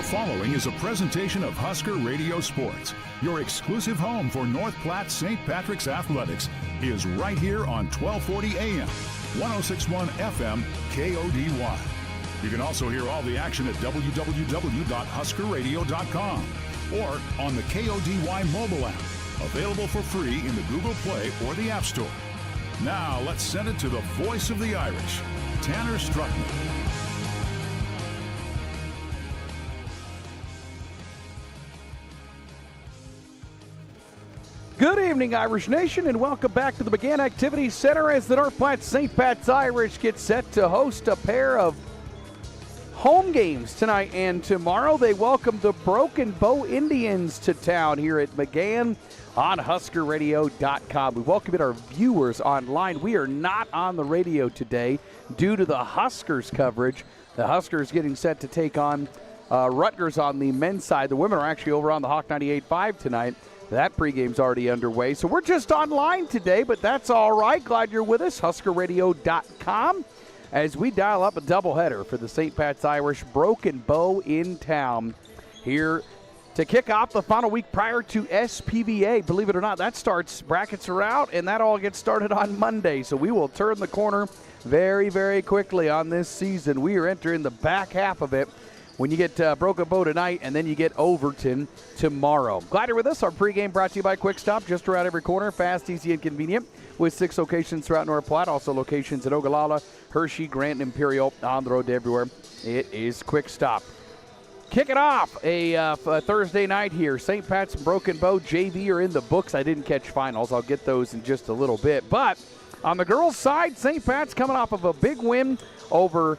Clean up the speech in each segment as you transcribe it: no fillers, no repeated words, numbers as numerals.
The following is a presentation of Husker Radio Sports. Your exclusive home for North Platte St. Patrick's Athletics is right here on 1240 AM, 1061 FM, KODY. You can also hear all the action at www.huskerradio.com or on the KODY mobile app, available for free in the Google Play or the App Store. Now let's send it to the voice of the Irish, Tanner Struckman. Good evening, Irish Nation, and welcome back to the McGann Activity Center as the North Platte St. Pat's Irish get set to host a pair of home games tonight and tomorrow. They welcome the Broken Bow Indians to town here at McGann on HuskerRadio.com. We welcome our viewers online. We are not on the radio today due to the Huskers coverage. The Huskers getting set to take on Rutgers on the men's side. The women are actually over on the Hawk 98.5 tonight. That pregame's already underway. So we're just online today, but that's all right. Glad you're with us. HuskerRadio.com as we dial up a doubleheader for the St. Pat's Irish Broken Bow in town here to kick off the final week prior to SPVA. Believe it or not, that starts, brackets are out, and that all gets started on Monday. So we will turn the corner very, very quickly on this season. We are entering the back half of it when you get Broken Bow tonight, and then you get Overton tomorrow. Glad you're with us. Our pregame brought to you by Quick Stop, just around every corner, fast, easy, and convenient, with 6 locations throughout North Platte, also locations in Ogallala, Hershey, Grant, and Imperial, on the road to everywhere. It is Quick Stop. Kick it off a Thursday night here. St. Pat's and Broken Bow JV are in the books. I didn't catch finals. I'll get those in just a little bit. But on the girls' side, St. Pat's coming off of a big win over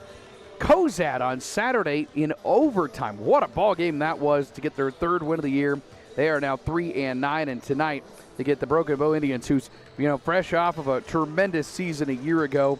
Cozad on Saturday in overtime. What a ball game that was to get their third win of the year. They are now 3-9, and tonight they get the Broken Bow Indians, who's fresh off of a tremendous season a year ago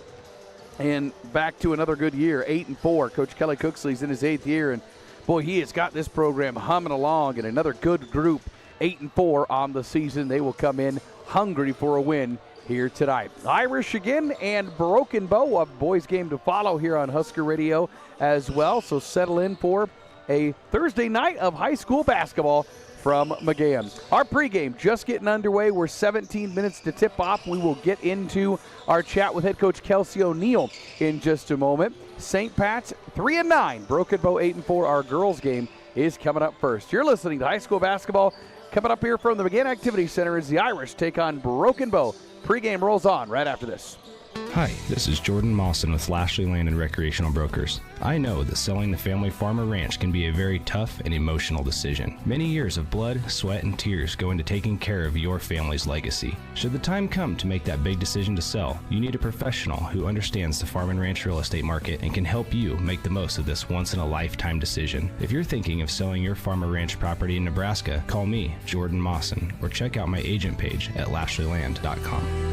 and back to another good year, 8-4. Coach Kelly Cooksley's in his 8th year, and boy, he has got this program humming along, and another good group, 8-4 on the season. They will come in hungry for a win here tonight. Irish again and Broken Bow, a boys game to follow here on Husker Radio as well. So settle in for a Thursday night of high school basketball from McGann. Our pregame just getting underway. We're 17 minutes to tip off. We will get into our chat with head coach Kelsey O'Neill in just a moment. St. Pat's 3-9, Broken Bow 8-4. Our girls game is coming up first. You're listening to high school basketball. Coming up here from the McGann Activity Center is the Irish take on Broken Bow. Pregame rolls on right after this. Hi, this is Jordan Mawson with Lashley Land and Recreational Brokers. I know that selling the family farm or ranch can be a very tough and emotional decision. Many years of blood, sweat, and tears go into taking care of your family's legacy. Should the time come to make that big decision to sell, you need a professional who understands the farm and ranch real estate market and can help you make the most of this once-in-a-lifetime decision. If you're thinking of selling your farm or ranch property in Nebraska, call me, Jordan Mawson, or check out my agent page at lashleyland.com.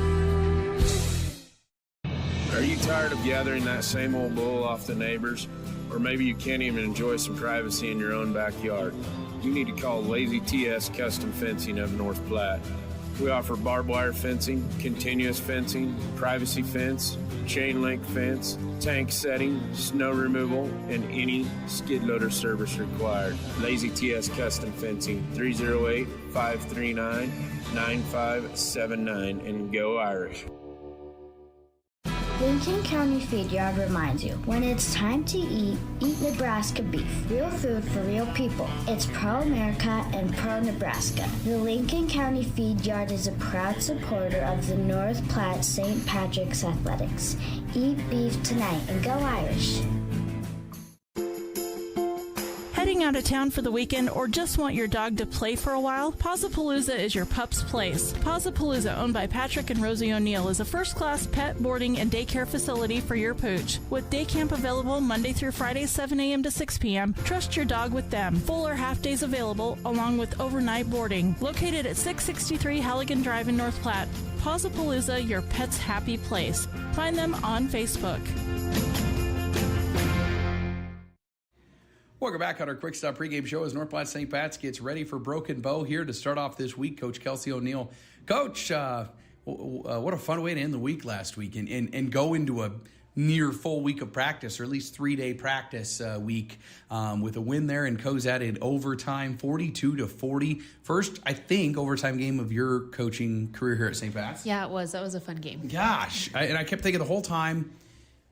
Are you tired of gathering that same old bull off the neighbors? Or maybe you can't even enjoy some privacy in your own backyard? You need to call Lazy TS Custom Fencing of North Platte. We offer barbed wire fencing, continuous fencing, privacy fence, chain link fence, tank setting, snow removal, and any skid loader service required. Lazy TS Custom Fencing, 308-539-9579, and go Irish. Lincoln County Feed Yard reminds you, when it's time to eat Nebraska beef. Real food for real people. It's pro-America and pro-Nebraska. The Lincoln County Feed Yard is a proud supporter of the North Platte St. Patrick's Athletics. Eat beef tonight and go Irish. Heading out of town for the weekend or just want your dog to play for a while? Pawsapalooza is your pup's place. Pawsapalooza, owned by Patrick and Rosie O'Neill, is a first-class pet boarding and daycare facility for your pooch. With day camp available Monday through Friday, 7 a.m. to 6 p.m., trust your dog with them. Full or half days available, along with overnight boarding. Located at 663 Halligan Drive in North Platte. Pawsapalooza, your pet's happy place. Find them on Facebook. Welcome back on our Quick Stop pregame show as North Platte St. Pat's gets ready for Broken Bow here to start off this week. Coach Kelsey O'Neill. Coach, what a fun way to end the week last week and go into near full week of practice, or at least 3-day practice week, with a win there in Cozad in overtime, 42-40. First, I think, overtime game of your coaching career here at St. Pat's. Yeah, it was. That was a fun game. Gosh. And I kept thinking the whole time,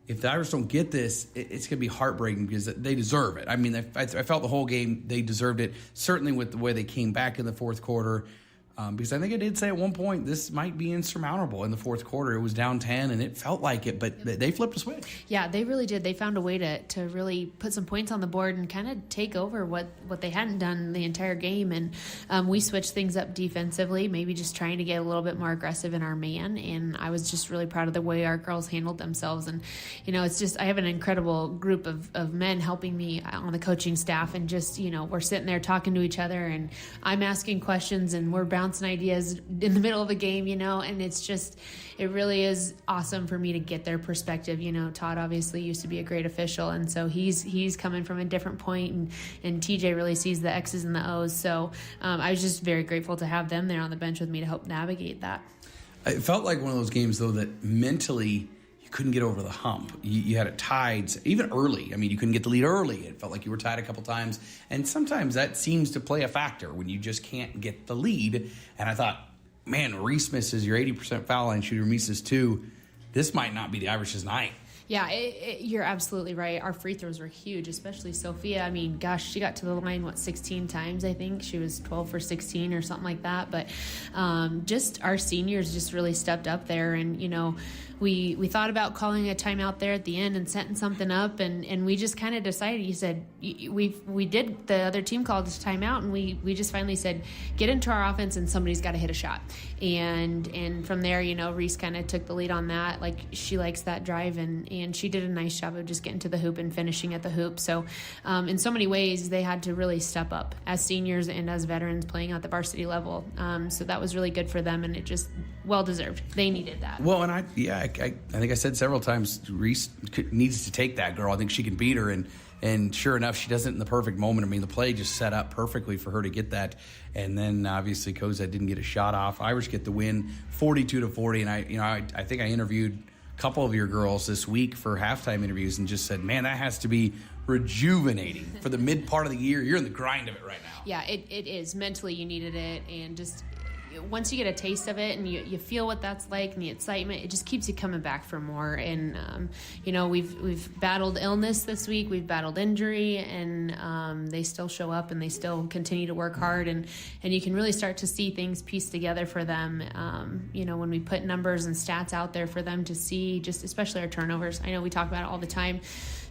if the Irish don't get this, it's going to be heartbreaking because they deserve it. I mean, I felt the whole game they deserved it, certainly with the way they came back in the fourth quarter. Because I think I did say at one point this might be insurmountable in the fourth quarter. It was down 10, and it felt like it, but they flipped a switch. Yeah, they really did. They found a way to really put some points on the board and kind of take over what they hadn't done the entire game. And we switched things up defensively, maybe just trying to get a little bit more aggressive in our man. And I was just really proud of the way our girls handled themselves. And, it's just I have an incredible group of men helping me on the coaching staff. And just, we're sitting there talking to each other, and I'm asking questions, and we're bouncing ideas in the middle of a game, and it really is awesome for me to get their perspective. Todd obviously used to be a great official, and so he's coming from a different point, and TJ really sees the X's and the O's. So I was just very grateful to have them there on the bench with me to help navigate that. It felt like one of those games, though, that mentally you couldn't get over the hump. You had it tied, even early. I mean, you couldn't get the lead early. It felt like you were tied a couple times. And sometimes that seems to play a factor when you just can't get the lead. And I thought, man, Reese misses your 80% foul line shooter, misses 2. This might not be the Irish's night. Yeah, you're absolutely right. Our free throws were huge, especially Sophia. I mean, gosh, she got to the line, 16 times, I think. She was 12 for 16 or something like that. But just our seniors just really stepped up there. And, we thought about calling a timeout there at the end and setting something up. And we just kind of decided, he said, we did, the other team called us timeout. And we just finally said, get into our offense and somebody's got to hit a shot. And from there, Reese kind of took the lead on that. Like, she likes that drive, and she did a nice job of just getting to the hoop and finishing at the hoop. So in so many ways, they had to really step up as seniors and as veterans playing at the varsity level. So that was really good for them, and it just well-deserved. They needed that. Well, and I think I said several times, Reese needs to take that girl. I think she can beat her, and sure enough, she does it in the perfect moment. I mean, the play just set up perfectly for her to get that. And then obviously Cozad didn't get a shot off. Irish get the win, 42-40. And I think I interviewed a couple of your girls this week for halftime interviews and just said, man, that has to be rejuvenating for the mid part of the year. You're in the grind of it right now. Yeah, it is. Mentally, you needed it, and just once you get a taste of it and you feel what that's like and the excitement, it just keeps you coming back for more. And we've battled illness this week, we've battled injury, and they still show up and they still continue to work hard, and you can really start to see things pieced together for them. When we put numbers and stats out there for them to see, just especially our turnovers. I know we talk about it all the time.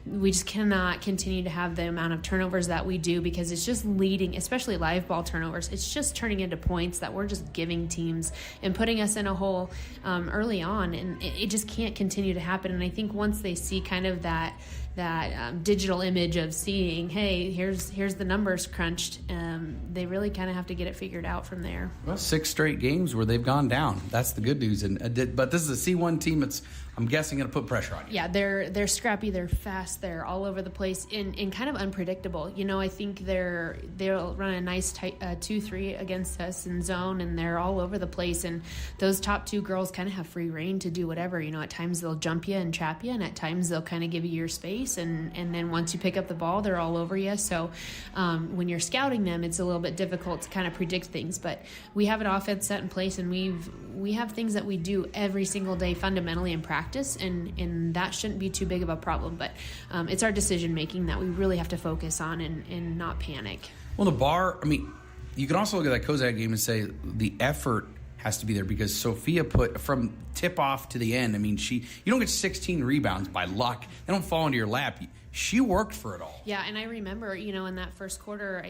We just cannot continue to have the amount of turnovers that we do, because it's just leading, especially live ball turnovers. It's just turning into points that we're just giving teams and putting us in a hole early on. And it just can't continue to happen. And I think once they see kind of that digital image of seeing, hey, here's the numbers crunched, they really kind of have to get it figured out from there. Well, 6 straight games where they've gone down. That's the good news. But this is a C1 team that's, I'm guessing, going to put pressure on you. Yeah, they're scrappy, they're fast, they're all over the place, and kind of unpredictable. I think they'll run a nice tight 2-3 against us in zone, and they're all over the place. And those top 2 girls kind of have free reign to do whatever. At times they'll jump you and trap you, and at times they'll kind of give you your space. And then once you pick up the ball, they're all over you. So when you're scouting them, it's a little bit difficult to kind of predict things. But we have an offense set in place, and we have things that we do every single day fundamentally in practice, and that shouldn't be too big of a problem. But it's our decision-making that we really have to focus on and not panic. Well, the bar, you can also look at that Cozad game and say the effort has to be there, because Sophia put from tip-off to the end, you don't get 16 rebounds by luck. They don't fall into your lap. She worked for it all. Yeah, and I remember, in that first quarter,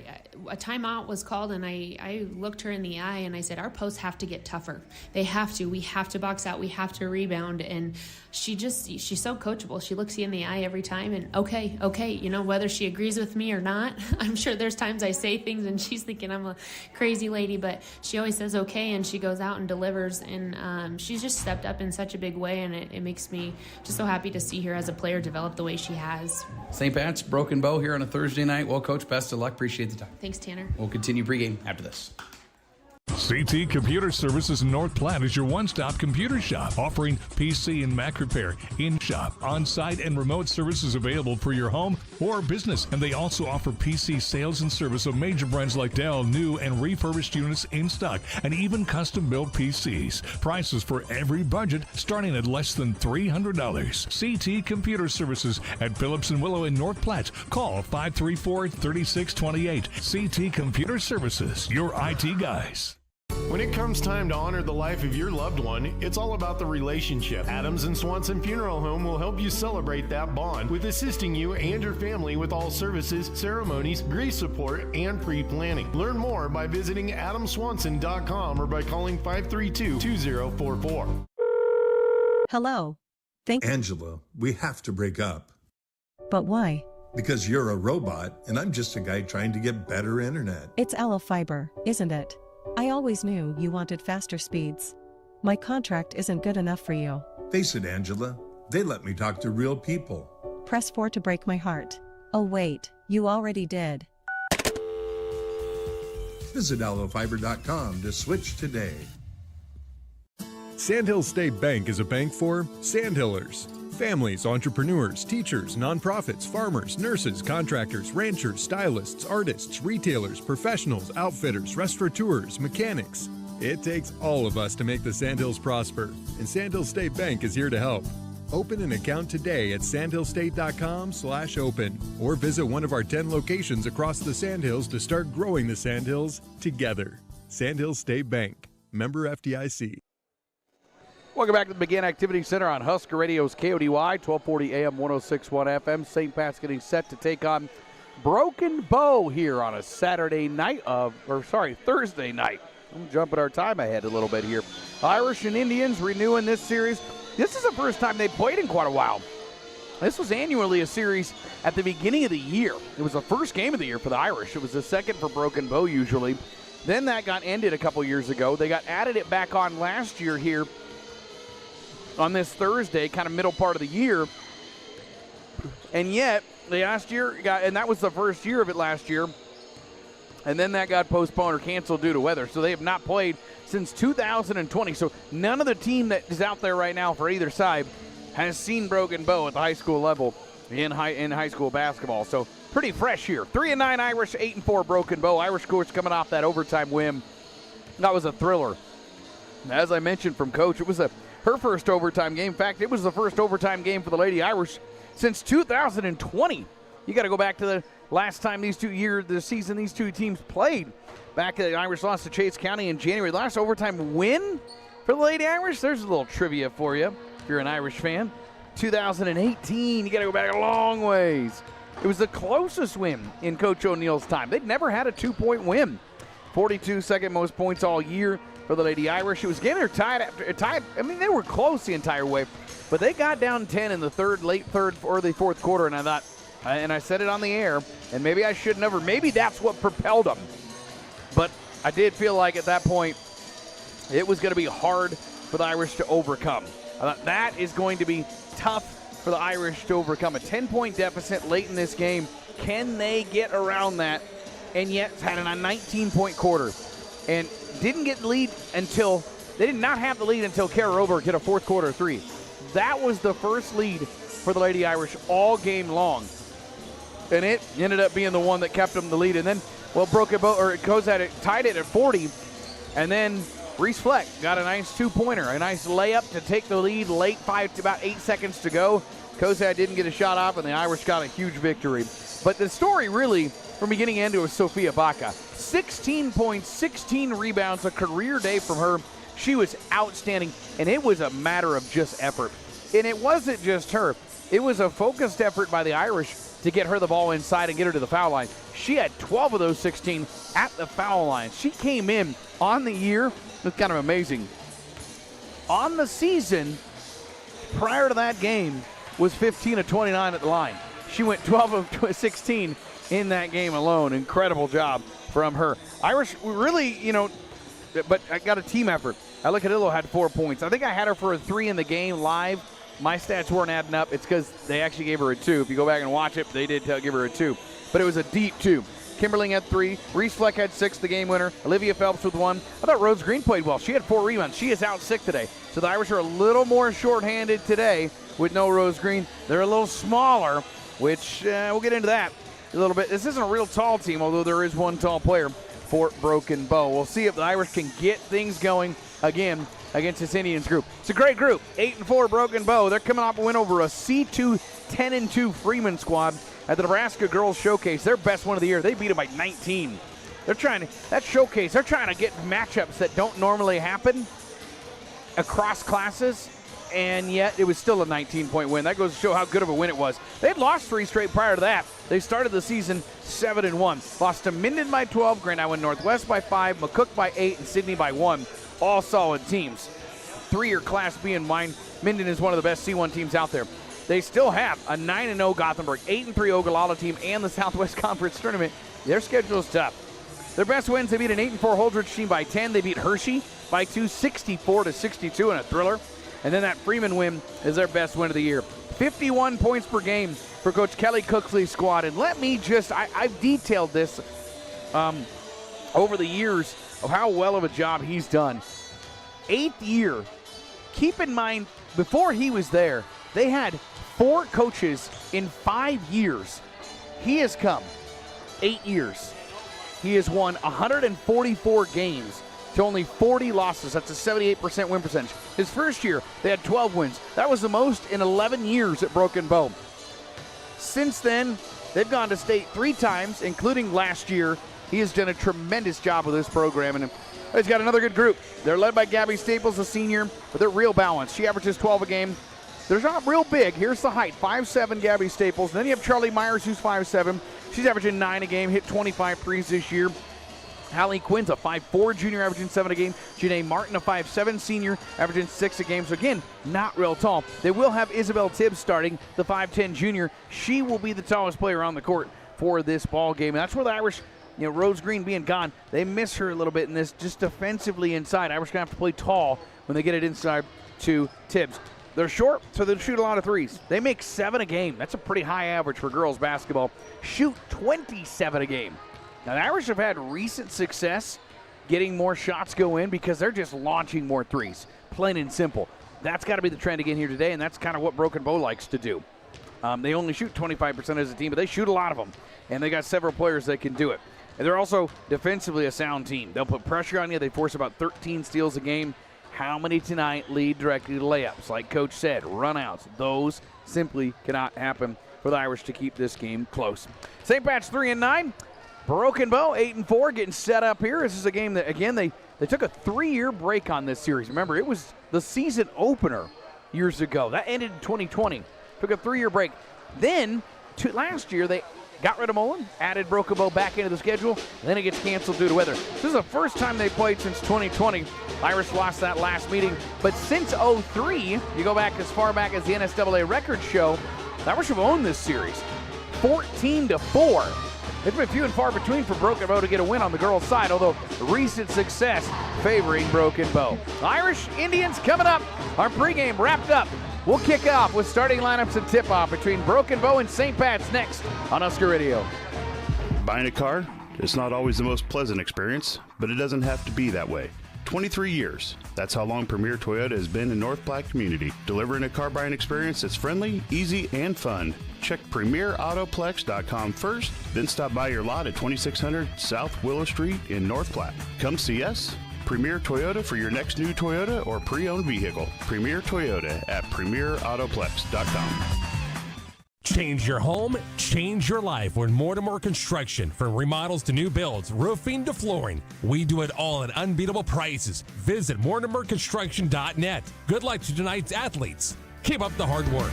a timeout was called, and I looked her in the eye, and I said, our posts have to get tougher. They have to. We have to box out. We have to rebound. And she's so coachable. She looks you in the eye every time, and okay, whether she agrees with me or not, I'm sure there's times I say things, and she's thinking I'm a crazy lady, but she always says okay, and she goes out and delivers, and she's just stepped up in such a big way, and it makes me just so happy to see her as a player develop the way she has. St. Pat's, Broken Bow here on a Thursday night. Well, Coach, best of luck. Appreciate the time. Thanks, Tanner. We'll continue pregame after this. CT Computer Services in North Platte is your one-stop computer shop, offering PC and Mac repair, in-shop, on-site, and remote services available for your home or business. And they also offer PC sales and service of major brands like Dell, new and refurbished units in stock, and even custom-built PCs. Prices for every budget starting at less than $300. CT Computer Services at Phillips and Willow in North Platte. Call 534-3628. CT Computer Services, your IT guys. When it comes time to honor the life of your loved one, it's all about the relationship. Adams and Swanson Funeral Home will help you celebrate that bond with assisting you and your family with all services, ceremonies, grief support, and pre-planning. Learn more by visiting adamswanson.com or by calling 532-2044. Hello. Angela, we have to break up. But why? Because you're a robot and I'm just a guy trying to get better internet. It's Aloe Fiber, isn't it? I always knew you wanted faster speeds. My contract isn't good enough for you. Face it, Angela. They let me talk to real people. Press 4 to break my heart. Oh wait, you already did. Visit aloefiber.com to switch today. Sandhills State Bank is a bank for Sandhillers. Families, entrepreneurs, teachers, nonprofits, farmers, nurses, contractors, ranchers, stylists, artists, retailers, professionals, outfitters, restaurateurs, mechanics. It takes all of us to make the Sandhills prosper, and Sandhills State Bank is here to help. Open an account today at sandhillstate.com/open or visit one of our 10 locations across the Sandhills to start growing the Sandhills together. Sandhills State Bank, member FDIC. Welcome back to the McGann Activity Center on Husker Radio's KODY, 1240 AM, 106.1 FM. St. Pat's getting set to take on Broken Bow here on a Thursday night. I'm jumping our time ahead a little bit here. Irish and Indians renewing this series. This is the first time they played in quite a while. This was annually a series at the beginning of the year. It was the first game of the year for the Irish. It was the second for Broken Bow usually. Then that got ended a couple years ago. They got added it back on last year here on this Thursday, kind of middle part of the year. And yet, last year, and that was the first year of it last year, and then that got postponed or canceled due to weather. So they have not played since 2020. So none of the team that is out there right now for either side has seen Broken Bow at the high school level in high school basketball. So pretty fresh here. 3-9 Irish, 8-4 Broken Bow. Irish coach coming off that overtime win. That was a thriller. As I mentioned from Coach, it was her first overtime game. In fact, it was the first overtime game for the Lady Irish since 2020. You got to go back to the last time these two teams played. Back the Irish lost to Chase County in January. The last overtime win for the Lady Irish, there's a little trivia for you if you're an Irish fan. 2018, you got to go back a long ways. It was the closest win in Coach O'Neill's time. They'd never had a 2-point win. 42 second most points all year for the Lady Irish. It was getting tied. I mean, they were close the entire way, but they got down 10 in the late third, early fourth quarter, and I thought, and I said it on the air, and maybe I should never, maybe that's what propelled them. But I did feel like at that point, it was going to be hard for the Irish to overcome. I thought that is going to be tough for the Irish to overcome. A 10-point deficit late in this game. Can they get around that? And yet had a 19-point quarter. And didn't get the lead until, they did not have the lead until Kara Roberg hit a fourth quarter three. That was the first lead for the Lady Irish all game long. And it ended up being the one that kept them the lead. And then, Broken Bow, or Cozad tied it at 40. And then Reese Fleck got a nice two-pointer, a nice layup to take the lead late, about 8 seconds to go. Cozad didn't get a shot off, and the Irish got a huge victory. But the story really, from beginning to end, was Sophia Baca. 16 points, 16 rebounds, a career day from her. She was outstanding, and it was a matter of just effort. And it wasn't just her. It was a focused effort by the Irish to get her the ball inside and get her to the foul line. She had 12 of those 16 at the foul line. She came in on the year. It's kind of amazing. On the season, prior to that game, was 15 of 29 at the line. She went 12 of 16 in that game alone. Incredible job from her. Irish really, but I got a team effort. Alicadillo had 4 points. I think I had her for a 3 in the game live. My stats weren't adding up. It's because they actually gave her a 2. If you go back and watch it, they did give her a 2. But it was a deep 2. Kimberling had 3. Reese Fleck had 6, the game winner. Olivia Phelps with 1. I thought Rose Green played well. She had 4 rebounds. She is out sick today. So the Irish are a little more shorthanded today with no Rose Green. They're a little smaller, which we'll get into that a little bit. This isn't a real tall team, although there is one tall player for Broken Bow. We'll see if the Irish can get things going again against this Indians group. It's a great group. 8-4 Broken Bow. They're coming off a win over a C2 10-2 Freeman squad at the Nebraska Girls Showcase. Their best one of the year. They beat them by 19. They're trying to get matchups that don't normally happen across classes, and yet it was still a 19-point win. That goes to show how good of a win it was. They had lost 3 straight prior to that. They started the season 7-1. Lost to Minden by 12, Grand Island Northwest by 5, McCook by 8, and Sydney by 1. All solid teams. 3-year Class B in mind. Minden is one of the best C1 teams out there. They still have a 9-0 Gothenburg, 8-3 Ogallala team, and the Southwest Conference Tournament. Their schedule is tough. Their best wins, they beat an 8-4 Holdridge team by 10. They beat Hershey by 2, 64-62 in a thriller. And then that Freeman win is their best win of the year. 51 points per game for Coach Kelly Cooksley's squad. And let me just, I've detailed this over the years of how well of a job he's done. 8th year. Keep in mind, before he was there, they had 4 coaches in 5 years. He has come 8 years. He has won 144 games to only 40 losses. That's a 78% win percentage. His first year, they had 12 wins. That was the most in 11 years at Broken Bow. Since then, they've gone to state 3 times, including last year. He has done a tremendous job with this program, and he's got another good group. They're led by Gabby Staples, a senior, but they're real balanced. She averages 12 a game. They're not real big. Here's the height, 5'7", Gabby Staples. And then you have Charlie Myers, who's 5'7". She's averaging 9 a game, hit 25 threes this year. Hallie Quinn's a 5'4", junior, averaging 7 a game. Janae Martin, a 5'7", senior, averaging 6 a game. So again, not real tall. They will have Isabel Tibbs starting, the 5'10", junior. She will be the tallest player on the court for this ball game. And that's where the Irish, Rose Green being gone, they miss her a little bit in this, just defensively inside. Irish going to have to play tall when they get it inside to Tibbs. They're short, so they'll shoot a lot of threes. They make 7 a game. That's a pretty high average for girls basketball. Shoot 27 a game. Now, the Irish have had recent success getting more shots go in because they're just launching more threes, plain and simple. That's got to be the trend again here today, and that's kind of what Broken Bow likes to do. They only shoot 25% as a team, but they shoot a lot of them, and they got several players that can do it. And they're also defensively a sound team. They'll put pressure on you. They force about 13 steals a game. How many tonight lead directly to layups? Like Coach said, run-outs. Those simply cannot happen for the Irish to keep this game close. St. Pat's 3-9. Broken Bow 8-4, getting set up here. This is a game that, again, they took a 3-year break on this series. Remember, it was the season opener years ago. That ended in 2020. Took a 3-year break. Then, last year, they got rid of Mullen, added Broken Bow back into the schedule, and then it gets canceled due to weather. This is the first time they played since 2020. Irish lost that last meeting, but since 03, you go back as far back as the NCAA records show, the Irish have owned this series 14-4. It's been few and far between for Broken Bow to get a win on the girls' side, although recent success favoring Broken Bow. Irish Indians coming up. Our pregame wrapped up. We'll kick off with starting lineups and tip-off between Broken Bow and St. Pat's next on Husker Radio. Buying a car, it's not always the most pleasant experience, but it doesn't have to be that way. 23 years. That's how long Premier Toyota has been in North Platte community, delivering a car buying experience that's friendly, easy, and fun. Check PremierAutoplex.com first, then stop by your lot at 2600 South Willow Street in North Platte. Come see us. Premier Toyota for your next new Toyota or pre-owned vehicle. Premier Toyota at PremierAutoplex.com. Change your home, change your life with Mortimer Construction. From remodels to new builds, roofing to flooring, we do it all at unbeatable prices. Visit MortimerConstruction.net. Good luck to tonight's athletes. Keep up the hard work.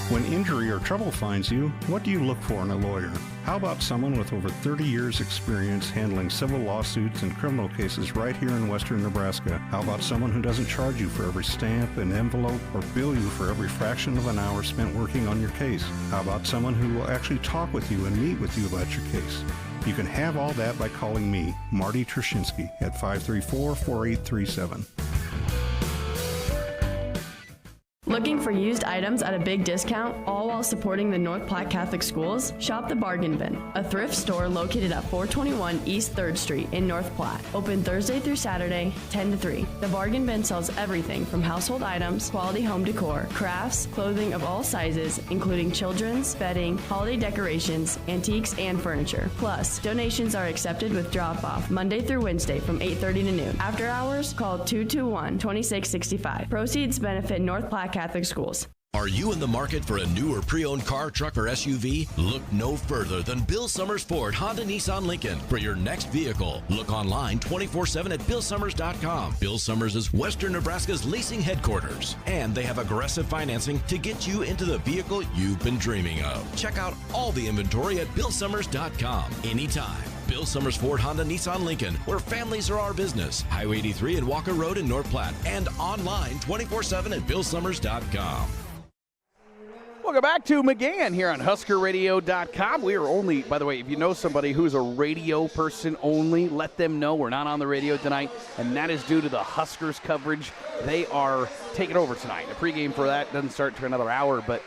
When injury or trouble finds you, what do you look for in a lawyer? How about someone with over 30 years experience handling civil lawsuits and criminal cases right here in western Nebraska? How about someone who doesn't charge you for every stamp and envelope or bill you for every fraction of an hour spent working on your case? How about someone who will actually talk with you and meet with you about your case? You can have all that by calling me, Marty Trzynski, at 534-4837. Looking for used items at a big discount, all while supporting the North Platte Catholic Schools? Shop the Bargain Bin, a thrift store located at 421 East 3rd Street in North Platte. Open Thursday through Saturday, 10 to 3. The Bargain Bin sells everything from household items, quality home decor, crafts, clothing of all sizes, including children's, bedding, holiday decorations, antiques, and furniture. Plus, donations are accepted with drop-off Monday through Wednesday from 8:30 to noon. After hours, call 221-2665. Proceeds benefit North Platte Catholic Schools. Are you in the market for a new or pre-owned car, truck, or SUV? Look no further than Bill Summers Ford, Honda, Nissan, Lincoln for your next vehicle. Look online 24/7 at BillSummers.com. Bill Summers is Western Nebraska's leasing headquarters, and they have aggressive financing to get you into the vehicle you've been dreaming of. Check out all the inventory at BillSummers.com anytime. Bill Summers Ford, Honda, Nissan, Lincoln, where families are our business. Highway 83 and Walker Road in North Platte, and online 24/7 at BillSummers.com. Welcome back to McGann here on HuskerRadio.com. We are only, by the way, if you know somebody who's a radio person only, let them know we're not on the radio tonight, and that is due to the Huskers coverage. They are taking over tonight. The pregame for that doesn't start for another hour, but,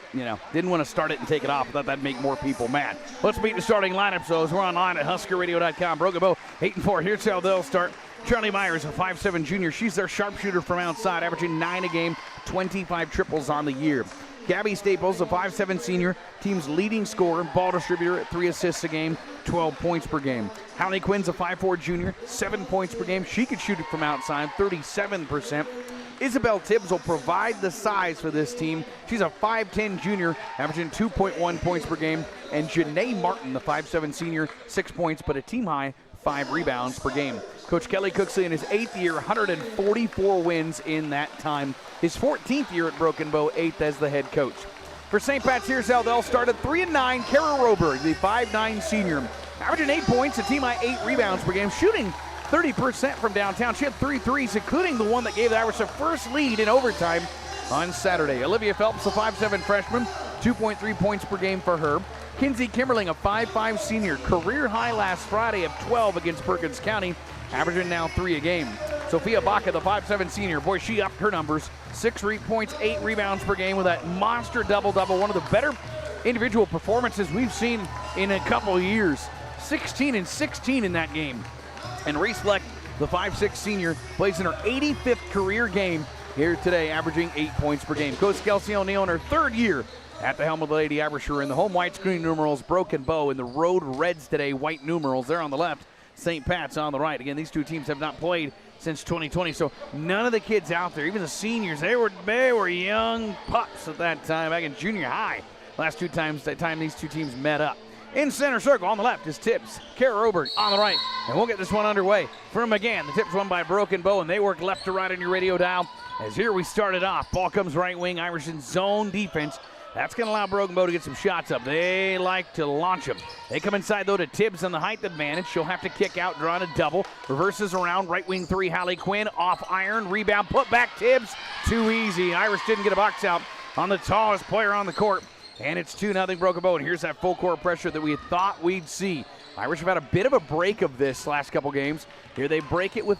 didn't want to start it and take it off. I thought that'd make more people mad. Let's meet the starting lineup, so as we're online at HuskerRadio.com. Broken Bow, 8-4. Here's how they'll start. Charlie Myers, a 5'7" junior. She's their sharpshooter from outside, averaging 9 a game, 25 triples on the year. Gabby Staples, a 5'7" senior, team's leading scorer, ball distributor at 3 assists a game, 12 points per game. Hallie Quinn's a 5'4" junior, 7 points per game. She could shoot it from outside, 37%. Isabel Tibbs will provide the size for this team. She's a 5'10" junior, averaging 2.1 points per game. And Janae Martin, the 5'7" senior, 6 points, but a team-high 5 rebounds per game. Coach Kelly Cooksley in his 8th year, 144 wins in that time. His 14th year at Broken Bow, 8th as the head coach. For St. Pat's, here's how they'll start at 3-9. Kara Roberg, the 5'9" senior, averaging 8 points, a team high 8 rebounds per game, shooting 30% from downtown. She had 3 threes, including the one that gave the Irish their first lead in overtime on Saturday. Olivia Phelps, a 5'7" freshman, 2.3 points per game for her. Kinsey Kimmerling, a 5'5" senior, career high last Friday of 12 against Perkins County, averaging now 3 a game. Sophia Baca, the 5'7" senior, boy, she upped her numbers. 6 points, 8 rebounds per game with that monster double-double. One of the better individual performances we've seen in a couple of years. 16 and 16 in that game. And Reese Fleck, the 5'6" senior, plays in her 85th career game here today, averaging 8 points per game. Coach Kelsey O'Neill in her 3rd year at the helm of the Lady Irish, who are in the home white screen numerals, Broken Bow, and the road reds today, white numerals. They're on the left, St. Pat's on the right. Again, these two teams have not played since 2020, so none of the kids out there, even the seniors, they were young pups at that time, back in junior high. Last time these two teams met up. In center circle on the left is Tibbs. Kara Roberg on the right, and we'll get this one underway. From again, the Tibbs won by Broken Bow, and they work left to right on your radio dial. As here we started off, ball comes right wing, Irish in zone defense. That's going to allow Broken Bow to get some shots up. They like to launch them. They come inside, though, to Tibbs on the height advantage. She'll have to kick out, drawing a double. Reverses around, right wing 3, Hallie Quinn. Off iron, rebound, put back Tibbs. Too easy. Irish didn't get a box out on the tallest player on the court. And it's 2-0 Broken Bow. And here's that full court pressure that we thought we'd see. Irish have had a bit of a break of this last couple games. Here they break it with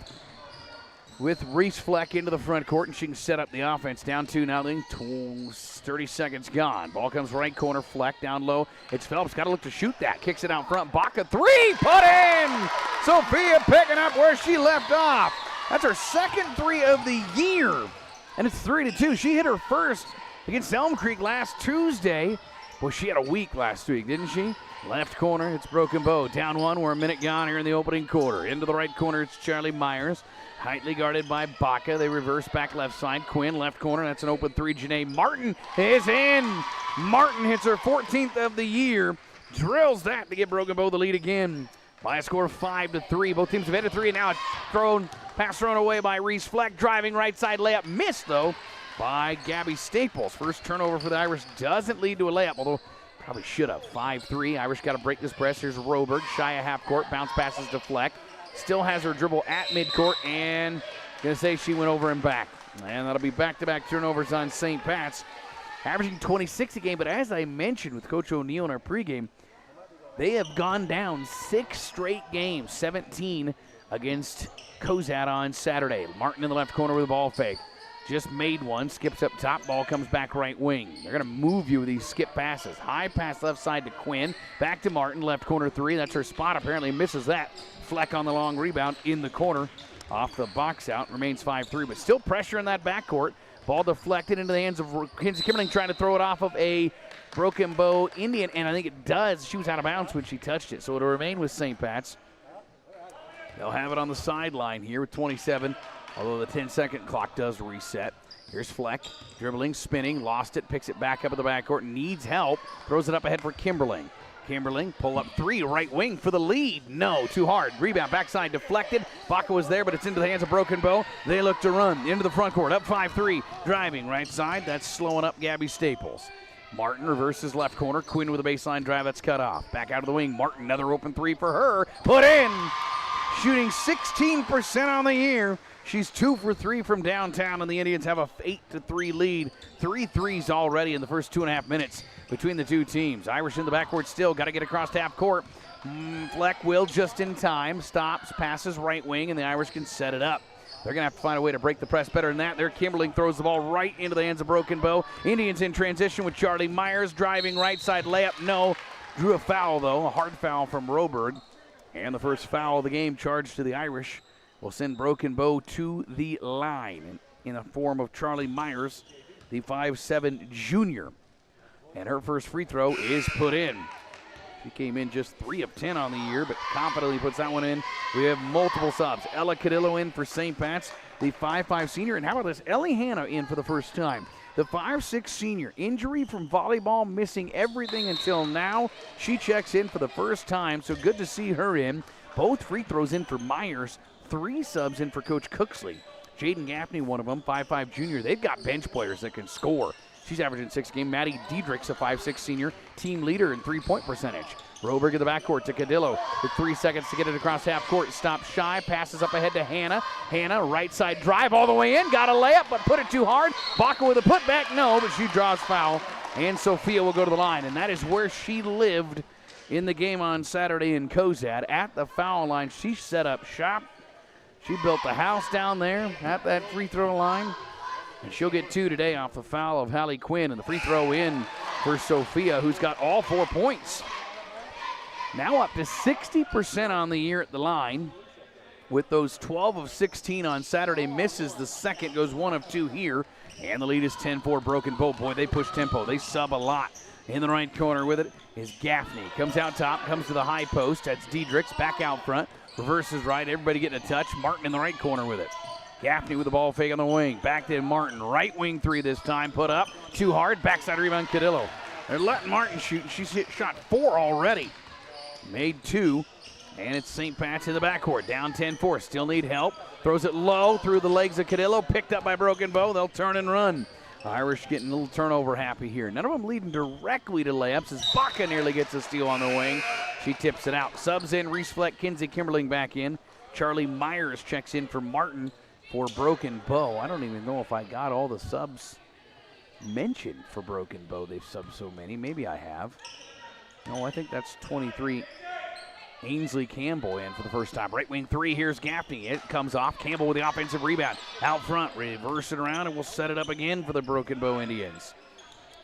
Reese Fleck into the front court, and she can set up the offense. Down 2-0, 30 seconds gone. Ball comes right corner, Fleck down low. It's Phelps, got to look to shoot that. Kicks it out front, Baca, 3, put in! Sophia picking up where she left off. That's her second 3 of the year, and it's 3-2. She hit her first against Elm Creek last Tuesday. Well, she had a week last week, didn't she? Left corner, it's Broken Bow. Down 1, we're a minute gone here in the opening quarter. Into the right corner, it's Charlie Myers. Tightly guarded by Baca. They reverse back left side. Quinn, left corner. That's an open 3. Janae Martin is in. Martin hits her 14th of the year. Drills that to give Broken Bow the lead again by a score of 5-3. Both teams have hit a 3, and now it's pass thrown away by Reese Fleck. Driving right side layup. Missed, though, by Gabby Staples. First turnover for the Irish doesn't lead to a layup, although probably should have. 5-3. Irish got to break this press. Here's Roberg. Shy of half court. Bounce passes to Fleck. Still has her dribble at midcourt, and going to say she went over and back. And that'll be back-to-back turnovers on St. Pat's. Averaging 26 a game, but as I mentioned with Coach O'Neill in our pregame, they have gone down 6 straight games, 17 against Cozad on Saturday. Martin in the left corner with a ball fake. just made one, skips up top, ball comes back right wing. They're going to move you with these skip passes. High pass left side to Quinn, back to Martin, left corner 3. That's her spot, apparently misses that. Fleck on the long rebound in the corner, off the box out, remains 5-3, but still pressure in that backcourt. Ball deflected into the hands of Kinsey Kimberling, trying to throw it off of a Broken Bow Indian, and I think it does. She was out of bounds when she touched it, so it'll remain with St. Pat's. They'll have it on the sideline here with 27, although the 10-second clock does reset. Here's Fleck, dribbling, spinning, lost it, picks it back up in the backcourt, needs help, throws it up ahead for Kimberling. Kimberling, pull up 3, right wing for the lead. No, too hard. Rebound, backside deflected. Baca was there, but it's into the hands of Broken Bow. They look to run into the front court, up 5-3. Driving right side, that's slowing up Gabby Staples. Martin reverses left corner. Quinn with a baseline drive, that's cut off. Back out of the wing, Martin, another open 3 for her. Put in! Shooting 16% on the year. She's 2 for 3 from downtown, and the Indians have a 8-3 lead. 3 threes already in the first 2.5 minutes between the two teams. Irish in the backcourt still, got to get across half court. Fleck will just in time, stops, passes right wing, and the Irish can set it up. They're going to have to find a way to break the press better than that. There, Kimberling throws the ball right into the hands of Broken Bow. Indians in transition with Charlie Myers, driving right side layup, no. Drew a foul, though, a hard foul from Roberg. And the first foul of the game charged to the Irish will send Broken Bow to the line in the form of Charlie Myers, the 5'7" junior. And her first free throw is put in. She came in just 3 of 10 on the year, but confidently puts that one in. We have multiple subs. Ella Cadillo in for St. Pat's, the 5'5" senior. And how about this? Ellie Hanna in for the first time. The 5'6" senior, injury from volleyball, missing everything until now. She checks in for the first time, so good to see her in. Both free throws in for Myers. 3 subs in for Coach Cooksley. Jaden Gaffney, one of them, 5'5" junior. They've got bench players that can score. She's averaging 6 a game. Maddie Diedrich's a 5'6" senior, team leader in three-point percentage. Roberg in the backcourt to Cadillo with 3 seconds to get it across half court. Stops shy, passes up ahead to Hanna. Hanna, right side drive all the way in. Got a layup, but put it too hard. Baca with a putback, no, but she draws foul. And Sophia will go to the line, and that is where she lived in the game on Saturday in Cozad. At the foul line, she set up shop. She built the house down there at that free throw line. And she'll get 2 today off the foul of Hallie Quinn. And the free throw in for Sophia, who's got all 4 points. Now up to 60% on the year at the line. With those 12 of 16 on Saturday, misses the second, goes 1 of 2 here. And the lead is 10-4 Broken Bow. Boy, they push tempo. They sub a lot. In the right corner with it is Gaffney. Comes out top, comes to the high post. That's Diedrichs back out front. Reverses right, everybody getting a touch. Martin in the right corner with it. Gaffney with the ball fake on the wing. Back to Martin. Right wing 3 this time. Put up. Too hard. Backside rebound, Cadillo. They're letting Martin shoot. She's shot 4 already. Made 2. And it's St. Pat's in the backcourt. Down 10-4. Still need help. Throws it low through the legs of Cadillo. Picked up by Broken Bow. They'll turn and run. Irish getting a little turnover happy here. None of them leading directly to layups as Baca nearly gets a steal on the wing. She tips it out. Subs in. Reese Fleck, Kinsey Kimberling back in. Charlie Myers checks in for Martin for Broken Bow. I don't even know if I got all the subs mentioned for Broken Bow. They've subbed so many. Maybe I have. No, I think that's 23. Ainsley Campbell in for the first time. Right wing 3, here's Gaffney. It comes off. Campbell with the offensive rebound. Out front, reverse it around, and we'll set it up again for the Broken Bow Indians.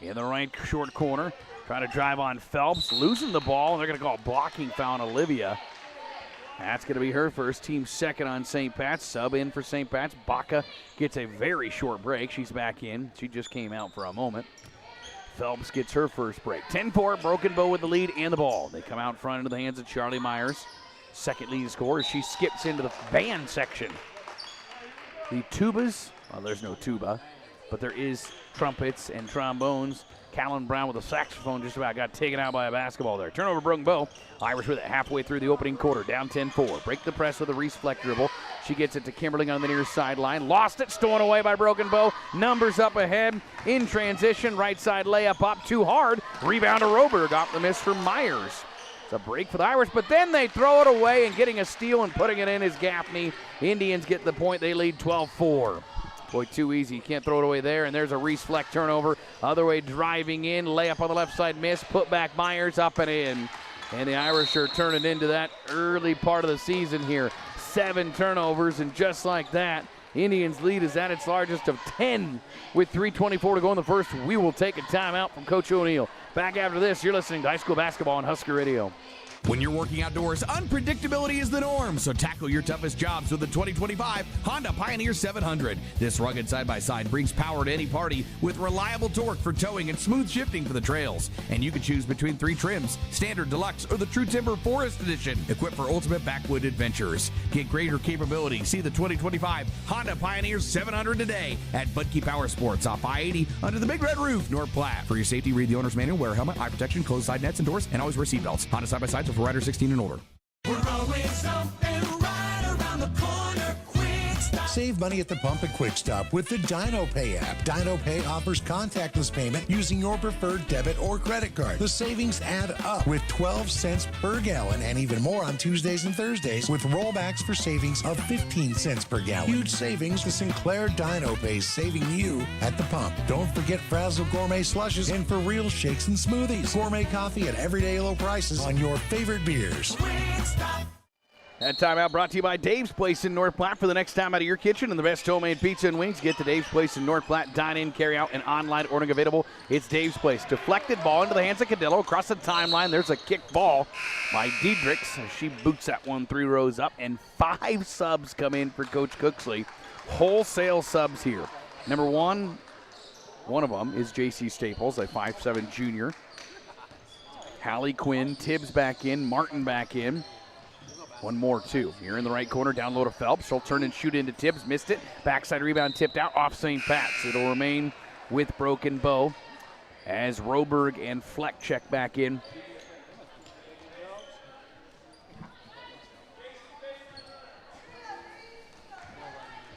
In the right short corner, trying to drive on Phelps, losing the ball, and they're going to call a blocking foul on Olivia. That's going to be her first, team second on St. Pat's. Sub in for St. Pat's. Baca gets a very short break. She's back in. She just came out for a moment. Phelps gets her first break. 10-4, Broken Bow with the lead and the ball. They come out front into the hands of Charlie Myers. Second lead scorer as she skips into the band section. The tubas, well, there's no tuba, but there is trumpets and trombones. Callan Brown with a saxophone just about got taken out by a basketball there. Turnover, Broken Bow. Irish with it halfway through the opening quarter. Down 10-4. Break the press with a Reese Fleck dribble. She gets it to Kimberling on the near sideline. Lost it, stolen away by Broken Bow. Numbers up ahead. In transition, right side layup up too hard. Rebound to Roberg off the miss from Myers. It's a break for the Irish, but then they throw it away, and getting a steal and putting it in is Gaffney. Indians get the point. They lead 12-4. Boy, too easy. You can't throw it away there. And there's a Reese Fleck turnover. Other way driving in. Layup on the left side miss. Put back Myers up and in. And the Irish are turning into that early part of the season here. 7 turnovers, and just like that, Indians' lead is at its largest of 10 with 3:24 to go in the first. We will take a timeout from Coach O'Neill. Back after this, you're listening to high school basketball on Husker Radio. When you're working outdoors, unpredictability is the norm, so tackle your toughest jobs with the 2025 Honda Pioneer 700. This rugged side-by-side brings power to any party with reliable torque for towing and smooth shifting for the trails. And you can choose between 3 trims, Standard, Deluxe, or the True Timber Forest Edition, equipped for ultimate backwood adventures. Get greater capability. See the 2025 Honda Pioneer 700 today at Budke Power Sports off I-80 under the Big Red Roof, North Platte. For your safety, read the owner's manual, wear a helmet, eye protection, closed side nets and doors, and always wear seatbelts. Honda side-by-sides for riders 16 and older. We're always something right around the corner. Quick Stop. Save money at the pump at Quick Stop with the Dino Pay app. Dino Pay offers contactless payment using your preferred debit or credit card. The savings add up with 12 cents per gallon and even more on Tuesdays and Thursdays with rollbacks for savings of 15 cents per gallon. Huge savings. The Sinclair Dino Pay saving you at the pump. Don't forget Frazzle Gourmet Slushes and For Real Shakes and Smoothies. Gourmet coffee at everyday low prices on your favorite beers. That timeout brought to you by Dave's Place in North Platte. For the next time out of your kitchen and the best homemade pizza and wings, get to Dave's Place in North Platte. Dine in, carry out, and online ordering available. It's Dave's Place. Deflected ball into the hands of Cadillo across the timeline. There's a kick ball by Diedrichs. She boots that one 3 rows up, and 5 subs come in for Coach Cooksley. Wholesale subs here. Number one of them is J.C. Staples, a 5'7 junior. Hallie Quinn, Tibbs back in, Martin back in. One more, too. Here in the right corner, down low to Phelps. She'll turn and shoot into Tibbs. Missed it. Backside rebound tipped out off St. Pat's. It'll remain with Broken Bow as Roberg and Fleck check back in.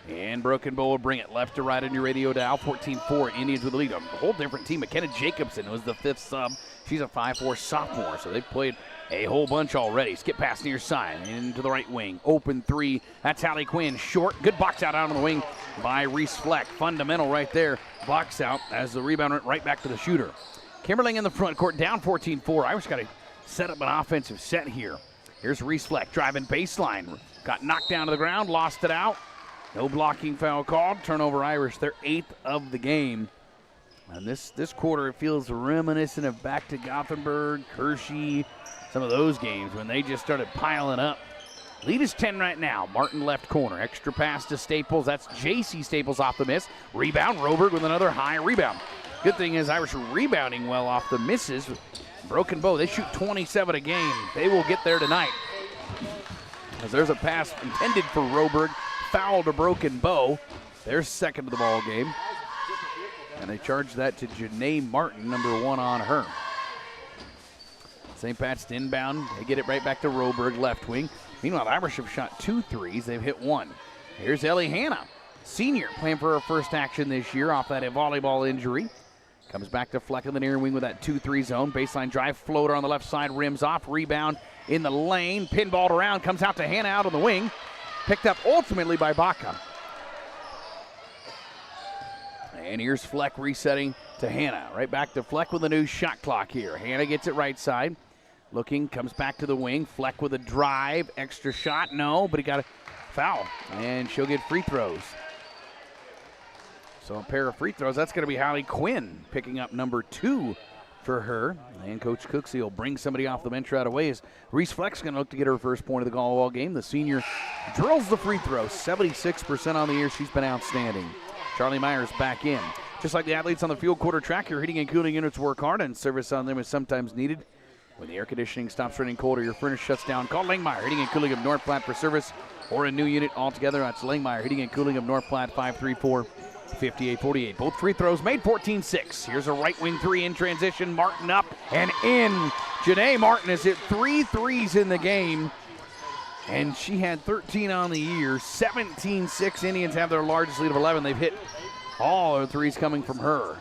And Broken Bow will bring it left to right on your radio dial. 14-4, Indians with the lead. A whole different team. McKenna Jacobson was the 5th sub. She's a 5'4 sophomore, so they've played a whole bunch already. Skip pass near side into the right wing. Open 3. That's Hallie Quinn. Short. Good box out on the wing by Reese Fleck. Fundamental right there. Box out as the rebound went right back to the shooter. Kimberling in the front court, down 14-4. Irish got to set up an offensive set here. Here's Reese Fleck driving baseline. Got knocked down to the ground, lost it out. No blocking foul called. Turnover Irish, their 8th of the game. And this quarter, it feels reminiscent of back to Gothenburg, Hershey, some of those games when they just started piling up. Lead is 10 right now. Martin left corner. Extra pass to Staples. That's J.C. Staples off the miss. Rebound. Roberg with another high rebound. Good thing is Irish are rebounding well off the misses. Broken Bow, they shoot 27 a game. They will get there tonight. As there's a pass intended for Roberg. Foul to Broken Bow. They're second to the ball game. And they charge that to Janae Martin, number 1 on her. St. Pat's inbound. They get it right back to Roberg, left wing. Meanwhile, the Irish have shot 2 threes. They've hit 1. Here's Ellie Hanna, senior, playing for her first action this year off that volleyball injury. Comes back to Fleck in the near wing with that 2-3 zone. Baseline drive, floater on the left side, rims off. Rebound in the lane. Pinballed around, comes out to Hanna out on the wing. Picked up ultimately by Baca. And here's Fleck resetting to Hanna. Right back to Fleck with a new shot clock here. Hanna gets it right side. Looking, comes back to the wing. Fleck with a drive. Extra shot, no, but he got a foul. And she'll get free throws. So a pair of free throws. That's going to be Hallie Quinn picking up number 2 for her. And Coach Cooksey will bring somebody off the bench right away as Reese Fleck's going to look to get her first point of the ball game. The senior drills the free throw. 76% on the year. She's been outstanding. Charlie Myers back in. Just like the athletes on the field quarter track, your heating and cooling units work hard, and service on them is sometimes needed. When the air conditioning stops running cold or your furnace shuts down, call Langmeyer Heating and Cooling of North Platte for service or a new unit altogether. That's Langmeyer Heating and Cooling of North Platte, 534-5848. Both free throws made, 14-6. Here's a right wing 3 in transition. Martin up and in. Janae Martin has hit 3 threes in the game, and she had 13 on the year. 17-6. Indians have their largest lead of 11. They've hit all their threes coming from her.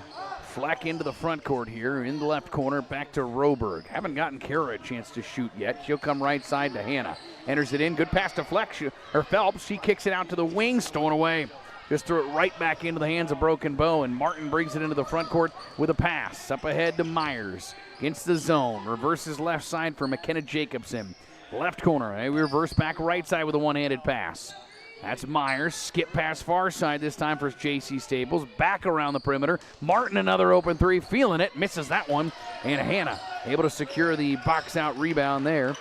Fleck into the front court here, in the left corner, back to Roberg. Haven't gotten Kara a chance to shoot yet. She'll come right side to Hanna. Enters it in, good pass to Fleck, or Phelps. She kicks it out to the wing, stolen away. Just threw it right back into the hands of Broken Bow, and Martin brings it into the front court with a pass. Up ahead to Myers, against the zone. Reverses left side for McKenna Jacobson. Left corner, a reverse back right side with a one-handed pass. That's Myers. Skip pass far side this time for J.C. Staples. Back around the perimeter. Martin, another open three. Feeling it. Misses that one. And Hannah able to secure the box-out rebound there.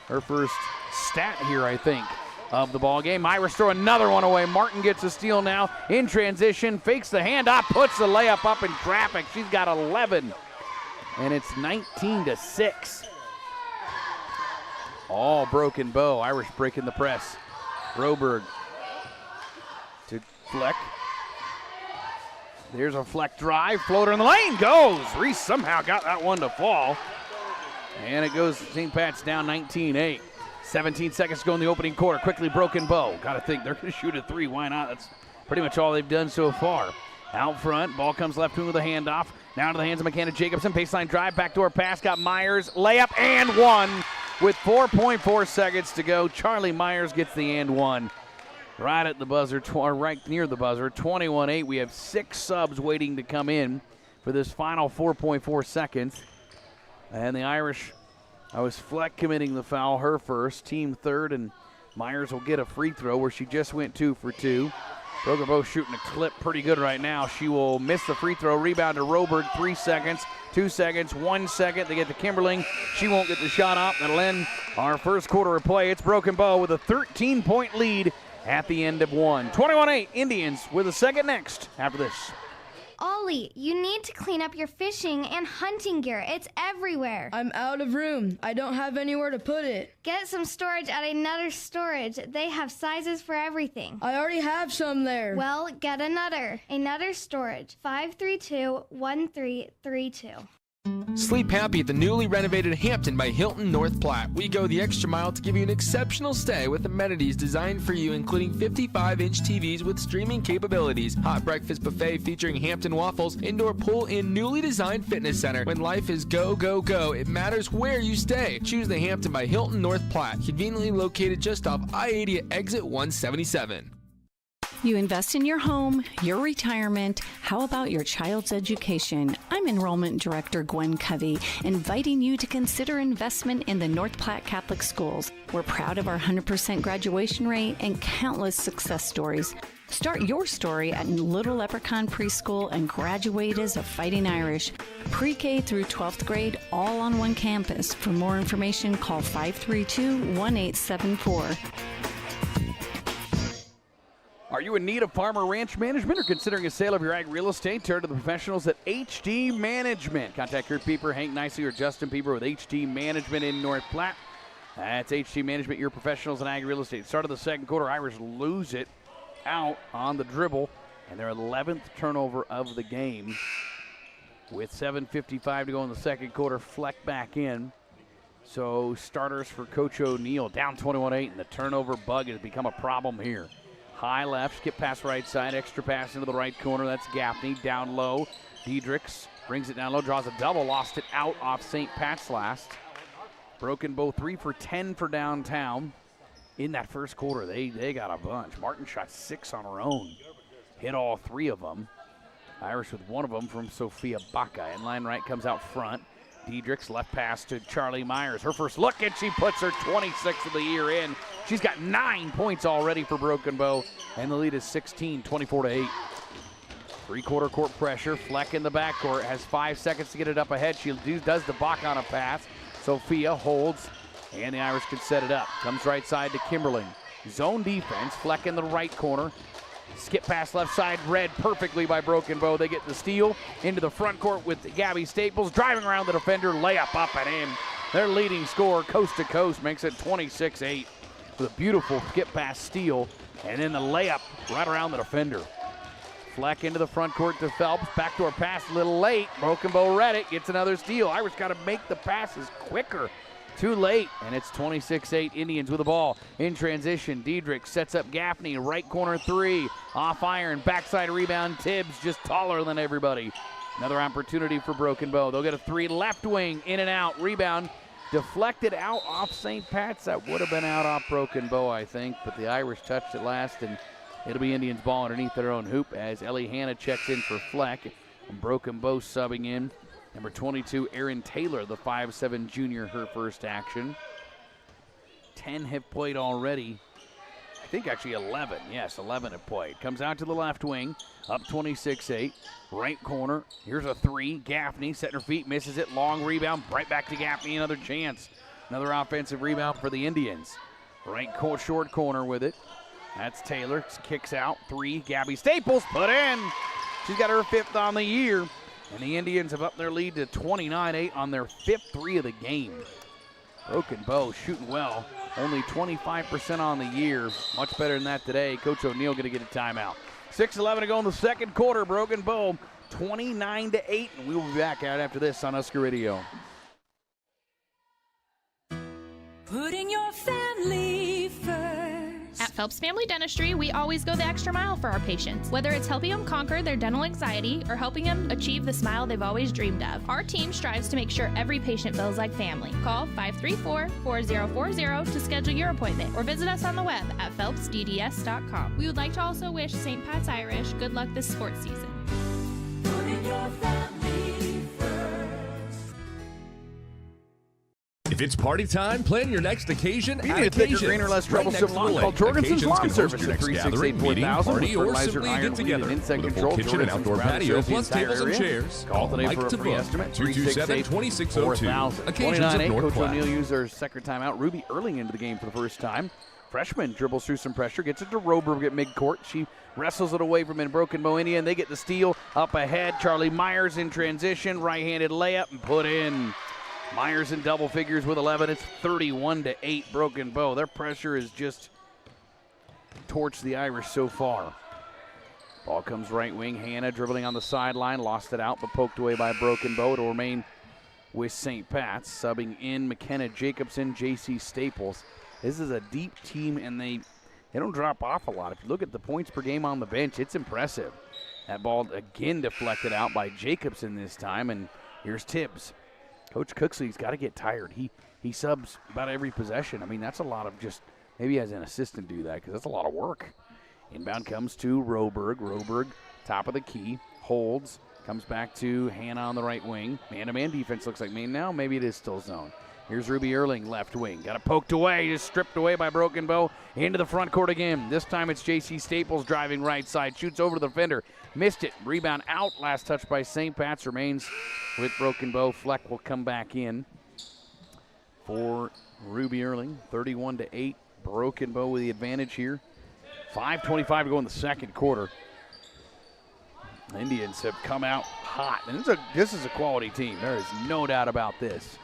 Her first stat here, I think, of the ball game. Irish throw another one away. Martin gets a steal now in transition. Fakes the handoff. Puts the layup up in traffic. She's got 11. And it's 19-6. All Broken Bow. Irish breaking the press. Broberg to Fleck. There's a Fleck drive. Floater in the lane. Goes. Reese somehow got that one to fall. And it goes St. Pat's down 19-8. 17 seconds to go in the opening quarter. Quickly Broken Bow. Got to think they're going to shoot a three. Why not? That's pretty much all they've done so far. Out front. Ball comes left wing with a handoff. Now to the hands of McKenna Jacobson. Baseline drive. Backdoor pass. Got Myers. Layup and one. With 4.4 seconds to go, Charlie Myers gets the and one. Right at the buzzer, right near the buzzer, 21-8. We have 6 subs waiting to come in for this final 4.4 seconds. And the Irish, Fleck committing the foul, her first, team third, and Myers will get a free throw where she just went 2 for 2. Broken Bow shooting a clip pretty good right now. She will miss the free throw. Rebound to Roberg, 3 seconds, 2 seconds, 1 second. They get to Kimberling. She won't get the shot up. That'll end our first quarter of play. It's Broken Bow with a 13-point lead at the end of one. 21-8, Indians with a second next after this. Ollie, you need to clean up your fishing and hunting gear. It's everywhere. I'm out of room. I don't have anywhere to put it. Get some storage at Another Storage. They have sizes for everything. I already have some there. Well, get another. Another Storage, 532-1332. Sleep happy at the newly renovated Hampton by Hilton North Platte. We go the extra mile to give you an exceptional stay with amenities designed for you, including 55-inch TVs with streaming capabilities, hot breakfast buffet featuring Hampton waffles, indoor pool, and newly designed fitness center. When life is go, go, go, it matters where you stay. Choose the Hampton by Hilton North Platte, conveniently located just off I-80 at exit 177. You invest in your home, your retirement. How about your child's education? I'm Enrollment Director Gwen Covey, inviting you to consider investment in the North Platte Catholic Schools. We're proud of our 100% graduation rate and countless success stories. Start your story at Little Leprechaun Preschool and graduate as a Fighting Irish. Pre-K through 12th grade, all on one campus. For more information, call 532-1874. Are you in need of farm or ranch management or considering a sale of your ag real estate? Turn to the professionals at HD Management. Contact Kurt Pieper, Hank Nicely, or Justin Pieper with HD Management in North Platte. That's HD Management, your professionals in ag real estate. Start of the second quarter, Irish lose it out on the dribble, and their 11th turnover of the game. With 7:55 to go in the second quarter, Fleck back in. So starters for Coach O'Neill, down 21-8, and the turnover bug has become a problem here. High left, skip pass right side, extra pass into the right corner. That's Gaffney down low. Diedrichs brings it down low, draws a double, lost it out off St. Pat's last. Broken Bow 3 for 10 for downtown. In that first quarter, they got a bunch. Martin shot 6 on her own. Hit all 3 of them. Irish with one of them from Sophia Baca. Inline right comes out front. Diedrichs left pass to Charlie Myers. Her first look, and she puts her 26th of the year in. She's got 9 points already for Broken Bow, and the lead is 16, 24-8. Three-quarter court pressure. Fleck in the backcourt. Has 5 seconds to get it up ahead. She does the Bach on a pass. Sophia holds, and the Irish can set it up. Comes right side to Kimberling. Zone defense. Fleck in the right corner. Skip pass left side, read perfectly by Broken Bow. They get the steal into the front court with Gabby Staples driving around the defender, layup up and in. Their leading scorer, coast to coast, makes it 26-8 with a beautiful skip pass steal, and then the layup right around the defender. Fleck into the front court to Phelps. Backdoor pass a little late. Broken Bow read it, gets another steal. Irish got to make the passes quicker. Too late, and it's 26-8 Indians with the ball. In transition, Diedrich sets up Gaffney, right corner 3. Off iron, backside rebound. Tibbs just taller than everybody. Another opportunity for Broken Bow. They'll get a 3 left wing, in and out. Rebound deflected out off St. Pat's. That would have been out off Broken Bow, I think, but the Irish touched it last, and it'll be Indians ball underneath their own hoop as Ellie Hanna checks in for Fleck. And Broken Bow subbing in. Number 22, Erin Taylor, the 5'7 junior, her first action. 10 have played already I think actually 11. Yes, 11 have played. Comes out to the left wing, up 26-8. Right corner, here's a three. Gaffney setting her feet, misses it. Long rebound, right back to Gaffney, another chance. Another offensive rebound for the Indians. Right short corner with it. That's Taylor, kicks out. Three, Gabby Staples, put in. She's got her 5th on the year. And the Indians have upped their lead to 29-8 on their 5th three of the game. Broken Bow shooting well. Only 25% on the year. Much better than that today. Coach O'Neill going to get a timeout. 6:11 to go in the second quarter. Broken Bow 29-8. And we will be back out after this on Husker Radio. Putting your family first. At Phelps Family Dentistry, we always go the extra mile for our patients. Whether it's helping them conquer their dental anxiety or helping them achieve the smile they've always dreamed of, our team strives to make sure every patient feels like family. Call 534-4040 to schedule your appointment or visit us on the web at phelpsdds.com. We would like to also wish St. Pat's Irish good luck this sports season. Putting your family first. If it's party time, plan your next occasion You at need a thicker, Occasions. greener, less Right troublesome next to the lawn. lake. Call Jorgensen's Occasions Lawn can host Service your at next gathering, meeting, 368-4000 party, or fertilizer, simply a iron, get-together. weed, and insect With a full control. kitchen and outdoor Jorgensen's patio, Brown plus Associates tables and entire area. chairs. Call today Mike for a free DeVoe, estimate. 227-2602. Occasions of 29-8. North Coach Platte. O'Neill used her second timeout. Ruby Erling into the game for the first time. Freshman dribbles through some pressure, gets it to Roberg at midcourt. She wrestles it away from in Broken Bow Indian. They get the steal up ahead. Charlie Myers in transition, right-handed layup and put in. Myers in double figures with 11. It's 31-8 Broken Bow. Their pressure is just torched the Irish so far. Ball comes right wing. Hannah dribbling on the sideline, lost it out, but poked away by Broken Bow. It'll remain with St. Pat's. Subbing in McKenna Jacobson, J.C. Staples. This is a deep team, and they don't drop off a lot. If you look at the points per game on the bench, it's impressive. That ball again deflected out by Jacobson this time, and here's Tibbs. Coach Cooksley's got to get tired. He subs about every possession. I mean, that's a lot of just – maybe as an assistant do that because that's a lot of work. Inbound comes to Roberg. Roberg, top of the key, holds, comes back to Hannah on the right wing. Man-to-man defense looks like me now. Maybe it is still zone. Here's Ruby Erling, left wing. Got it poked away, just stripped away by Broken Bow. Into the front court again. This time it's J.C. Staples driving right side. Shoots over to the defender. Missed it. Rebound out. Last touch by St. Pat's. Remains with Broken Bow. Fleck will come back in for Ruby Erling. 31-8. Broken Bow with the advantage here. 5:25 to go in the second quarter. Indians have come out hot. And this is a quality team. There is no doubt about this.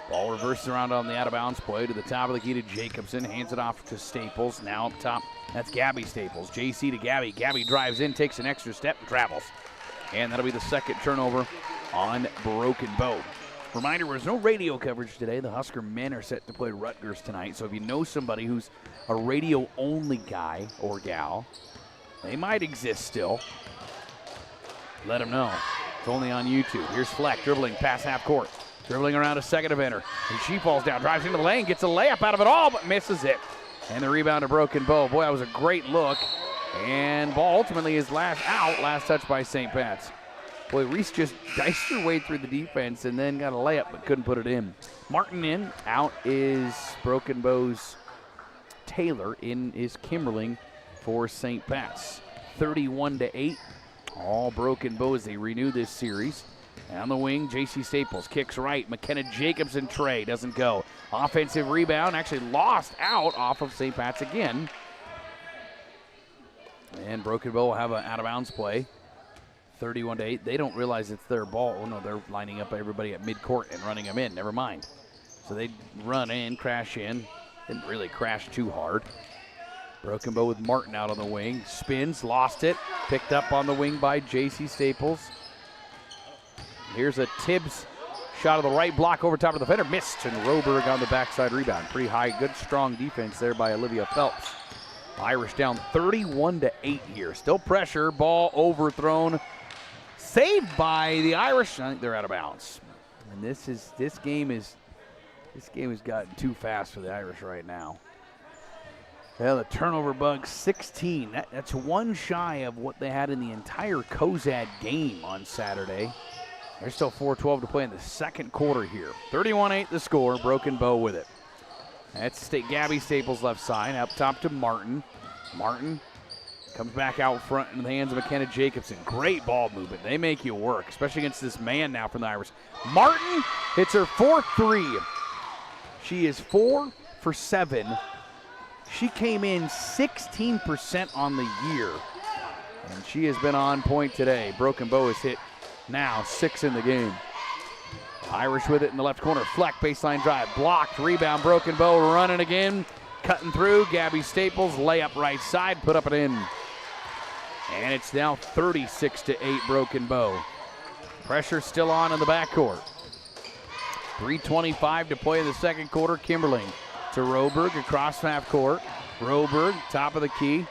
Ball reverses around on the out-of-bounds play to the top of the key to Jacobson. Hands it off to Staples. Now up top, that's Gabby Staples. JC to Gabby. Gabby drives in, takes an extra step, and travels. And that'll be the second turnover on Broken Bow. Reminder, there's no radio coverage today. The Husker men are set to play Rutgers tonight. So if you know somebody who's a radio-only guy or gal, they might exist still. Let them know. It's only on YouTube. Here's Fleck dribbling past half court. Dribbling around a second defender. And she falls down, drives into the lane, gets a layup out of it all, but misses it. And the rebound to Broken Bow. Boy, that was a great look. And ball ultimately is last touch by St. Pat's. Boy, Reese just diced her way through the defense and then got a layup but couldn't put it in. Martin in. Out is Broken Bow's Taylor. In is Kimberling for St. Pat's. 31-8. All Broken Bow as they renew this series. On the wing, J.C. Staples kicks right. McKenna Jacobson tray doesn't go. Offensive rebound, actually lost out off of St. Pat's again. And Broken Bow will have an out-of-bounds play. 31-8. They don't realize it's their ball. Oh, no, they're lining up everybody at midcourt and running them in. Never mind. So they run in, crash in. Didn't really crash too hard. Broken Bow with Martin out on the wing. Spins, lost it. Picked up on the wing by J.C. Staples. Here's a Tibbs shot of the right block over top of the defender. Missed, and Roberg on the backside rebound. Pretty high, good, strong defense there by Olivia Phelps. Irish down 31-8 here. Still pressure, ball overthrown. Saved by the Irish. I think they're out of bounds. And this game has gotten too fast for the Irish right now. Well, the turnover bug, 16. That's one shy of what they had in the entire Cozad game on Saturday. There's still 4:12 to play in the second quarter here. 31-8 the score. Broken Bow with it. That's Gabby Staples left side, up top to Martin. Martin comes back out front in the hands of McKenna Jacobson. Great ball movement. They make you work, especially against this man now from the Irish. Martin hits her 4-3. She is 4 for 7. She came in 16% on the year, and she has been on point today. Broken Bow has hit now 6 in the game. Irish with it in the left corner. Fleck, baseline drive, blocked, rebound, Broken Bow running again, cutting through. Gabby Staples, layup right side, put up and in. And it's now 36-8 Broken Bow. Pressure still on in the backcourt. 3:25 to play in the second quarter. Kimberling to Roberg across half court. Roberg, top of the key,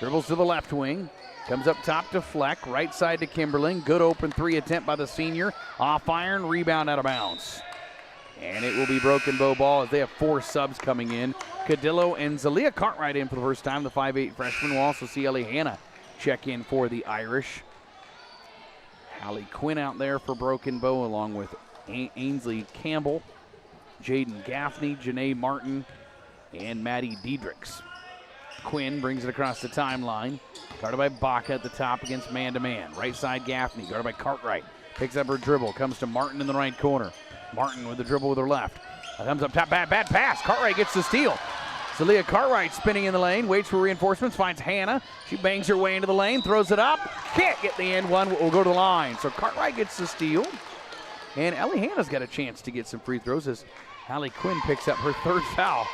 dribbles to the left wing. Comes up top to Fleck, right side to Kimberling. Good open 3 attempt by the senior. Off iron, rebound out of bounds. And it will be Broken Bow ball as they have 4 subs coming in. Cadillo and Zalia Cartwright in for the first time, the 5'8 freshman. We'll also see Ellie Hanna check in for the Irish. Hallie Quinn out there for Broken Bow along with Ainsley Campbell, Jaden Gaffney, Janae Martin, and Maddie Diedrichs. Quinn brings it across the timeline. Guarded by Baca at the top against man-to-man. Right side Gaffney, guarded by Cartwright. Picks up her dribble, comes to Martin in the right corner. Martin with the dribble with her left. Comes up top, bad pass. Cartwright gets the steal. Zalia Cartwright spinning in the lane, waits for reinforcements, finds Hannah. She bangs her way into the lane, throws it up. Can't get the end one, will go to the line. So Cartwright gets the steal. And Ellie Hannah's got a chance to get some free throws as Hallie Quinn picks up her 3rd foul.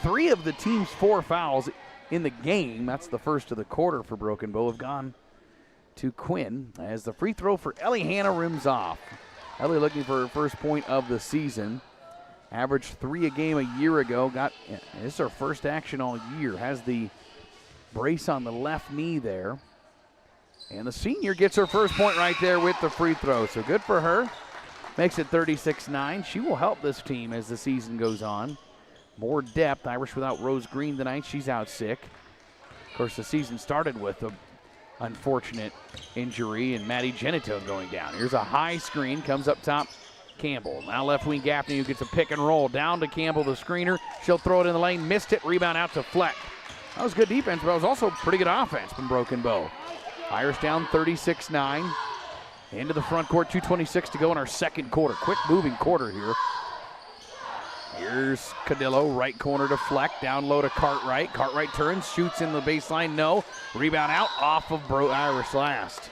3 of the team's 4 fouls in the game, that's the first of the quarter for Broken Bow, have gone to Quinn as the free throw for Ellie Hanna rims off. Ellie looking for her first point of the season. Averaged 3 a game a year ago. This is her first action all year. Has the brace on the left knee there. And the senior gets her first point right there with the free throw. So good for her. Makes it 36-9. She will help this team as the season goes on. More depth. Irish without Rose Green tonight. She's out sick. Of course, the season started with an unfortunate injury and Maddie Genito going down. Here's a high screen. Comes up top. Campbell. Now left wing Gaffney who gets a pick and roll. Down to Campbell, the screener. She'll throw it in the lane. Missed it. Rebound out to Fleck. That was good defense, but it was also pretty good offense from Broken Bow. Irish down 36-9. Into the front court. 2:26 to go in our second quarter. Quick moving quarter here. Here's Cadillo, right corner to Fleck, down low to Cartwright. Cartwright turns, shoots in the baseline, no. Rebound out off of Irish last.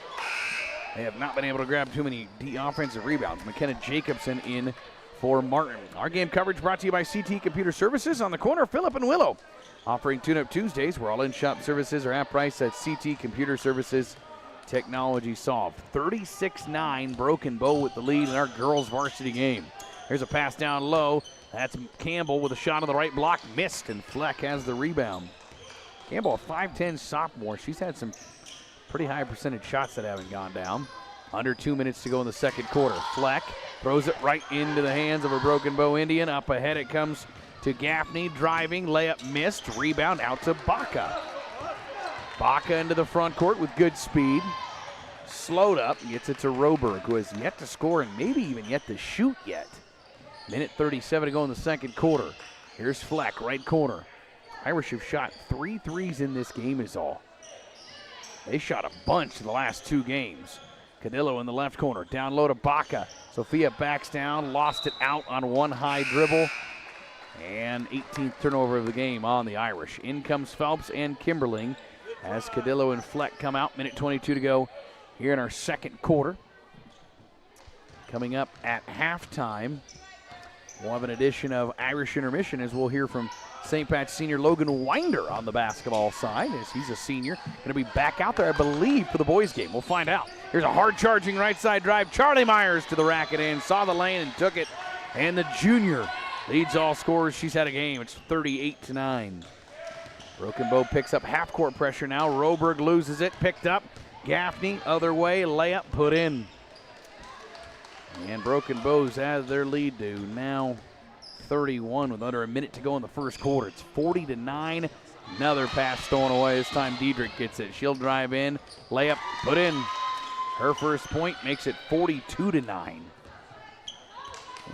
They have not been able to grab too many offensive rebounds. McKenna Jacobson in for Martin. Our game coverage brought to you by CT Computer Services on the corner, Phillip and Willow. Offering Tune-Up Tuesdays where all in-shop services are at price at CT Computer Services. Technology solved. 36-9, Broken Bow with the lead in our girls varsity game. Here's a pass down low. That's Campbell with a shot on the right block. Missed, and Fleck has the rebound. Campbell, a 5'10 sophomore. She's had some pretty high percentage shots that haven't gone down. Under 2 minutes to go in the second quarter. Fleck throws it right into the hands of a Broken Bow Indian. Up ahead it comes to Gaffney. Driving, layup missed. Rebound out to Baca. Baca into the front court with good speed. Slowed up, gets it to Roberg, who has yet to score and maybe even yet to shoot yet. Minute 37 to go in the second quarter. Here's Fleck, right corner. Irish have shot 3 threes in this game is all. They shot a bunch in the last 2 games. Cadillo in the left corner, down low to Baca. Sophia backs down, lost it out on one high dribble. And 18th turnover of the game on the Irish. In comes Phelps and Kimberling as Cadillo and Fleck come out. Minute 22 to go here in our second quarter. Coming up at halftime, we'll have an edition of Irish Intermission as we'll hear from St. Pat's senior Logan Winder on the basketball side as he's a senior. Going to be back out there, I believe, for the boys game. We'll find out. Here's a hard-charging right side drive. Charlie Myers to the racket and saw the lane and took it. And the junior leads all scorers. She's had a game. It's 38-9. Broken Bow picks up half-court pressure now. Roberg loses it, picked up. Gaffney, other way, layup put in. And Broken Bows add their lead to now 31 with under a minute to go in the first quarter. It's 40-9. Another pass stolen away. This time Diedrich gets it. She'll drive in, layup put in. Her first point makes it 42-9.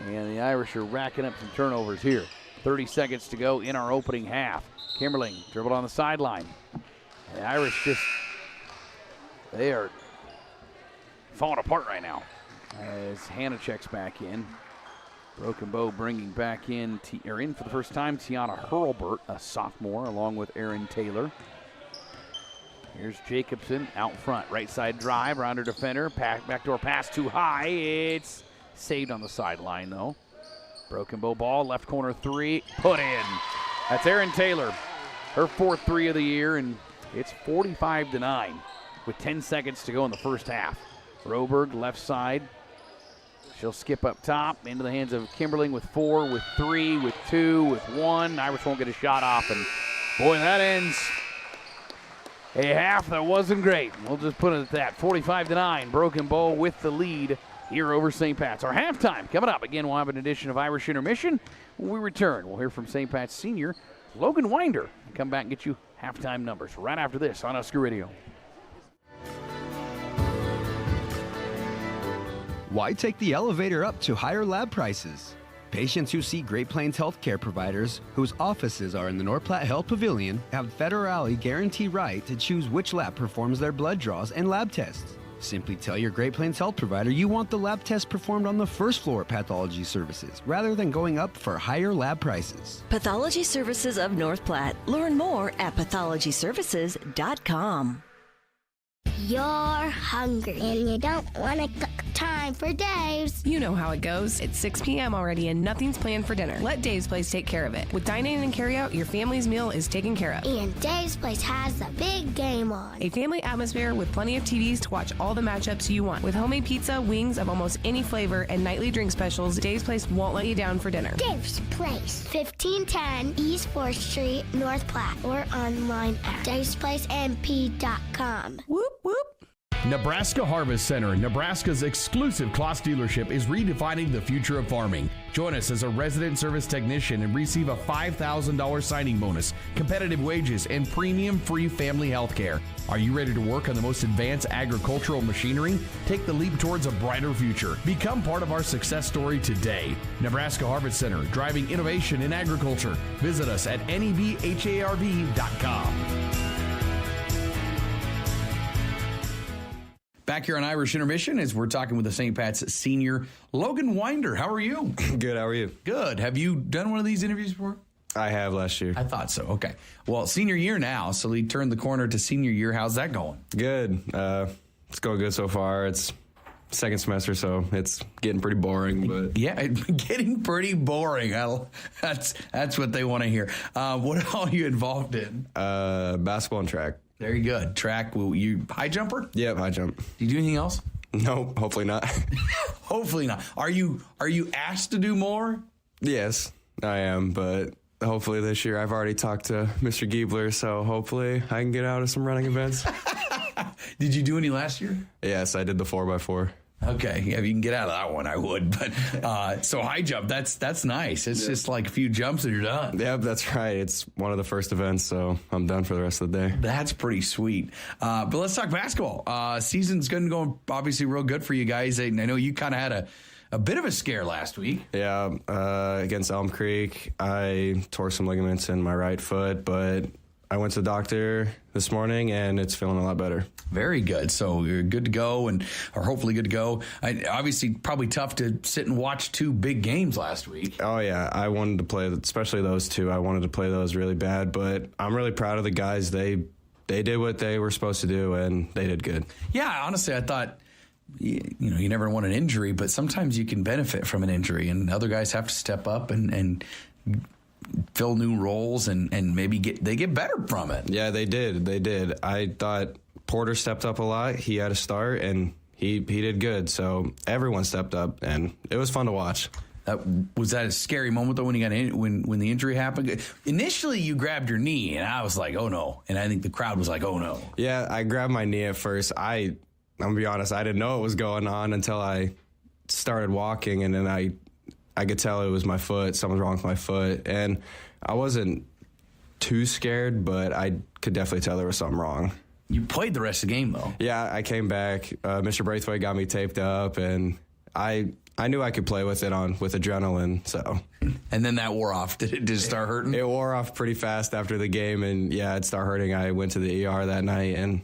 And the Irish are racking up some turnovers here. 30 seconds to go in our opening half. Kimberling dribbled on the sideline. The Irish they are falling apart right now as Hannah checks back in. Broken Bow bringing back in for the first time, Tiana Hurlbert, a sophomore, along with Erin Taylor. Here's Jacobson out front. Right side drive, around her defender. Backdoor pass too high. It's saved on the sideline, though. Broken Bow ball, left corner three, put in. That's Erin Taylor, her 4th three of the year, and it's 45-9 with 10 seconds to go in the first half. Roberg, left side. She'll skip up top into the hands of Kimberling with 4, with 3, with 2, with 1. Irish won't get a shot off, and boy, that ends a half that wasn't great. We'll just put it at that. 45-9, Broken Bow with the lead here over St. Pat's. Our halftime coming up. Again, we'll have an edition of Irish Intermission. When we return, we'll hear from St. Pat's senior Logan Winder and come back and get you halftime numbers right after this on Husker Radio. Why take the elevator up to higher lab prices? Patients who see Great Plains healthcare providers, whose offices are in the North Platte Health Pavilion, have federally guaranteed right to choose which lab performs their blood draws and lab tests. Simply tell your Great Plains health provider you want the lab test performed on the first floor at Pathology Services, rather than going up for higher lab prices. Pathology Services of North Platte. Learn more at pathologyservices.com. You're hungry and you don't want to cook. Time for Dave's. You know how it goes. It's 6 p.m. already and nothing's planned for dinner. Let Dave's Place take care of it. With dine-in and carry-out, your family's meal is taken care of. And Dave's Place has the big game on. A family atmosphere with plenty of TVs to watch all the matchups you want. With homemade pizza, wings of almost any flavor, and nightly drink specials, Dave's Place won't let you down for dinner. Dave's Place, 1510 East 4th Street, North Platte, or online at davesplacemp.com. Whoop, whoop. Nebraska Harvest Center, Nebraska's exclusive Kloss dealership, is redefining the future of farming. Join us as a resident service technician and receive a $5,000 signing bonus, competitive wages, and premium free family health care. Are you ready to work on the most advanced agricultural machinery? Take the leap towards a brighter future. Become part of our success story today. Nebraska Harvest Center, driving innovation in agriculture. Visit us at nebharv.com. Back here on Irish Intermission as we're talking with the St. Pat's senior, Logan Winder. How are you? Good, how are you? Good. Have you done one of these interviews before? I have last year. I thought so. Okay. Well, senior year now, so we turned the corner to senior year. How's that going? Good. It's going good so far. It's second semester, so it's getting pretty boring. But yeah, getting pretty boring. That's what they want to hear. What are you involved in? Basketball and track. Very good. Track, you high jumper? Yep, high jump. Do you do anything else? No, hopefully not. Hopefully not. Are you asked to do more? Yes, I am, but hopefully this year I've already talked to Mr. Giebler, so hopefully I can get out of some running events. Did you do any last year? Yes, I did the 4x4. Okay, yeah, if you can get out of that one, I would. But so high jump, that's nice. It's just like a few jumps and you're done. Yep, that's right. It's one of the first events, so I'm done for the rest of the day. That's pretty sweet. But let's talk basketball. Season's going to go obviously real good for you guys. I know you kind of had a bit of a scare last week. Yeah, against Elm Creek, I tore some ligaments in my right foot, but I went to the doctor this morning, and it's feeling a lot better. Very good. So you're good to go, or hopefully good to go. Obviously, probably tough to sit and watch 2 big games last week. Oh, yeah. I wanted to play, especially those 2. I wanted to play those really bad, but I'm really proud of the guys. They did what they were supposed to do, and they did good. Yeah, honestly, I thought, you never want an injury, but sometimes you can benefit from an injury, and other guys have to step up and fill new roles and maybe they get better from it. Yeah, they did. I thought Porter stepped up a lot. He had a start, and he did good. So everyone stepped up, and it was fun to watch. Was that a scary moment, though, when you got when the injury happened? Initially, you grabbed your knee, and I was like, oh, no. And I think the crowd was like, oh, no. Yeah, I grabbed my knee at first. I'm going to be honest, I didn't know what was going on until I started walking, and then I could tell it was my foot. Something was wrong with my foot. And I wasn't too scared, but I could definitely tell there was something wrong. You played the rest of the game, though. Yeah, I came back. Mr. Braithwaite got me taped up, and I knew I could play with it with adrenaline. So, and then that wore off. Did it start hurting? It wore off pretty fast after the game, and yeah, it started hurting. I went to the ER that night, and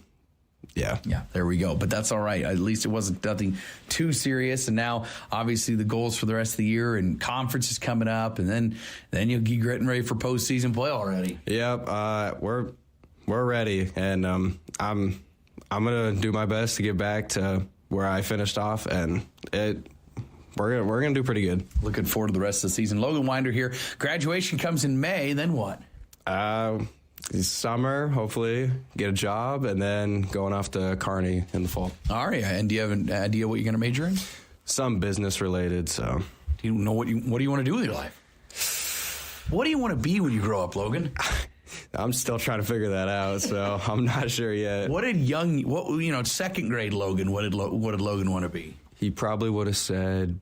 yeah, there we go. But that's all right. At least it wasn't nothing too serious. And now, obviously, the goals for the rest of the year and conference is coming up, and then you'll get getting ready for postseason play already. Yep, we're ready, and I'm gonna do my best to get back to where I finished off, and we're gonna do pretty good. Looking forward to the rest of the season. Logan Winder here. Graduation comes in May. Then what? Summer, hopefully, get a job, and then going off to Kearney in the fall. All right. And do you have an idea what you're going to major in? Some business related. So, do you know what do you want to do with your life? What do you want to be when you grow up, Logan? I'm still trying to figure that out, so I'm not sure yet. Second grade Logan, what did Logan want to be? He probably would have said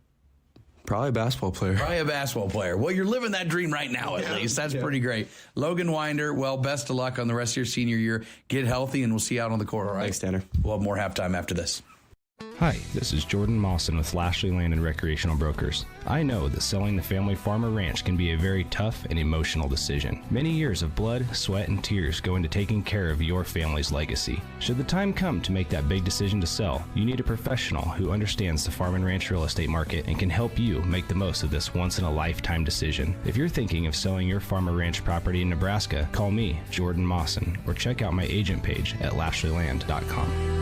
probably a basketball player. Probably a basketball player. Well, you're living that dream right now, at least. That's pretty great. Logan Winder, well, best of luck on the rest of your senior year. Get healthy, and we'll see you out on the court, all right? Thanks, Tanner. We'll have more halftime after this. Hi, this is Jordan Mawson with Lashley Land and Recreational Brokers. I know that selling the family farm or ranch can be a very tough and emotional decision. Many years of blood, sweat, and tears go into taking care of your family's legacy. Should the time come to make that big decision to sell, you need a professional who understands the farm and ranch real estate market and can help you make the most of this once-in-a-lifetime decision. If you're thinking of selling your farm or ranch property in Nebraska, call me, Jordan Mawson, or check out my agent page at LashleyLand.com.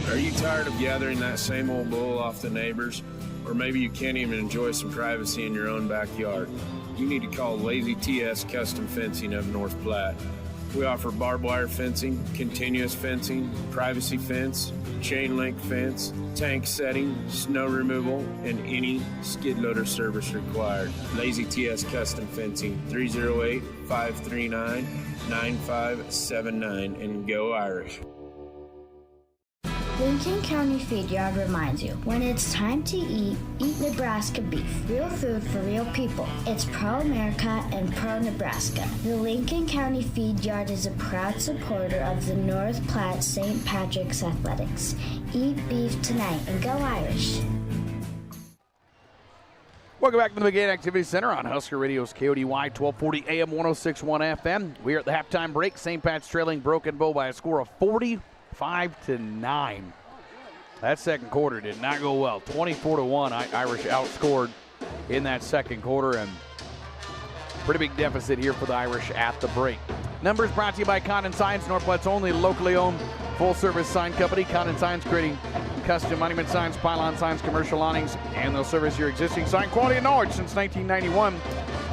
Are you tired of gathering that same old bull off the neighbors? Or maybe you can't even enjoy some privacy in your own backyard? You need to call Lazy TS Custom Fencing of North Platte. We offer barbed wire fencing, continuous fencing, privacy fence, chain link fence, tank setting, snow removal, and any skid loader service required. Lazy TS Custom Fencing, 308-539-9579, and go Irish. Lincoln County Feed Yard reminds you, when it's time to eat Nebraska beef. Real food for real people. It's pro-America and pro-Nebraska. The Lincoln County Feed Yard is a proud supporter of the North Platte St. Patrick's Athletics. Eat beef tonight and go Irish. Welcome back to the McDade Activity Center on Husker Radio's KODY 1240 AM 106.1 FM. We are at the halftime break. St. Pat's trailing Broken Bow by a score of 40-5. That second quarter did not go well. 24-1, Irish outscored in that second quarter, and pretty big deficit here for the Irish at the break. Numbers brought to you by Condon Signs, North Platte's only locally owned full-service sign company. Condon Signs, creating custom monument signs, pylon signs, commercial awnings, and they'll service your existing sign. Quality and knowledge since 1991.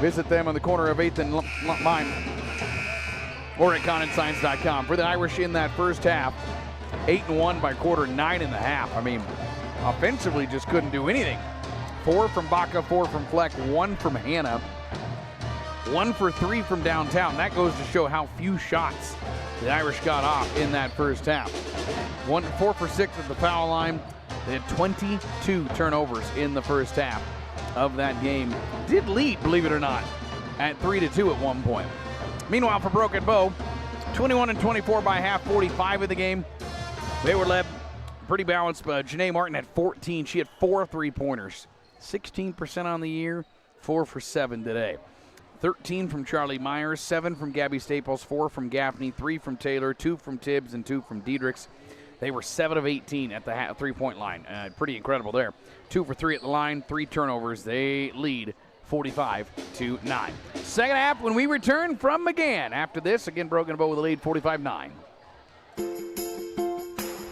Visit them on the corner of 8th and Line, or at CondonSigns.com. For the Irish in that first half, 8-1 by quarter, 9.5. I mean, offensively just couldn't do anything. 4 from Baca, 4 from Fleck, 1 from Hannah, 1 for 3 from downtown. That goes to show how few shots the Irish got off in that first half. 4 for 6 at the foul line. They had 22 turnovers in the first half of that game. Did lead, believe it or not, at 3-2 at one point. Meanwhile, for Broken Bow, 21-24 by half, 45 of the game. They were led pretty balanced, but Janae Martin had 14. She had 4 3-pointers. 16% on the year, 4 for 7 today. 13 from Charlie Myers, 7 from Gabby Staples, 4 from Gaffney, 3 from Taylor, 2 from Tibbs, and 2 from Diedrichs. They were 7 of 18 at the 3-point line. Pretty incredible there. 2 for 3 at the line, 3 turnovers. They lead 45-9. Second half when we return from McGann. After this, again, Broken Bow with a lead, 45-9.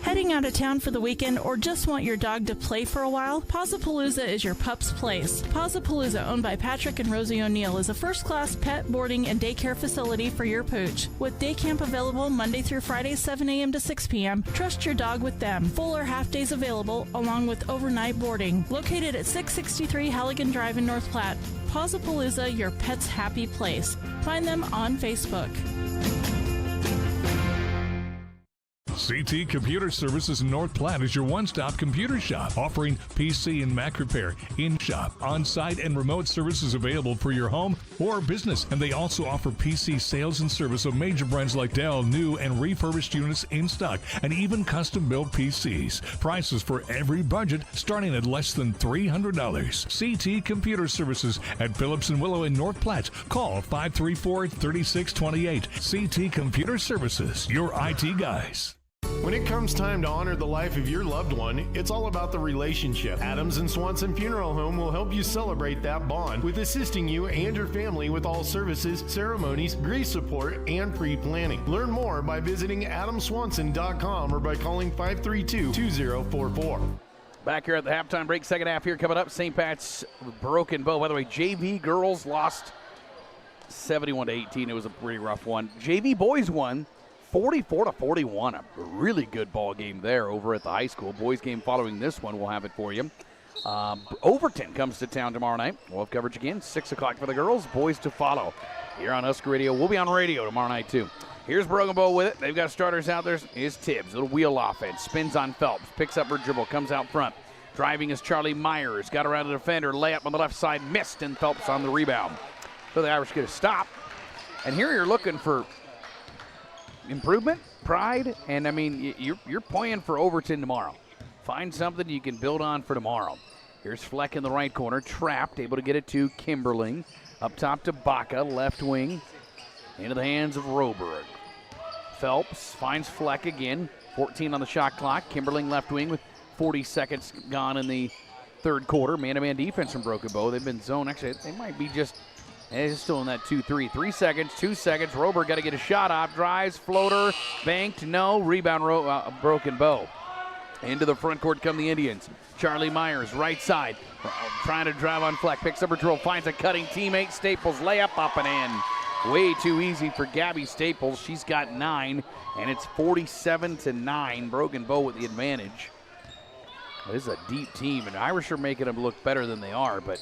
Heading out of town for the weekend or just want your dog to play for a while? Pawsapalooza is your pup's place. Pawsapalooza, owned by Patrick and Rosie O'Neill, is a first-class pet boarding and daycare facility for your pooch. With day camp available Monday through Friday, 7 a.m. to 6 p.m., trust your dog with them. Full or half days available, along with overnight boarding. Located at 663 Halligan Drive in North Platte, Pawsapalooza, your pet's happy place. Find them on Facebook. CT Computer Services in North Platte is your one-stop computer shop, offering PC and Mac repair, in-shop, on-site, and remote services available for your home or business. And they also offer PC sales and service of major brands like Dell, new and refurbished units in stock, and even custom-built PCs. Prices for every budget starting at less than $300. CT Computer Services at Phillips and Willow in North Platte. Call 534-3628. CT Computer Services, your IT guys. When it comes time to honor the life of your loved one, it's all about the relationship. Adams & Swanson Funeral Home will help you celebrate that bond with assisting you and your family with all services, ceremonies, grief support, and pre-planning. Learn more by visiting adamswanson.com or by calling 532-2044. Back here at the halftime break, second half here coming up. St. Pat's Broken Bow. By the way, JV girls lost 71-18. It was a pretty rough one. JV boys won 44-41. A really good ball game there over at the high school. Boys game following this one. We'll have it for you. Overton comes to town tomorrow night. We'll have coverage again. 6 o'clock for the girls. Boys to follow here on Husker Radio. We'll be on radio tomorrow night, too. Here's Broken Bow with it. They've got starters out there. Here's Tibbs. Little wheel offense. Spins on Phelps. Picks up her dribble. Comes out front. Driving is Charlie Myers. Got around the defender. Layup on the left side. Missed, and Phelps on the rebound. So the Irish get a stop. And here you're looking for improvement, pride, and I mean, you're playing for Overton tomorrow. Find something you can build on for tomorrow. Here's Fleck in the right corner, trapped, able to get it to Kimberling. Up top to Baca, left wing, into the hands of Roberg. Phelps finds Fleck again, 14 on the shot clock. Kimberling left wing with 40 seconds gone in the third quarter. Man-to-man defense from Broken Bow. They've been zone. Actually, they might be just it's still in that 2-3. 3 seconds, 2 seconds. Roberg got to get a shot off. Drives, floater, banked, no. Rebound, Broken Bow. Into the front court come the Indians. Charlie Myers, right side, trying to drive on Fleck. Picks up her drill, finds a cutting teammate. Staples, layup up and in. Way too easy for Gabby Staples. She's got 9, and it's 47-9. Broken Bow with the advantage. This is a deep team, and the Irish are making them look better than they are, but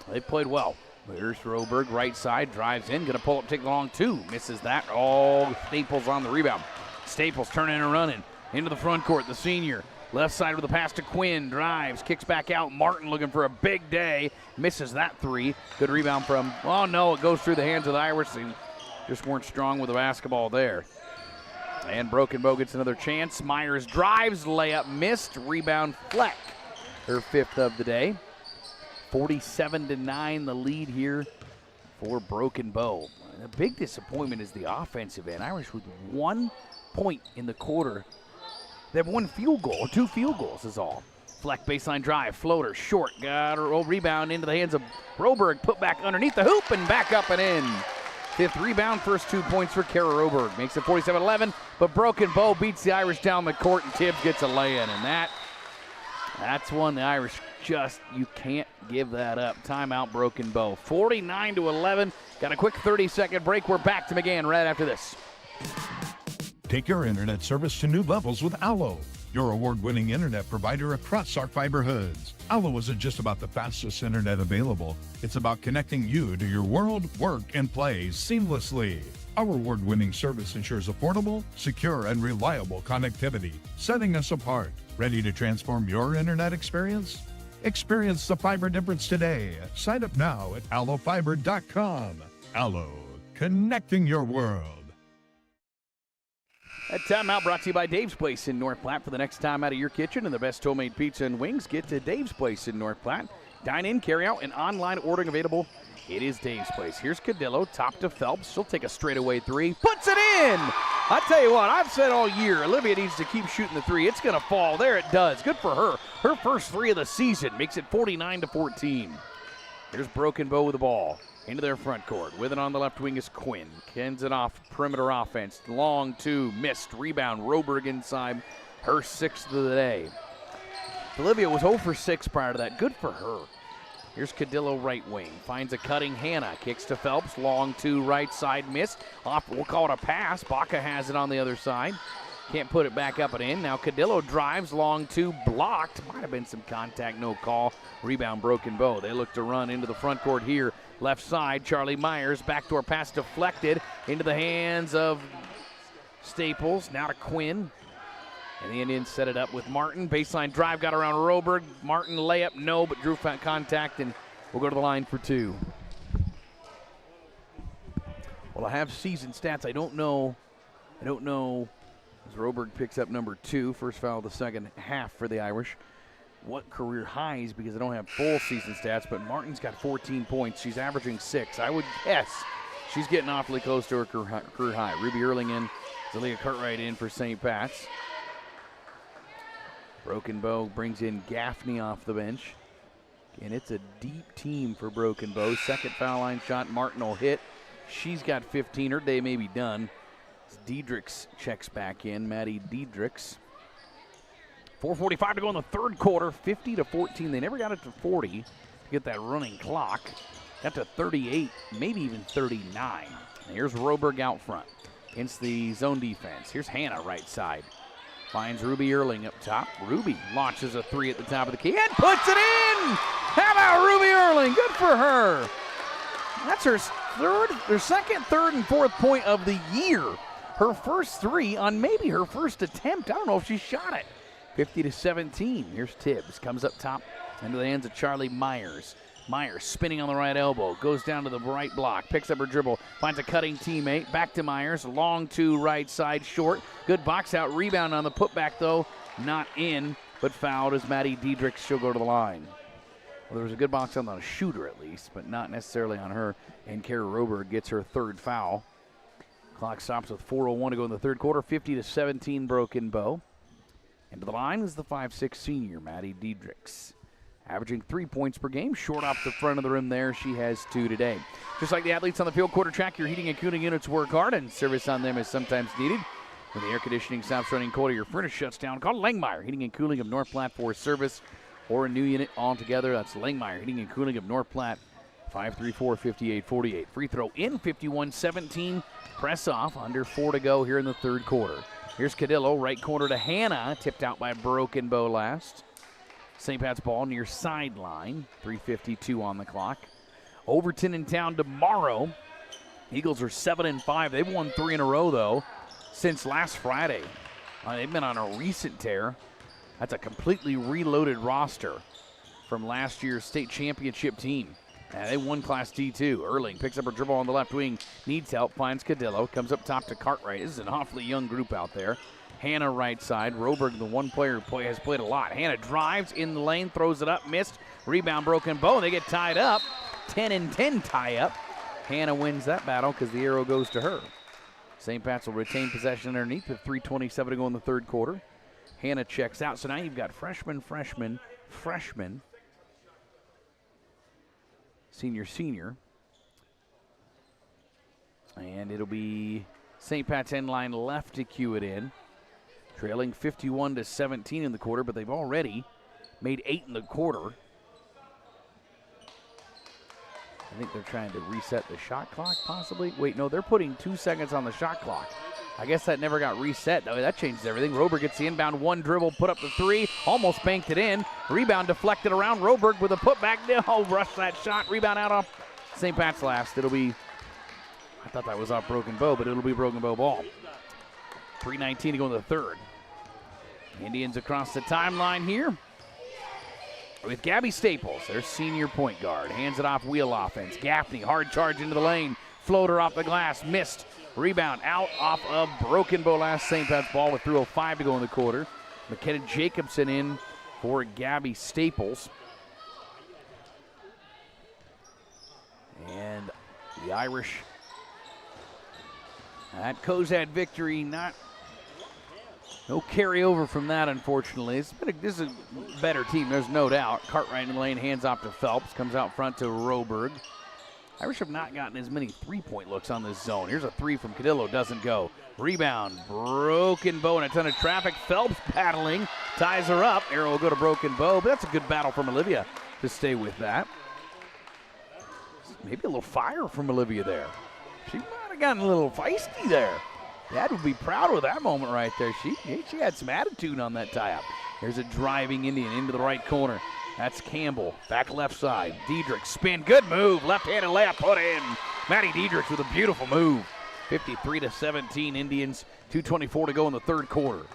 they played well. Here's Roberg, right side, drives in, going to pull up, take the long 2. Misses that. Oh, Staples on the rebound. Staples turning and running into the front court, the senior. Left side with a pass to Quinn, drives, kicks back out. Martin looking for a big day. Misses that 3. Good rebound from, oh no, it goes through the hands of the Irish. They just weren't strong with the basketball there. And Broken Bow gets another chance. Myers drives, layup missed. Rebound Fleck, her 5th of the day. 47-9 the lead here for Broken Bow. The big disappointment is the offensive end. Irish with 1 point in the quarter. They have 1 field goal, or 2 field goals is all. Fleck baseline drive, floater, short, got a rebound into the hands of Roberg, put back underneath the hoop and back up and in. 5th rebound, first 2 points for Kara Roberg. Makes it 47-11, but Broken Bow beats the Irish down the court and Tibbs gets a lay-in, and that's one the Irish just, you can't give that up. Timeout, Broken Bow. 49-11. Got a quick 30-second break. We're back to McGann right after this. Take your internet service to new levels with Allo, your award-winning internet provider across our fiber hoods. Allo isn't just about the fastest internet available. It's about connecting you to your world, work, and play seamlessly. Our award-winning service ensures affordable, secure, and reliable connectivity, setting us apart. Ready to transform your internet experience? Experience the fiber difference today. Sign up now at allofiber.com. Allo, connecting your world. That timeout brought to you by Dave's Place in North Platte. For the next time out of your kitchen and the best homemade pizza and wings, get to Dave's Place in North Platte. Dine in, carry out, and online ordering available. It is Dave's Place. Here's Cadillo, top to Phelps. She'll take a straightaway 3. Puts it in! I tell you what, I've said all year, Olivia needs to keep shooting the 3. It's going to fall. There it does. Good for her. Her first 3 of the season makes it 49-14. Here's Broken Bow with the ball. Into their front court. With it on the left wing is Quinn. Kens it off perimeter offense. Long 2, missed. Rebound, Roberg inside. Her 6th of the day. Olivia was 0 for 6 prior to that. Good for her. Here's Cadillo right wing. Finds a cutting Hannah. Kicks to Phelps. Long 2 right side. Miss. Off. We'll call it a pass. Baca has it on the other side. Can't put it back up and in. Now Cadillo drives. Long 2 blocked. Might have been some contact. No call. Rebound Broken Bow. They look to run into the front court here. Left side. Charlie Myers. Backdoor pass deflected into the hands of Staples, now to Quinn. And the Indians set it up with Martin. Baseline drive got around Roberg. Martin layup, no, but drew contact and will go to the line for 2. Well, I have season stats. I don't know as Roberg picks up number 2, first foul of the second half for the Irish. What career highs, because I don't have full season stats, but Martin's got 14 points. She's averaging 6. I would guess she's getting awfully close to her career high. Ruby Erling in, Zelia Cartwright in for St. Pat's. Broken Bow brings in Gaffney off the bench. And it's a deep team for Broken Bow. Second foul line shot, Martin will hit. She's got 15. Her day may be done. Diedrichs checks back in, Maddie Diedrichs. 4:45 to go in the third quarter, 50-14. They never got it to 40 to get that running clock. Got to 38, maybe even 39. And here's Roberg out front against the zone defense. Here's Hannah right side. Finds Ruby Erling up top. Ruby launches a 3 at the top of the key and puts it in! How about Ruby Erling? Good for her. That's her second, third, and fourth point of the year. Her first 3 on maybe her first attempt. I don't know if she shot it. 50-17. Here's Tibbs. Comes up top into the hands of Charlie Myers. Myers spinning on the right elbow. Goes down to the right block. Picks up her dribble. Finds a cutting teammate. Back to Myers. Long 2 right side short. Good box out. Rebound on the putback though. Not in, but fouled as Maddie Diedrich. She'll go to the line. Well, there was a good box out on a shooter at least, but not necessarily on her. And Kara Roberg gets her third foul. Clock stops with 4:01 to go in the third quarter. 50-17 Broken Bow. Into the line is the 5'6" senior, Maddie Diedrichs. Averaging 3 points per game, short off the front of the rim there. She has 2 today. Just like the athletes on the field, quarter track, your heating and cooling units work hard, and service on them is sometimes needed. When the air conditioning stops running cold or your furnace shuts down, call Langmeyer Heating and Cooling of North Platte for service or a new unit altogether. That's Langmeyer Heating and Cooling of North Platte, 534-5848. Free throw in, 51-17. Press off, under 4 to go here in the third quarter. Here's Cadillo, right corner to Hannah, tipped out by Broken Bow last. St. Pat's ball near sideline, 3:52 on the clock. Overton in town tomorrow. Eagles are 7-5. They've won 3 in a row, though, since last Friday. They've been on a recent tear. That's a completely reloaded roster from last year's state championship team. They won Class D2. Erling picks up her dribble on the left wing, needs help, finds Cadillo, comes up top to Cartwright. This is an awfully young group out there. Hannah right side. Roberg, the one player who has played a lot. Hannah drives in the lane, throws it up, missed. Rebound, Broken Bow. They get tied up. 10-10 tie up. Hannah wins that battle because the arrow goes to her. St. Pat's will retain possession underneath with 3:27 to go in the third quarter. Hannah checks out. So now you've got freshman, senior. And it'll be St. Pat's end line left to cue it in. Trailing 51-17 in the quarter, but they've already made 8 in the quarter. I think they're trying to reset the shot clock, possibly. Wait, no, they're putting 2 seconds on the shot clock. I guess that never got reset. That changes everything. Roberg gets the inbound, 1 dribble, put up the 3, almost banked it in. Rebound deflected around. Roberg with a putback. No, rush that shot. Rebound out off St. Pat's last. It'll be, I thought that was off Broken Bow, but it'll be Broken Bow ball. 3:19 to go in the third. Indians across the timeline here with Gabby Staples, their senior point guard. Hands it off, wheel offense. Gaffney, hard charge into the lane. Floater off the glass, missed. Rebound out off of Broken Bow last. St. Pat's ball with 3:05 to go in the quarter. McKenna Jacobson in for Gabby Staples. And the Irish, that Cozad victory, no carryover from that, unfortunately. This is a better team, there's no doubt. Cartwright in the lane, hands off to Phelps, comes out front to Roberg. Irish have not gotten as many three-point looks on this zone. Here's a 3 from Cadillo, doesn't go. Rebound, Broken Bow, and a ton of traffic. Phelps battling, ties her up. Arrow will go to Broken Bow, but that's a good battle from Olivia to stay with that. Maybe a little fire from Olivia there. She might have gotten a little feisty there. Dad would be proud of that moment right there. She had some attitude on that tie-up. Here's a driving Indian into the right corner. That's Campbell, back left side. Diedrich, spin, good move. Left-handed layup put in. Maddie Diedrich with a beautiful move. 53-17, Indians 2:24 to go in the third quarter.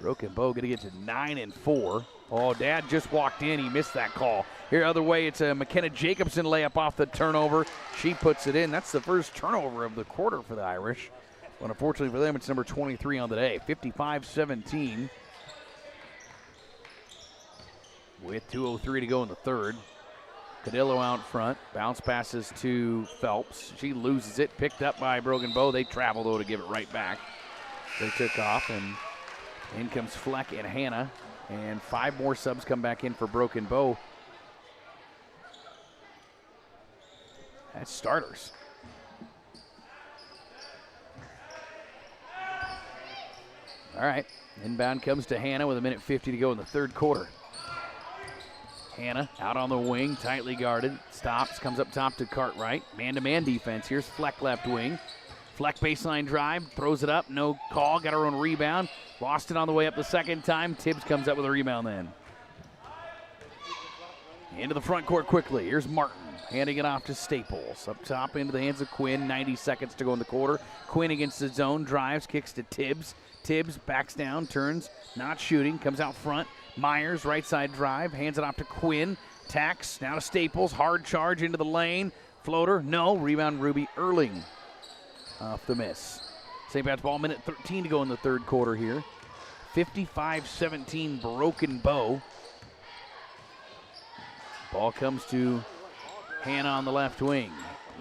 Broken Bow going to get to 9-4. Oh, Dad just walked in. He missed that call. Here, other way, it's a McKenna Jacobson layup off the turnover. She puts it in. That's the first turnover of the quarter for the Irish. But unfortunately for them, it's number 23 on the day. 55-17. With 2:03 to go in the third. Cadillo out front. Bounce passes to Phelps. She loses it. Picked up by Broken Bow. They travel, though, to give it right back. They took off, and in comes Fleck and Hannah. And 5 more subs come back in for Broken Bow. That's starters. All right. Inbound comes to Hannah with 1:50 to go in the third quarter. Hannah out on the wing, tightly guarded. Stops, comes up top to Cartwright. Man-to-man defense. Here's Fleck left wing. Fleck baseline drive, throws it up, no call, got her own rebound. Lost it on the way up the second time. Tibbs comes up with a rebound then. Into the front court quickly. Here's Martin handing it off to Staples. Up top into the hands of Quinn. 90 seconds to go in the quarter. Quinn against the zone, drives, kicks to Tibbs. Tibbs backs down, turns, not shooting, comes out front. Myers, right side drive, hands it off to Quinn. Tacks, now to Staples. Hard charge into the lane. Floater, no. Rebound, Ruby Erling off the miss. St. Pat's ball, 1:13 to go in the third quarter here. 55-17 Broken Bow. Ball comes to Hannah on the left wing.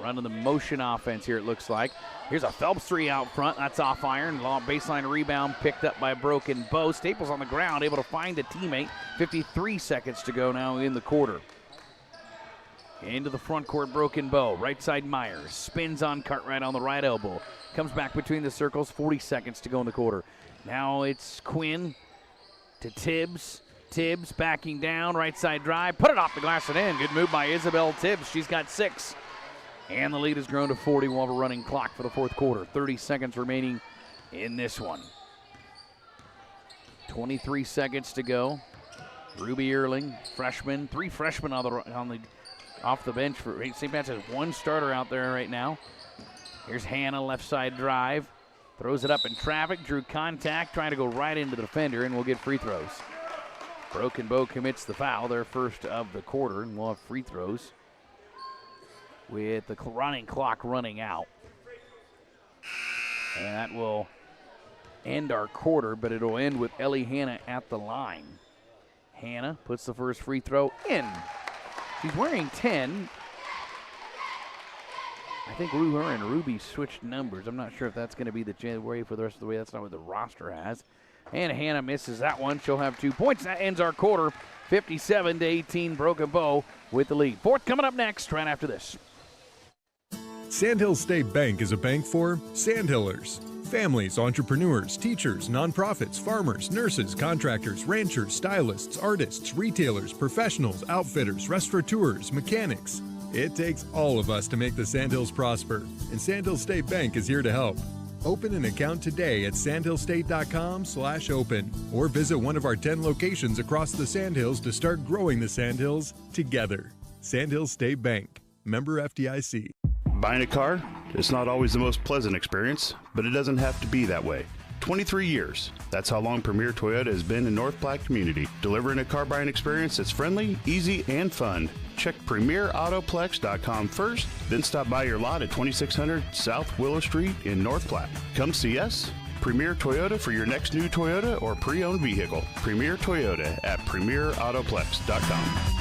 Running the motion offense here, it looks like. Here's a Phelps three out front. That's off iron. Long baseline rebound picked up by Broken Bow. Staples on the ground, able to find a teammate. 53 seconds to go now in the quarter. Into the front court, Broken Bow. Right side, Myers. Spins on Cartwright on the right elbow. Comes back between the circles. 40 seconds to go in the quarter. Now it's Quinn to Tibbs. Tibbs backing down. Right side drive. Put it off the glass and in. Good move by Isabel Tibbs. She's got 6. And the lead has grown to 40. We'll have a running clock for the fourth quarter. 30 seconds remaining in this one. 23 seconds to go. Ruby Erling, freshman. 3 freshmen off the bench for St. Pat's. Has 1 starter out there right now. Here's Hannah, left side drive. Throws it up in traffic. Drew contact, trying to go right into the defender, and we'll get free throws. Broken Bow commits the foul, their first of the quarter, and we'll have free throws with the running clock running out. And that will end our quarter, but it'll end with Ellie Hannah at the line. Hannah puts the first free throw in. She's wearing 10. I think her and Ruby switched numbers. I'm not sure if that's going to be the way for the rest of the way. That's not what the roster has. And Hannah misses that one. She'll have 2 points. That ends our quarter. 57-18, Broken Bow with the lead. Fourth coming up next, right after this. Sandhills State Bank is a bank for Sandhillers. Families, entrepreneurs, teachers, nonprofits, farmers, nurses, contractors, ranchers, stylists, artists, retailers, professionals, outfitters, restaurateurs, mechanics. It takes all of us to make the Sandhills prosper, and Sandhills State Bank is here to help. Open an account today at sandhillstate.com/open or visit one of our 10 locations across the Sandhills to start growing the Sandhills together. Sandhills State Bank, member FDIC. Buying a car, it's not always the most pleasant experience, but it doesn't have to be that way. 23 years. That's how long Premier Toyota has been in North Platte community, delivering a car buying experience that's friendly, easy, and fun. Check PremierAutoplex.com first, then stop by your lot at 2600 South Willow Street in North Platte. Come see us. Premier Toyota for your next new Toyota or pre-owned vehicle. Premier Toyota at PremierAutoplex.com.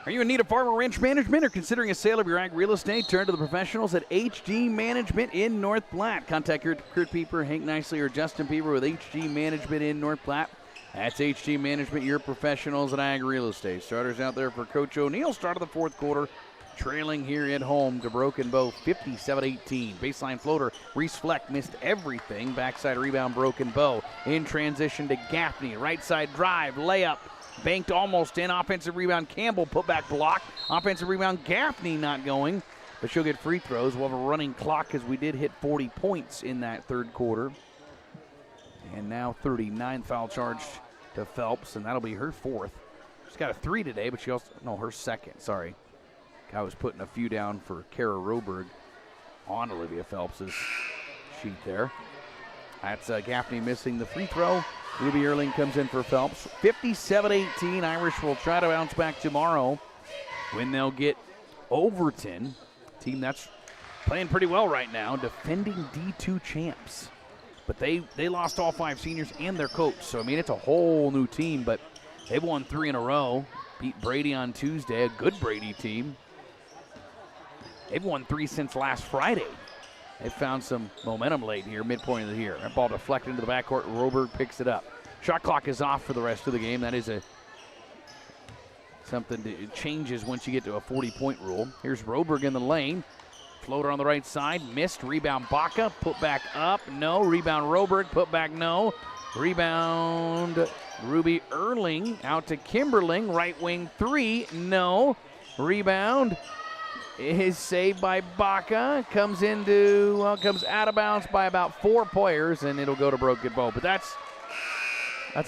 Are you in need of farm or ranch management or considering a sale of your ag real estate? Turn to the professionals at HG Management in North Platte. Contact Kurt Pieper, Hank Nicely, or Justin Pieper with HG Management in North Platte. That's HG Management, your professionals in ag real estate. Starters out there for Coach O'Neill. Start of the fourth quarter, trailing here at home to Broken Bow, 57-18. Baseline floater, Reese Fleck missed everything. Backside rebound, Broken Bow. In transition to Gaffney. Right side drive, layup. Banked almost in. Offensive rebound, Campbell, put back block. Offensive rebound, Gaffney not going, but she'll get free throws. We'll have a running clock because we did hit 40 points in that third quarter. And now 39 foul charge to Phelps, and that'll be her 4th. She's got a 3 today, but her 2nd, sorry. I was putting a few down for Kara Roberg. on Olivia Phelps' sheet there. That's Gaffney missing the free throw. Ruby Erling comes in for Phelps. 57-18. Irish will try to bounce back tomorrow when they'll get Overton, team that's playing pretty well right now, defending D2 champs. But they lost all 5 seniors and their coach. So, I mean, it's a whole new team, but they've won 3 in a row. Beat Brady on Tuesday, a good Brady team. They've won 3 since last Friday. They found some momentum late here, midpoint of the year. That ball deflected into the backcourt. Roberg picks it up. Shot clock is off for the rest of the game. That is something that changes once you get to a 40-point rule. Here's Roberg in the lane. Floater on the right side. Missed. Rebound Baca. Put back up. No. Rebound Roberg. Put back no. Rebound Ruby Erling. Out to Kimberling. Right wing 3. No. Rebound is saved by Baca. Comes out of bounds by about 4 players, and it'll go to Broken Bow. But that's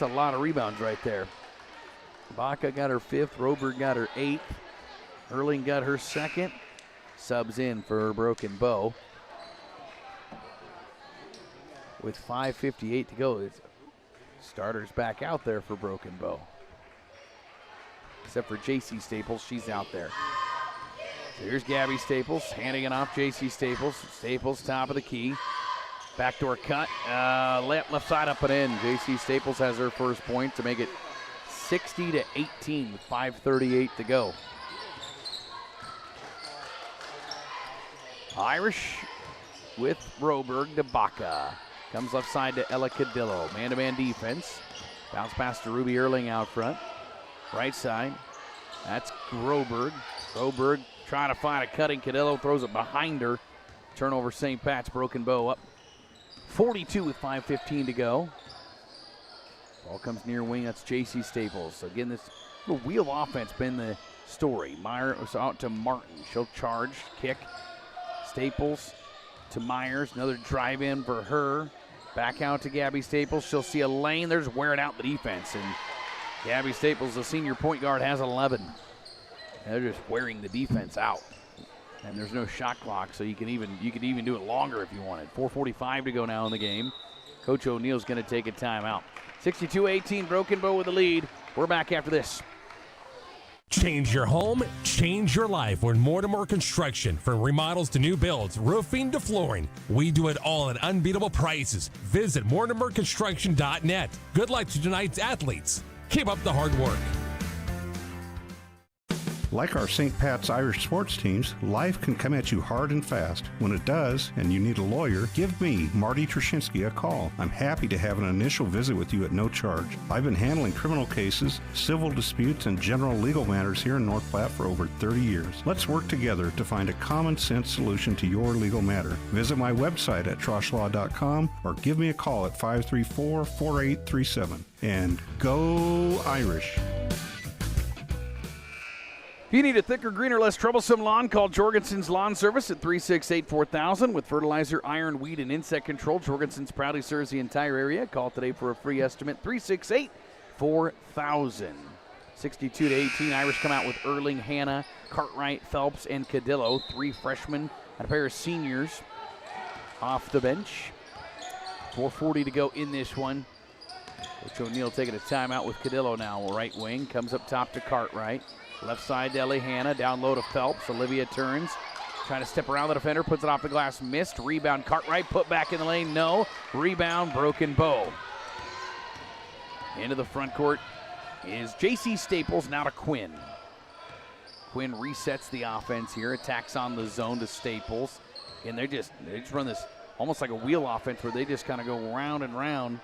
a lot of rebounds right there. Baca got her 5th. Roberg got her 8th. Erling got her 2nd. Subs in for Broken Bow. With 5:58 to go, starters back out there for Broken Bow. Except for J.C. Staples, she's out there. So here's Gabby Staples, handing it off J.C. Staples. Staples, top of the key. Backdoor cut, left side up and in. J.C. Staples has her first point to make it 60-18 with 5:38 to go. Irish with Roberg to Baca. Comes left side to Ella Cadillo. Man-to-man defense. Bounce pass to Ruby Erling out front. Right side. That's Roberg. Roberg trying to find a cutting. Cadillo throws it behind her. Turnover St. Pat's. Broken Bow up 42 with 5:15 to go. Ball comes near wing. That's J.C. Staples. So again, this little wheel offense been the story. Myers out to Martin. She'll charge, kick. Staples to Myers. Another drive in for her. Back out to Gabby Staples. She'll see a lane. They're just wearing out the defense. And Gabby Staples, the senior point guard, has 11. They're just wearing the defense out. And there's no shot clock, so you could even do it longer if you wanted. 4:45 to go now in the game. Coach O'Neill's going to take a timeout. 62-18, Broken Bow with the lead. We're back after this. Change your home, change your life with Mortimer Construction. From remodels to new builds, roofing to flooring, we do it all at unbeatable prices. Visit MortimerConstruction.net. Good luck to tonight's athletes. Keep up the hard work. Like our St. Pat's Irish sports teams, life can come at you hard and fast. When it does, and you need a lawyer, give me, Marty Trushinsky, a call. I'm happy to have an initial visit with you at no charge. I've been handling criminal cases, civil disputes, and general legal matters here in North Platte for over 30 years. Let's work together to find a common-sense solution to your legal matter. Visit my website at troshlaw.com or give me a call at 534-4837. And go Irish! If you need a thicker, greener, less troublesome lawn, call Jorgensen's Lawn Service at 368-4000 with fertilizer, iron, weed, and insect control. Jorgensen's proudly serves the entire area. Call today for a free estimate, 368-4000. 62-18, Irish come out with Erling, Hannah, Cartwright, Phelps, and Cadillo. 3 freshmen and a pair of seniors off the bench. 4:40 to go in this one. Coach O'Neill taking a timeout with Cadillo now. Right wing, comes up top to Cartwright. Left side to Ellie Hanna, down low to Phelps. Olivia turns, trying to step around the defender, puts it off the glass, missed. Rebound Cartwright, put back in the lane, no. Rebound Broken Bow. Into the front court is J.C. Staples, now to Quinn. Quinn resets the offense here, attacks on the zone to Staples. And they just run this almost like a wheel offense where they just kind of go round and round.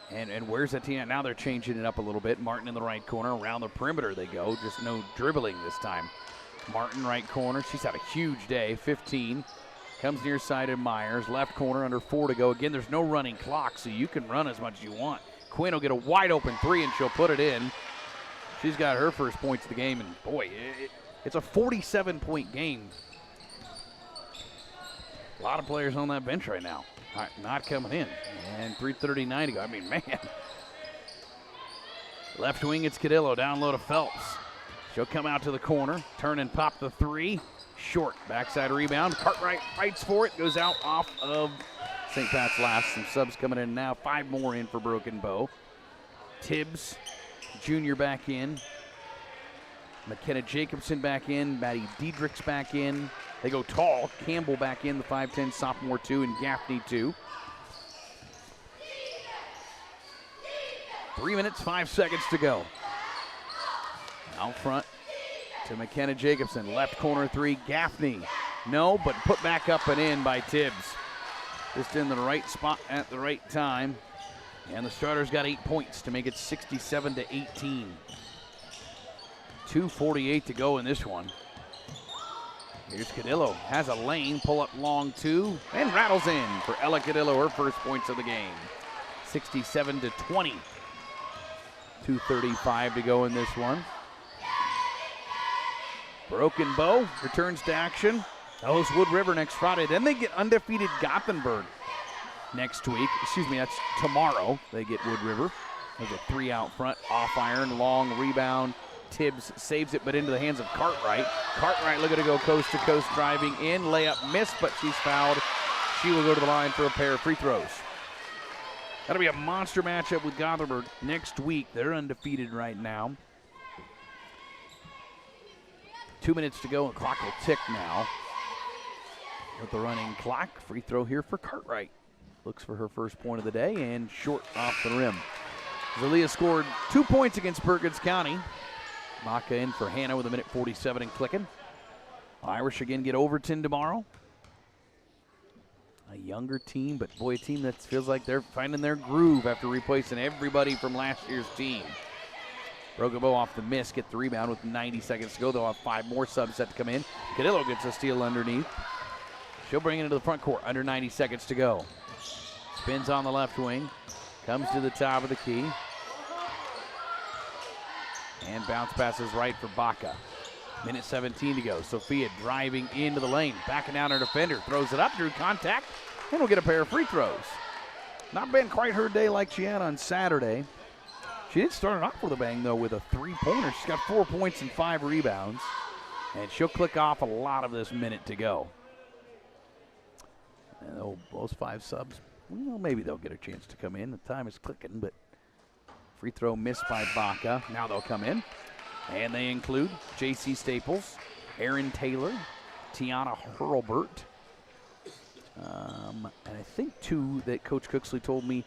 And where's that team at? Now they're changing it up a little bit. Martin in the right corner. Around the perimeter they go. Just no dribbling this time. Martin right corner. She's had a huge day. 15. Comes near side of Myers. Left corner under 4 to go. Again, there's no running clock, so you can run as much as you want. Quinn will get a wide open 3, and she'll put it in. She's got her first points of the game, and boy, it's a 47-point game. A lot of players on that bench right now. Not coming in. And 3:39 to go. I mean, man. Left wing, it's Cadillo. Down low to Phelps. She'll come out to the corner. Turn and pop the 3. Short backside rebound. Cartwright fights for it. Goes out off of St. Pat's last. Some subs coming in now. 5 more in for Broken Bow. Tibbs, Jr. back in. McKenna Jacobson back in. Maddie Diedrich's back in. They go tall. Campbell back in, the 5'10 sophomore 2, and Gaffney 2. 3 minutes, 5 seconds to go. Out front to McKenna Jacobson. Left corner 3, Gaffney. No, but put back up and in by Tibbs. Just in the right spot at the right time. And the starters got 8 points to make it 67-18. 2:48 to go in this one. Here's Cadillo, has a lane, pull up long 2, and rattles in for Ella Cadillo, her first points of the game. 67-20. 2:35 to go in this one. Broken Bow returns to action. Hosts Wood River next Friday. Then they get undefeated Gothenburg next week. Excuse me, that's tomorrow. They get Wood River. There's a 3 out front, off iron, long rebound. Tibbs saves it, but into the hands of Cartwright. Cartwright looking to go coast to coast, driving in. Layup missed, but she's fouled. She will go to the line for a pair of free throws. That'll be a monster matchup with Gothenburg next week. They're undefeated right now. 2 minutes to go, and clock will tick now. With the running clock, free throw here for Cartwright. Looks for her first point of the day, and short off the rim. Zalia scored 2 points against Perkins County. Maka in for Hannah with 1:47 and clicking. Irish again get Overton tomorrow. A younger team, but boy, a team that feels like they're finding their groove after replacing everybody from last year's team. Broken Bow off the miss, get the rebound with 90 seconds to go. They'll have 5 more subs set to come in. Cadillo gets a steal underneath. She'll bring it into the front court, under 90 seconds to go. Spins on the left wing, comes to the top of the key. And bounce passes right for Baca. 1:17 to go. Sophia driving into the lane, backing down her defender, throws it up, drew contact, and will get a pair of free throws. Not been quite her day like she had on Saturday. She did start it off with a bang, though, with a 3-pointer. She's got 4 points and 5 rebounds. And she'll click off a lot of this minute to go. And those 5 subs, well, maybe they'll get a chance to come in. The time is clicking, but free throw missed by Baca. Now they'll come in. And they include J.C. Staples, Aaron Taylor, Tiana Hurlbert. And I think 2 that Coach Cooksley told me,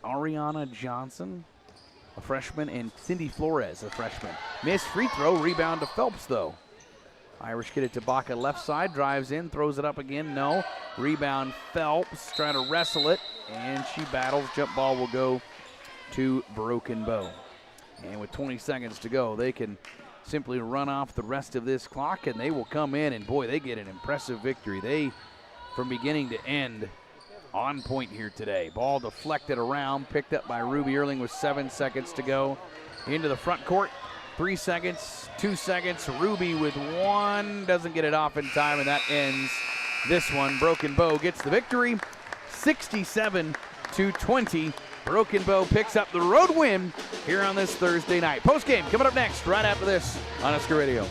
Ariana Johnson, a freshman, and Cindy Flores, a freshman. Missed free throw, rebound to Phelps, though. Irish get it to Baca left side, drives in, throws it up again, no. Rebound Phelps, trying to wrestle it, and she battles. Jump ball will go to Broken Bow. And with 20 seconds to go, they can simply run off the rest of this clock, and they will come in, and boy, they get an impressive victory. They, from beginning to end, on point here today. Ball deflected around, picked up by Ruby Erling with 7 seconds to go. Into the front court, 3 seconds, 2 seconds. Ruby with 1, doesn't get it off in time, and that ends this one. Broken Bow gets the victory, 67-20. Broken Bow picks up the road win here on this Thursday night. Postgame coming up next, right after this on Husker Radio.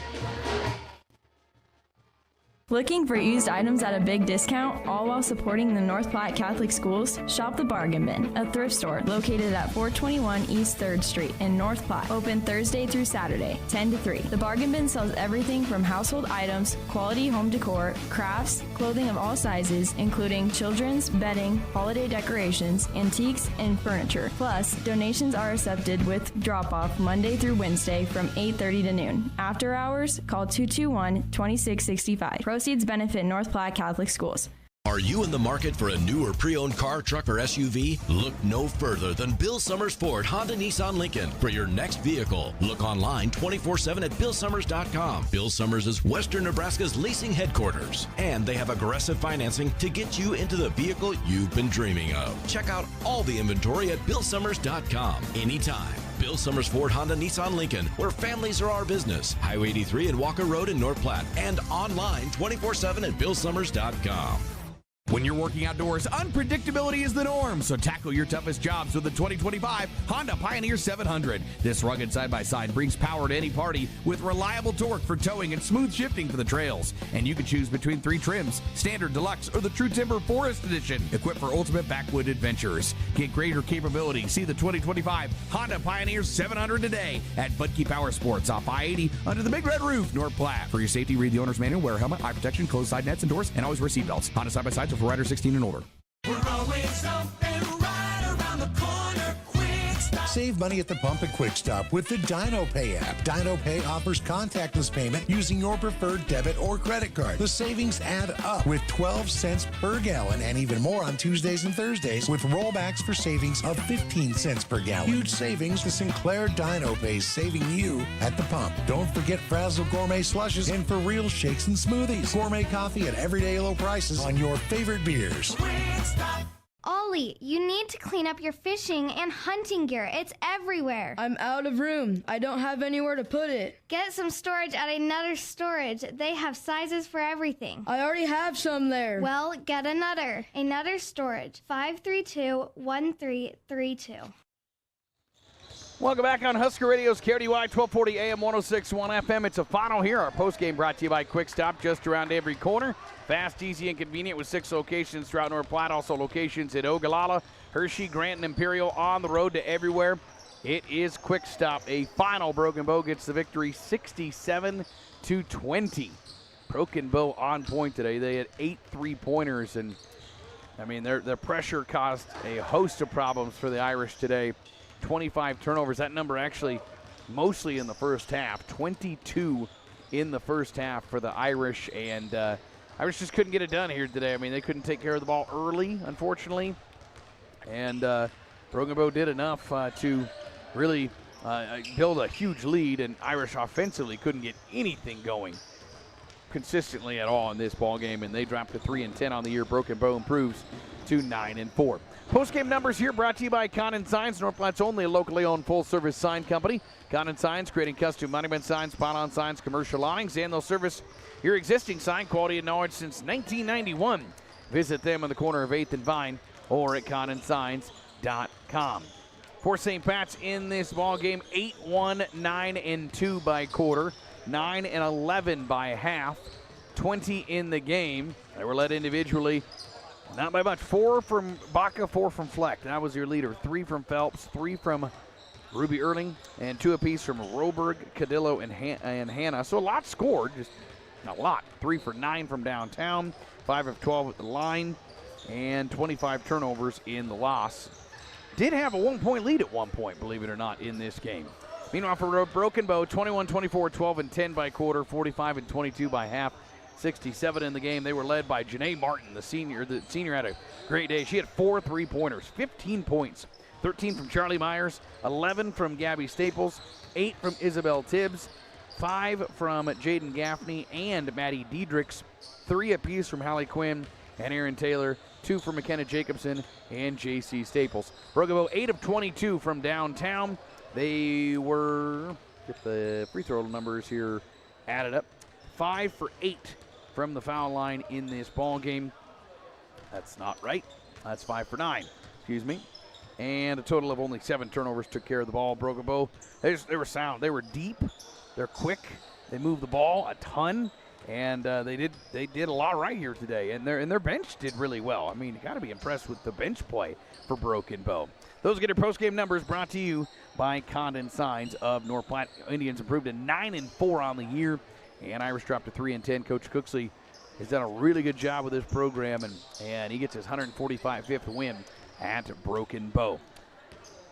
Looking for used items at a big discount, all while supporting the North Platte Catholic Schools? Shop the Bargain Bin, a thrift store located at 421 East 3rd Street in North Platte. Open Thursday through Saturday, 10 to 3. The Bargain Bin sells everything from household items, quality home decor, crafts, clothing of all sizes, including children's, bedding, holiday decorations, antiques, and furniture. Plus, donations are accepted with drop-off Monday through Wednesday from 8:30 to noon. After hours, call 221-2665. Proceeds benefit North Platte Catholic Schools. Are you in the market for a new or pre-owned car, truck, or SUV? Look no further than Bill Summers Ford Honda Nissan Lincoln for your next vehicle. Look online 24/7 at BillSummers.com. Bill Summers is Western Nebraska's leasing headquarters, and they have aggressive financing to get you into the vehicle you've been dreaming of. Check out all the inventory at BillSummers.com anytime. Bill Summers Ford Honda Nissan Lincoln, where families are our business. Highway 83 and Walker Road in North Platte, and online 24/7 at BillSummers.com. When you're working outdoors, unpredictability is the norm, so tackle your toughest jobs with the 2025 Honda Pioneer 700. This rugged side-by-side brings power to any party with reliable torque for towing and smooth shifting for the trails. And you can choose between 3 trims, Standard, Deluxe, or the True Timber Forest Edition, equipped for ultimate backwood adventures. Get greater capability. See the 2025 Honda Pioneer 700 today at Budke Power Sports off I-80 under the Big Red Roof, North Platte. For your safety, read the owner's manual, wear a helmet, eye protection, closed side nets and doors, and always wear seatbelts. Honda side-by-sides are for riders 16 and older. We're always something right around the corner. Quick Stop. Save money at the pump at Quick Stop with the Dino Pay app. Dino Pay offers contactless payment using your preferred debit or credit card. The savings add up with 12 cents per gallon and even more on Tuesdays and Thursdays with rollbacks for savings of 15 cents per gallon. Huge savings. The Sinclair Dino Pay saving you at the pump. Don't forget Frazzle Gourmet Slushes and For Real Shakes and Smoothies. Gourmet coffee at everyday low prices on your favorite beers. Ollie, you need to clean up your fishing and hunting gear. It's everywhere. I'm out of room. I don't have anywhere to put it. Get some storage at Another Storage. They have sizes for everything. I already have some there. Well, get another. Another Storage, 532-1332. Welcome back on Husker Radio's KRDY 1240 AM 106.1 FM. It's a final here. Our postgame brought to you by Quick Stop, just around every corner. Fast, easy, and convenient with 6 locations throughout North Platte. Also locations at Ogallala, Hershey, Grant, and Imperial, on the road to everywhere. It is Quick Stop. A final. Broken Bow gets the victory 67-20. Broken Bow on point today. They had 8 3-pointers, and I mean, their pressure caused a host of problems for the Irish today. 25 turnovers. That number actually mostly in the first half. 22 in the first half for the Irish, and Irish just couldn't get it done here today. I mean, they couldn't take care of the ball early, unfortunately, and Broken Bow did enough to really build a huge lead, and Irish offensively couldn't get anything going consistently at all in this ball game, and they dropped to 3-10 on the year. Broken Bow improves to 9-4. Post-game numbers here brought to you by Condon Signs, North Platte's only locally owned full-service sign company. Condon Signs, creating custom monument signs, spot-on signs, commercial awnings, and they'll service your existing sign, quality and knowledge since 1991. Visit them on the corner of 8th and Vine or at condonsigns.com. For St. Pat's in this ball game, 8-1, 9-2 by quarter, 9-11 by half, 20 in the game. They were led individually. Not by much. 4 from Baca, 4 from Fleck. That was your leader. 3 from Phelps, 3 from Ruby Erling, and 2 apiece from Roberg, Cadillo, and Hannah. So a lot scored, just not a lot. 3 for 9 from downtown, 5 of 12 at the line, and 25 turnovers in the loss. Did have a 1-point lead at one point, believe it or not, in this game. Meanwhile, for Broken Bow, 21-24, 12-10 by quarter, 45-22 by half. 67 in the game. They were led by Janae Martin, the senior. The senior had a great day. She had 4 3-pointers, 15 points, 13 from Charlie Myers, 11 from Gabby Staples, 8 from Isabel Tibbs, 5 from Jaden Gaffney and Maddie Diedrichs, 3 apiece from Hallie Quinn and Aaron Taylor, 2 from McKenna Jacobson and J.C. Staples. Broken Bow 8 of 22 from downtown. They were, get the free throw numbers here added up, 5 for 8 from the foul line in this ball game. That's not right. That's 5 for 9. Excuse me. And a total of only 7 turnovers took care of the ball. Broken Bow, they were sound. They were deep. They're quick. They moved the ball a ton, and they did a lot right here today. And their bench did really well. I mean, you got to be impressed with the bench play for Broken Bow. Those get your postgame numbers brought to you by Condon Signs of North Platte. Indians improved to 9-4 on the year. And Irish dropped to 3-10. Coach Cooksley has done a really good job with this program, and he gets his 145th win at Broken Bow.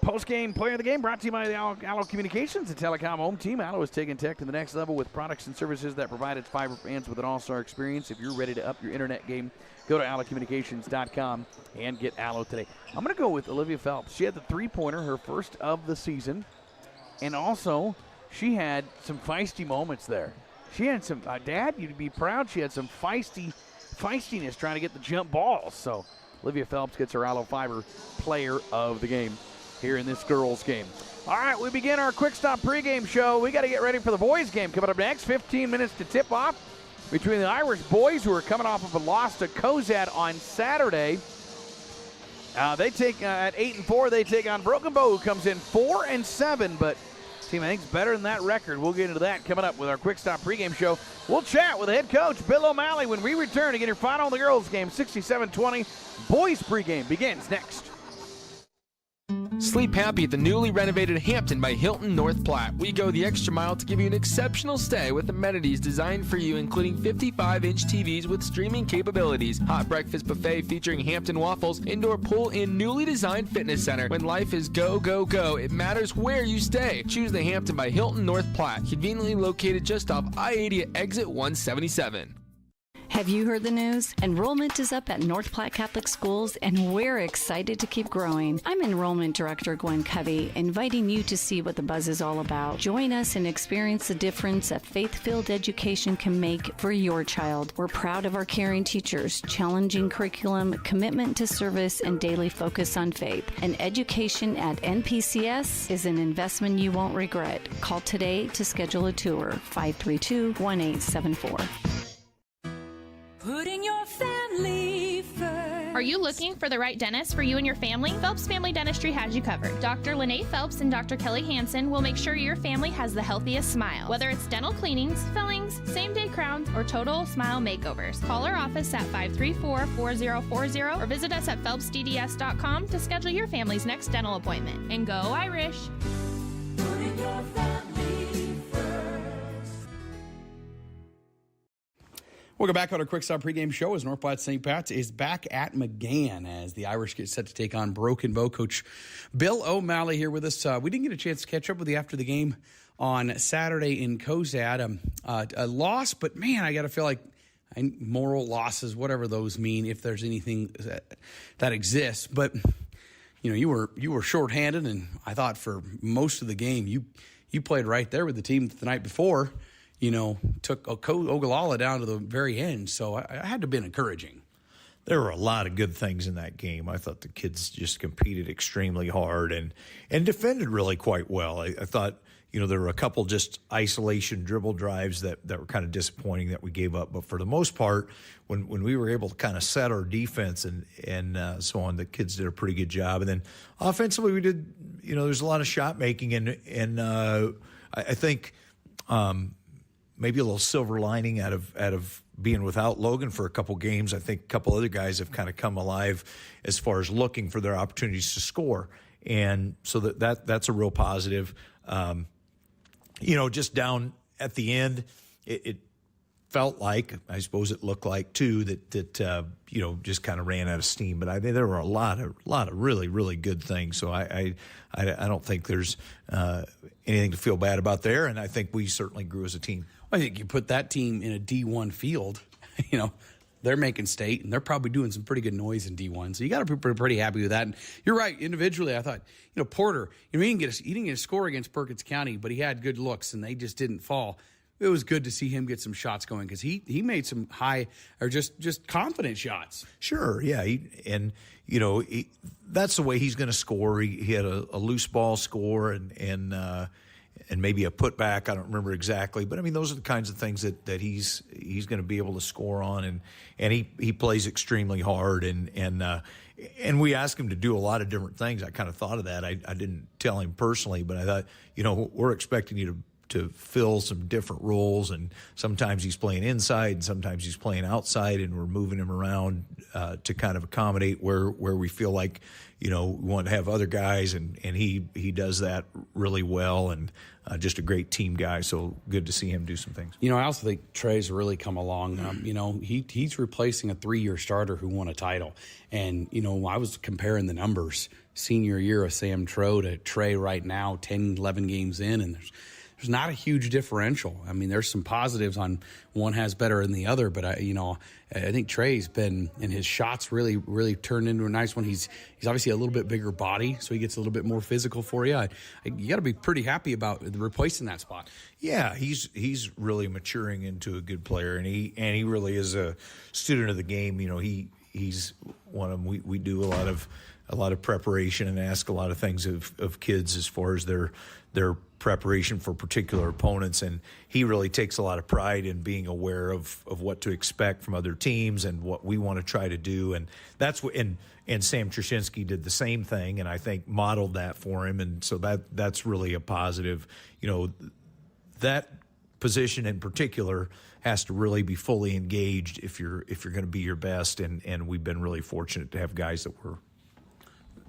Post-game player of the game brought to you by the Allo Communications, the telecom home team. Allo is taking tech to the next level with products and services that provide its fiber fans with an all-star experience. If you're ready to up your internet game, go to allocommunications.com and get Allo today. I'm going to go with Olivia Phelps. She had the 3-pointer, her first of the season, and also she had some feisty moments there. She had some, Dad, you'd be proud. She had some feistiness trying to get the jump balls. So Olivia Phelps gets her Allo Fiber player of the game here in this girls game. All right, we begin our Quick Stop pregame show. We got to get ready for the boys game coming up next. 15 minutes to tip off. between the Irish boys, who are coming off of a loss to Cozad on Saturday. They take at 8-4. They take on Broken Bow, who comes in 4-7, but team I think is better than that record. We'll get into that coming up with our Quick Stop pregame show. We'll chat with the head coach Bill O'Malley when we return to get your final on the girls' game. 67-20. Boys pregame begins next. Sleep happy at the newly renovated Hampton by Hilton North Platte. We go the extra mile to give you an exceptional stay with amenities designed for you, including 55-inch TVs with streaming capabilities, hot breakfast buffet featuring Hampton waffles, indoor pool, and newly designed fitness center. When life is go, go, go, it matters where you stay. Choose the Hampton by Hilton North Platte, conveniently located just off I-80 at exit 177. Have you heard the news? Enrollment is up at North Platte Catholic Schools, and we're excited to keep growing. I'm Enrollment Director Gwen Covey, inviting you to see what the buzz is all about. Join us and experience the difference a faith-filled education can make for your child. We're proud of our caring teachers, challenging curriculum, commitment to service, and daily focus on faith. And education at NPCS is an investment you won't regret. Call today to schedule a tour, 532-1874. Putting your family first. Are you looking for the right dentist for you and your family? Phelps Family Dentistry has you covered. Dr. Lene Phelps and Dr. Kelly Hansen will make sure your family has the healthiest smile. Whether it's dental cleanings, fillings, same-day crowns, or total smile makeovers. Call our office at 534-4040 or visit us at phelpsdds.com to schedule your family's next dental appointment. And go Irish! Putting your family first. Welcome back on our Quick Stop pregame show as North Platte St. Pat's is back at McGann as the Irish get set to take on Broken Bow. Coach Bill O'Malley here with us. We didn't get a chance to catch up with you after the game on Saturday in Cozad. A loss, but man, I got to feel like moral losses, whatever those mean, if there's anything that exists. But you were shorthanded, and I thought for most of the game you played right there with the team the night before. Took Ogallala down to the very end. So I had to be encouraging. There were a lot of good things in that game. I thought the kids just competed extremely hard and defended really quite well. I thought, there were a couple just isolation dribble drives that were kind of disappointing that we gave up. But for the most part, when we were able to kind of set our defense and so on, the kids did a pretty good job. And then offensively, we did, there's a lot of shot making. And I think maybe a little silver lining out of being without Logan for a couple games. I think a couple other guys have kind of come alive as far as looking for their opportunities to score. And so that's a real positive. Just down at the end, it felt like, I suppose it looked like too, that just kind of ran out of steam. But I think there were a lot of really, really good things. So I don't think there's anything to feel bad about there. And I think we certainly grew as a team. I think you put that team in a D1 field, they're making state, and they're probably doing some pretty good noise in D1. So you got to be pretty happy with that. And you're right. Individually, I thought, Porter, he didn't get a score against Perkins County, but he had good looks, and they just didn't fall. It was good to see him get some shots going because he made some high or just confident shots. Sure, yeah, that's the way he's going to score. He had a loose ball score and maybe a putback. I don't remember exactly, but I mean those are the kinds of things that he's going to be able to score on, and he plays extremely hard and we asked him to do a lot of different things. I kind of thought of that. I didn't tell him personally, but I thought we're expecting you to fill some different roles, and sometimes he's playing inside and sometimes he's playing outside, and we're moving him around to kind of accommodate where we feel like we want to have other guys, and he does that really well, and just a great team guy. So good to see him do some things. I also think Trey's really come along. He's replacing a 3-year starter who won a title, and I was comparing the numbers senior year of Sam Troe to Trey right now, 10, 11 games in, and there's not a huge differential. I mean, there's some positives on one has better than the other, but I think Trey's been, and his shots really, really turned into a nice one. He's obviously a little bit bigger body, so he gets a little bit more physical for you. You got to be pretty happy about replacing that spot. Yeah, he's really maturing into a good player, and he really is a student of the game. He's one of them. We do a lot of preparation and ask a lot of things of kids as far as their preparation for particular opponents. And he really takes a lot of pride in being aware of what to expect from other teams and what we want to try to do. And that's what, and Sam Trushinsky did the same thing, and I think modeled that for him. And so that's really a positive. That position in particular has to really be fully engaged if you're going to be your best. And we've been really fortunate to have guys that were.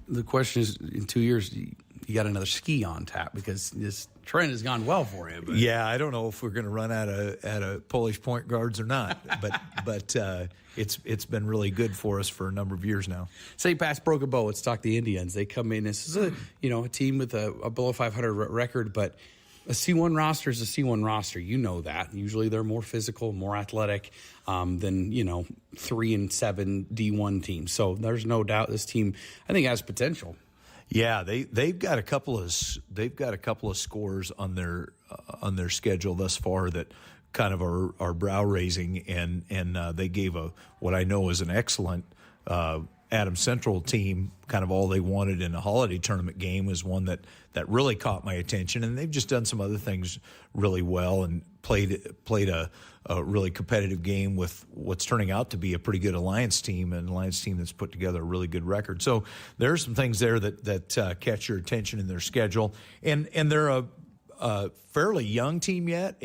The question is, in 2 years, you got another ski on tap because this trend has gone well for you. But. Yeah, I don't know if we're going to run out of Polish point guards or not, but it's been really good for us for a number of years now. St. Pat's Broken Bow. Let's talk the Indians. They come in. This is a team with a below 500 record, but a C1 roster is a C1 roster. You know that. Usually they're more physical, more athletic than 3-7 D1 teams. So there's no doubt this team, I think, has potential. Yeah, they've got a couple of scores on their schedule thus far that kind of are brow raising, and they gave what I know is an excellent Adams Central team. Kind of all they wanted in a holiday tournament game was one that really caught my attention, and they've just done some other things really well and played a really competitive game with what's turning out to be a pretty good Alliance team, an Alliance team that's put together a really good record. So there are some things there that catch your attention in their schedule, and they're a fairly young team yet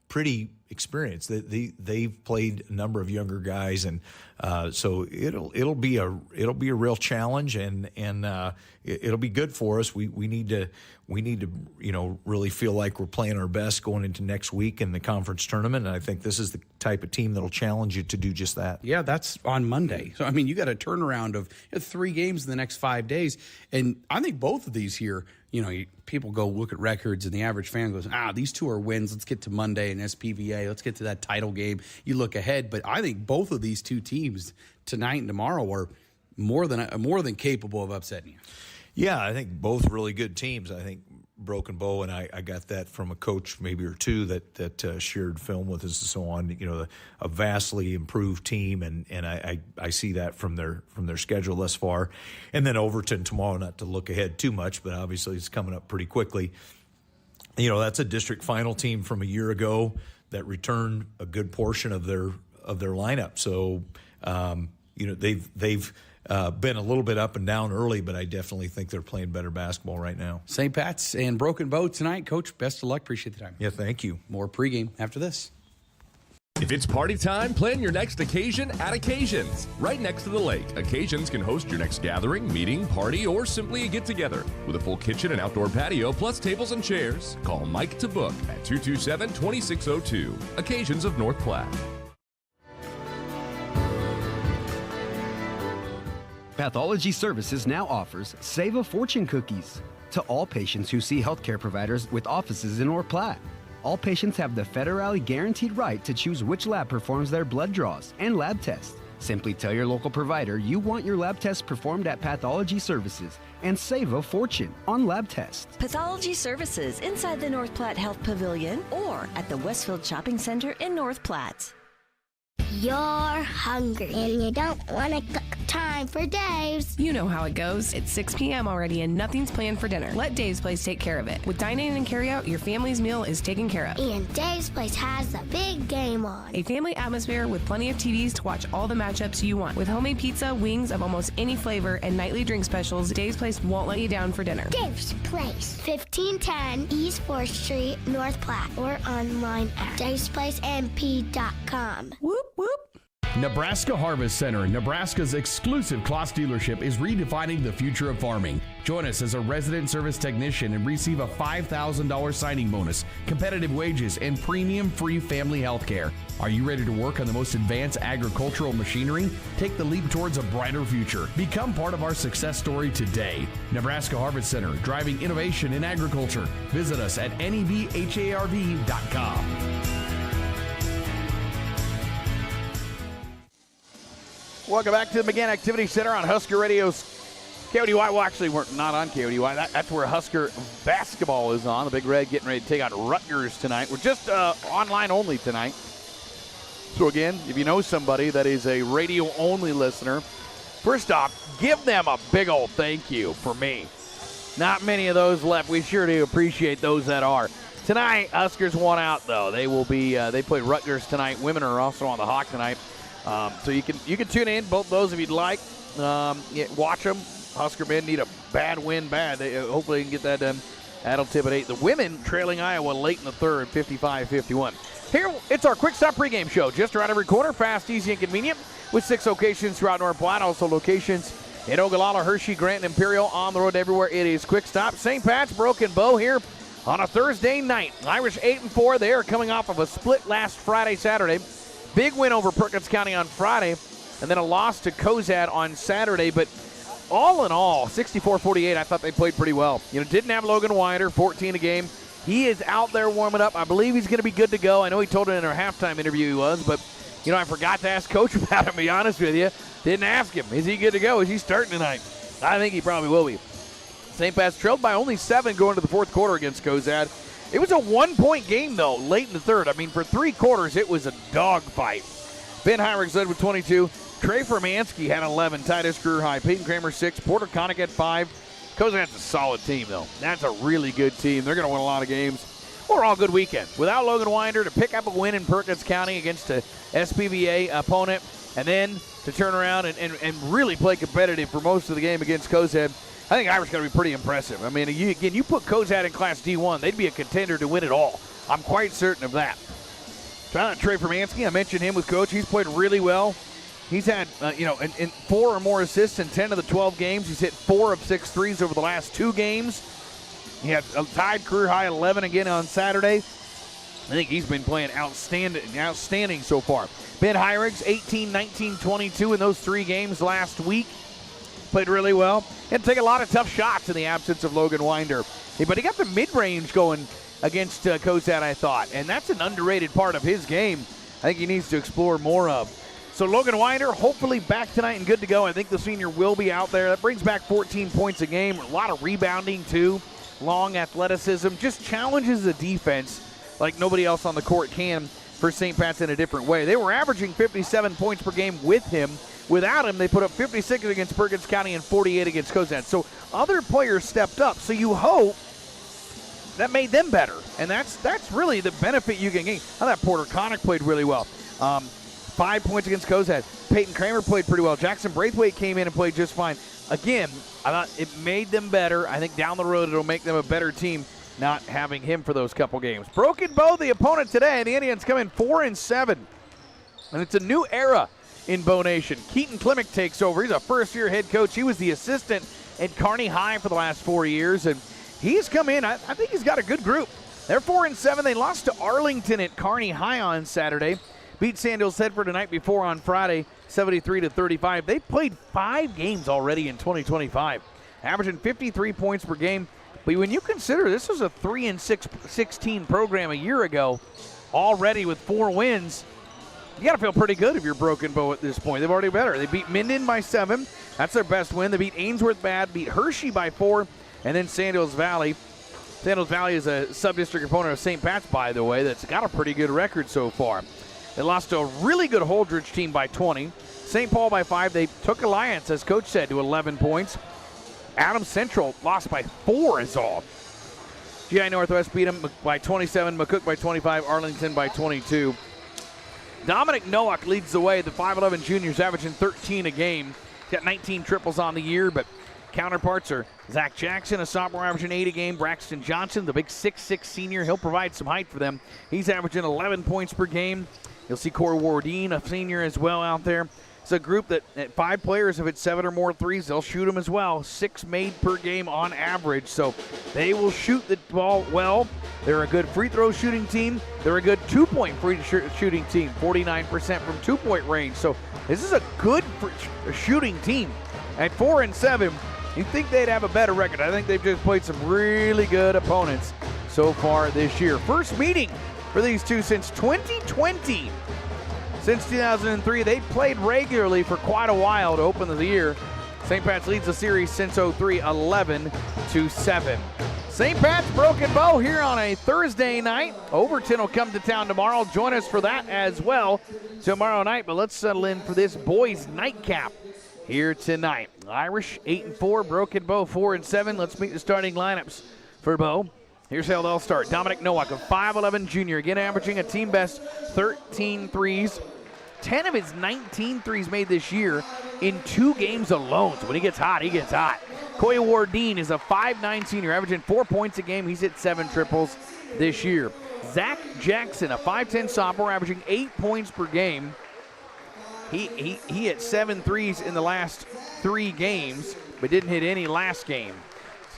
pretty experienced. They've played a number of younger guys, and so it'll be a real challenge, and it'll be good for us. We need to really feel like we're playing our best going into next week in the conference tournament, and I think this is the type of team that'll challenge you to do just that. Yeah, that's on Monday. So you got a turnaround of 3 games in the next 5 days, and I think both of these here. People go look at records, and the average fan goes, these 2 are wins. Let's get to Monday and SPVA. Let's get to that title game. You look ahead, but I think both of these 2 teams tonight and tomorrow are more than capable of upsetting you. Yeah, I think both really good teams. I think Broken Bow, and I got that from a coach maybe or two that shared film with us and so on. A vastly improved team, and I see that from their schedule thus far. And then Overton tomorrow, not to look ahead too much, but obviously it's coming up pretty quickly. That's a district final team from a year ago that returned a good portion of their lineup. So they've been a little bit up and down early, but I definitely think they're playing better basketball right now. St. Pat's and Broken Bow tonight. Coach, best of luck. Appreciate the time. Yeah, thank you. More pregame after this. If it's party time, plan your next occasion at Occasions. Right next to the lake, Occasions can host your next gathering, meeting, party, or simply a get-together. With a full kitchen and outdoor patio, plus tables and chairs, call Mike to book at 227-2602. Occasions of North Platte. Pathology Services now offers Save a Fortune cookies to all patients who see healthcare providers with offices in North Platte. All patients have the federally guaranteed right to choose which lab performs their blood draws and lab tests. Simply tell your local provider you want your lab tests performed at Pathology Services and save a fortune on lab tests. Pathology Services inside the North Platte Health Pavilion or at the Westfield Shopping Center in North Platte. You're hungry and you don't want to cook. Time for Dave's. You know how it goes. It's 6 p.m. already and nothing's planned for dinner. Let Dave's Place take care of it. With dine-in and carry-out, your family's meal is taken care of. And Dave's Place has a big game on. A family atmosphere with plenty of TVs to watch all the matchups you want. With homemade pizza, wings of almost any flavor, and nightly drink specials, Dave's Place won't let you down for dinner. Dave's Place, 1510 East 4th Street, North Platte, or online at davesplacemp.com. Whoop, whoop. Nebraska Harvest Center, Nebraska's exclusive Kloss dealership, is redefining the future of farming. Join us as a resident service technician and receive a $5,000 signing bonus, competitive wages, and premium free family health care. Are you ready to work on the most advanced agricultural machinery? Take the leap towards a brighter future. Become part of our success story today. Nebraska Harvest Center, driving innovation in agriculture. Visit us at nebharv.com. Welcome back to the McGann Activity Center on Husker Radio's KODY. Well, actually, we're not on KODY. That's where Husker basketball is on. The Big Red getting ready to take out Rutgers tonight. We're just online only tonight. So, again, if you know somebody that is a radio-only listener, First off, give them a big old thank you for me. Not many of those left. We sure do appreciate those that are. Tonight, Huskers won out, though. They will be. They play Rutgers tonight. Women are also on the Hawk tonight, so you can tune in both those if you'd like. Watch them. Husker men need a bad win, bad. Hopefully, they can get that done. That'll tip at 8. The women trailing Iowa late in the third, 55-51. Here, it's our Quick Stop pregame show. Just around every corner, fast, easy, and convenient, with 6 locations throughout North Platte. Also locations in Ogallala, Hershey, Grant, and Imperial. On the road everywhere. It is Quick Stop. St. Pat's Broken Bow here on a Thursday night. Irish 8-4. They are coming off of a split last Friday, Saturday. Big win over Perkins County on Friday, and then a loss to Cozad on Saturday. But all in all, 64-48, I thought they played pretty well. Didn't have Logan Winder, 14 a game. He is out there warming up. I believe he's going to be good to go. I know he told it in our halftime interview he was, but, I forgot to ask Coach about him, to be honest with you. Didn't ask him. Is he good to go? Is he starting tonight? I think he probably will be. St. Pat's trailed by only 7 going to the fourth quarter against Cozad. It was a 1-point game, though, late in the third. I mean, for 3 quarters, it was a dogfight. Ben Heinrichs led with 22. Trey Fermansky had 11, Titus career high. Peyton Kramer 6, Porter Connick had 5. Cozad's a solid team, though. That's a really good team. They're going to win a lot of games. Overall, good weekend. Without Logan Winder to pick up a win in Perkins County against a SPVA opponent, and then to turn around and really play competitive for most of the game against Cozad, I think Irish going to be pretty impressive. I mean, you put Cozad in Class D1, they'd be a contender to win it all. I'm quite certain of that. Trey Fermansky, I mentioned him with Coach. He's played really well. He's had, in 4 or more assists in 10 of the 12 games. He's hit 4 of 6 threes over the last 2 games. He had a tied career high 11 again on Saturday. I think he's been playing outstanding so far. Ben Heinrichs, 18, 19, 22 in those 3 games last week. Played really well. Had to take a lot of tough shots in the absence of Logan Winder. But he got the mid-range going against Cozad, I thought. And that's an underrated part of his game I think he needs to explore more of. So Logan Winder, hopefully back tonight and good to go. I think the senior will be out there. That brings back 14 points a game. A lot of rebounding, too. Long athleticism. Just challenges the defense like nobody else on the court can for St. Pat's in a different way. They were averaging 57 points per game with him. Without him, they put up 56 against Perkins County and 48 against Cozad. So other players stepped up. So you hope that made them better. And that's really the benefit you can gain. I thought Porter Connick played really well. 5 points against Cozad. Peyton Kramer played pretty well. Jackson Braithwaite came in and played just fine. Again, I thought it made them better. I think down the road it'll make them a better team not having him for those couple games. Broken Bow, the opponent today. The Indians come in 4-7. And it's a new era in Bow Nation. Keaton Klimek takes over. He's a first-year head coach. He was the assistant at Kearney High for the last 4 years. And he's come in. I think he's got a good group. They're 4-7. They lost to Arlington at Kearney High on Saturday. Beat Sandals Thetford the night before on Friday, 73-35. They played 5 games already in 2025, averaging 53 points per game. But when you consider this was a 3-16 program a year ago, already with 4 wins, you got to feel pretty good if you're Broken Bow at this point. They've already better. They beat Minden by 7. That's their best win. They beat Ainsworth bad, beat Hershey by 4, and then Sandals Valley. Sandals Valley is a sub-district opponent of St. Pat's, by the way, that's got a pretty good record so far. They lost to a really good Holdridge team by 20. St. Paul by 5. They took Alliance, as Coach said, to 11 points. Adams Central lost by 4 is all. GI Northwest beat them by 27. McCook by 25. Arlington by 22. Dominic Nowak leads the way. The 5'11 juniors averaging 13 a game. He's got 19 triples on the year, but counterparts are Zach Jackson, a sophomore, averaging 8 a game. Braxton Johnson, the big 6'6 senior. He'll provide some height for them. He's averaging 11 points per game. You'll see Corey Wardine, a senior, as well out there. It's a group that at 5 players, if it's 7 or more threes, they'll shoot them as well. 6 made per game on average, so they will shoot the ball well. They're a good free throw shooting team. They're a good 2-point free shooting team, 49% from 2-point range. So this is a good shooting team. At 4-7, you'd think they'd have a better record. I think they've just played some really good opponents so far this year. First meeting for these two since 2020. Since 2003, they played regularly for quite a while to open the year. St. Pat's leads the series since 03, 11-7. St. Pat's Broken Bow here on a Thursday night. Overton will come to town tomorrow. Join us for that as well tomorrow night. But let's settle in for this boys' nightcap here tonight. Irish 8-4, Broken Bow 4-7. Let's meet the starting lineups for Bow. Here's how they'll start. Dominic Nowak, a 5'11 junior, again averaging a team best 13 threes. 10 of his 19 threes made this year in 2 games alone. So when he gets hot, he gets hot. Koya Wardeen is a 5'9 senior, averaging 4 points a game. He's hit 7 triples this year. Zach Jackson, a 5'10 sophomore, averaging 8 points per game. He hit 7 threes in the last 3 games, but didn't hit any last game.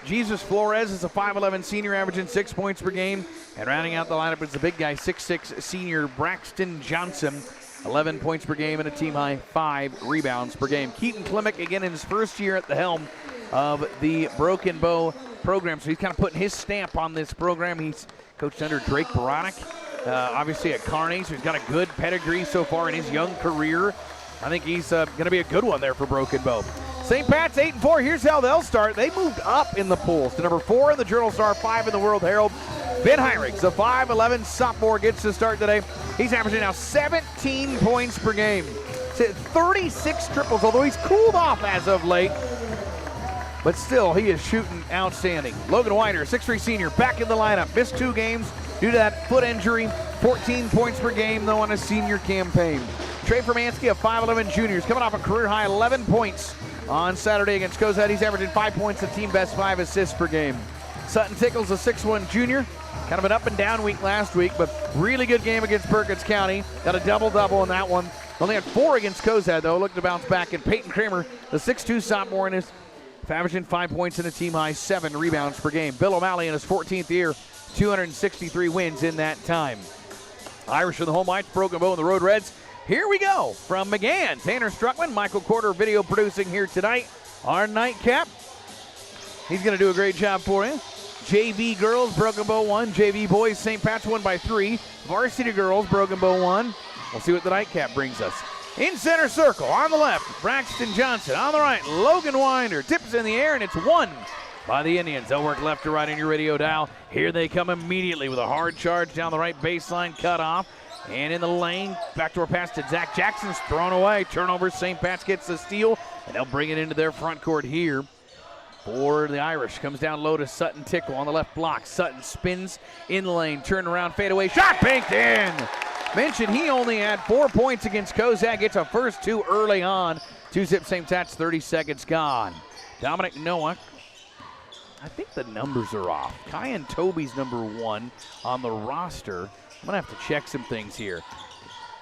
Jesus Flores is a 5'11 senior, averaging 6 points per game. And rounding out the lineup is the big guy, 6'6 senior Braxton Johnson, 11 points per game and a team-high 5 rebounds per game. Keaton Klimek, again, in his first year at the helm of the Broken Bow program. So he's kind of putting his stamp on this program. He's coached under Drake Baranek, obviously at Kearney, so he's got a good pedigree so far in his young career. I think he's going to be a good one there for Broken Bow. St. Pat's 8-4. Here's how they'll start. They moved up in the polls to number 4 in the Journal Star, 5 in the World Herald. Ben Heirigs, the 5'11 sophomore, gets to start today. He's averaging now 17 points per game. 36 triples, although he's cooled off as of late. But still, he is shooting outstanding. Logan Wider, 6'3 senior, back in the lineup. Missed 2 games due to that foot injury. 14 points per game, though, on a senior campaign. Trey Fermansky, a 5'11 junior, is coming off a career-high 11 points on Saturday against Cozad. He's averaging 5 points, a team best 5 assists per game. Sutton Tickles, a 6'1 junior. Kind of an up-and-down week last week, but really good game against Perkins County. Got a double-double in that one. Only had 4 against Cozad, though. Looking to bounce back. And Peyton Kramer, the 6'2 sophomore, in his averaging 5 points and a team-high 7 rebounds per game. Bill O'Malley in his 14th year, 263 wins in that time. Irish in the home whites, Broken Bow in the Road Reds. Here we go from McGann. Tanner Struckman, Michael Corder video producing here tonight. Our nightcap. He's going to do a great job for you. JV girls, Broken Bow 1. JV boys, St. Pat's won by 3. Varsity girls, Broken Bow 1. We'll see what the nightcap brings us. In center circle, on the left, Braxton Johnson. On the right, Logan Winder. Tips in the air, and it's won by the Indians. They'll work left to right on your radio dial. Here they come immediately with a hard charge down the right baseline, cut off. And in the lane, backdoor pass to Zach Jackson's thrown away. Turnover, St. Pat's gets the steal, and they'll bring it into their front court here for the Irish. Comes down low to Sutton Tickle on the left block. Sutton spins in the lane, turn around, fade away, shot banked in. Mentioned he only had 4 points against Cozad. Gets a first 2 early on. 2-zip St. Pat's, 30 seconds gone. Dominic Nowak. I think the numbers are off. Kyan Toby's number 1 on the roster. I'm going to have to check some things here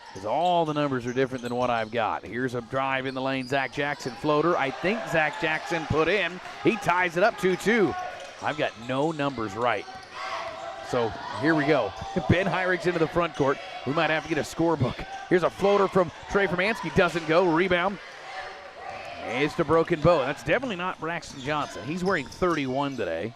because all the numbers are different than what I've got. Here's a drive in the lane. Zach Jackson floater. I think Zach Jackson put in. He ties it up 2-2. I've got no numbers right. So here we go. Ben Heirigs into the front court. We might have to get a scorebook. Here's a floater from Trey Fermansky. Doesn't go. Rebound. It's to Broken Bow. That's definitely not Braxton Johnson. He's wearing 31 today.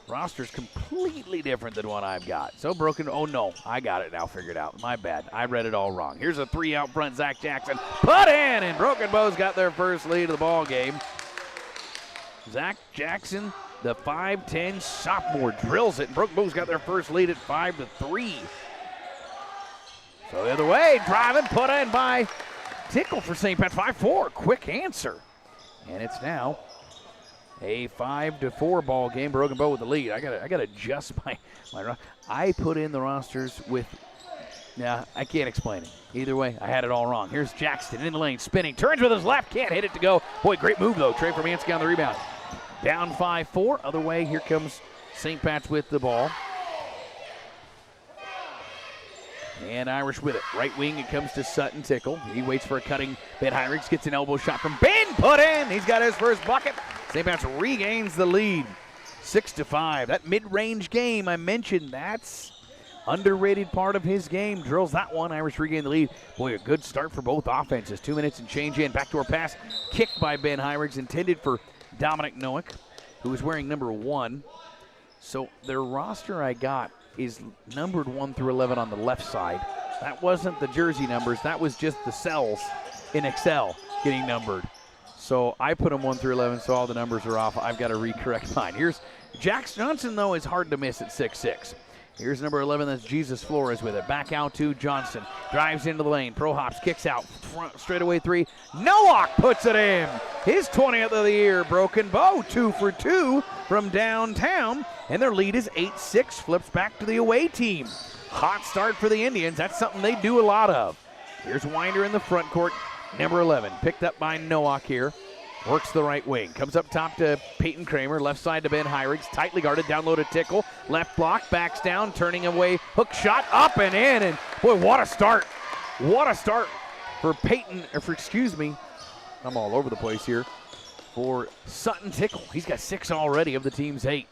Roster's completely different than what I've got. So Broken, oh no, I got it now figured out. My bad, I read it all wrong. Here's a 3 out front, Zach Jackson. Put in, and Broken Bow's got their first lead of the ball game. Zach Jackson, the 5'10 sophomore, drills it, and Broken Bow's got their first lead at 5-3. So the other way, driving, put in by Tickle for St. Pat's, 5-4, quick answer. And it's now a 5-4 ball game. Broken Bow with the lead. I gotta adjust my I put in the rosters with. Yeah, I can't explain it. Either way, I had it all wrong. Here's Jackson in the lane, spinning, turns with his left, can't hit it to go. Boy, great move though. Trey Fermansky on the rebound. Down 5-4. Other way, here comes St. Pat's with the ball. And Irish with it. Right wing, it comes to Sutton Tickle. He waits for a cutting. Ben Heirigs gets an elbow shot from Ben. Put in. He's got his first bucket. St. Pat's regains the lead. 6-5. That mid-range game I mentioned, that's underrated part of his game. Drills that one. Irish regain the lead. Boy, a good start for both offenses. 2 minutes and change in. Backdoor pass kicked by Ben Heirigs, intended for Dominic Nowak, who is wearing number 1. So their roster I got is numbered 1 through 11 on the left side. That wasn't the jersey numbers. That was just the cells in Excel getting numbered. So I put them 1 through 11, so all the numbers are off. I've got to recorrect mine. Here's Jax Johnson, though, is hard to miss at 6'6". Here's number 11, that's Jesus Flores with it. Back out to Johnson. Drives into the lane. Pro hops, kicks out. Front straightaway three. Nowak puts it in. His 20th of the year. Broken Bow, 2 for 2 from downtown. And their lead is 8-6. Flips back to the away team. Hot start for the Indians. That's something they do a lot of. Here's Winder in the front court. Number 11, picked up by Nowak here. Works the right wing. Comes up top to Peyton Kramer. Left side to Ben Hyrigs. Tightly guarded. Down low to Tickle. Left block. Backs down. Turning away. Hook shot. Up and in. And boy, what a start. What a start for Peyton. I'm all over the place here. For Sutton Tickle. He's got 6 already of the team's 8.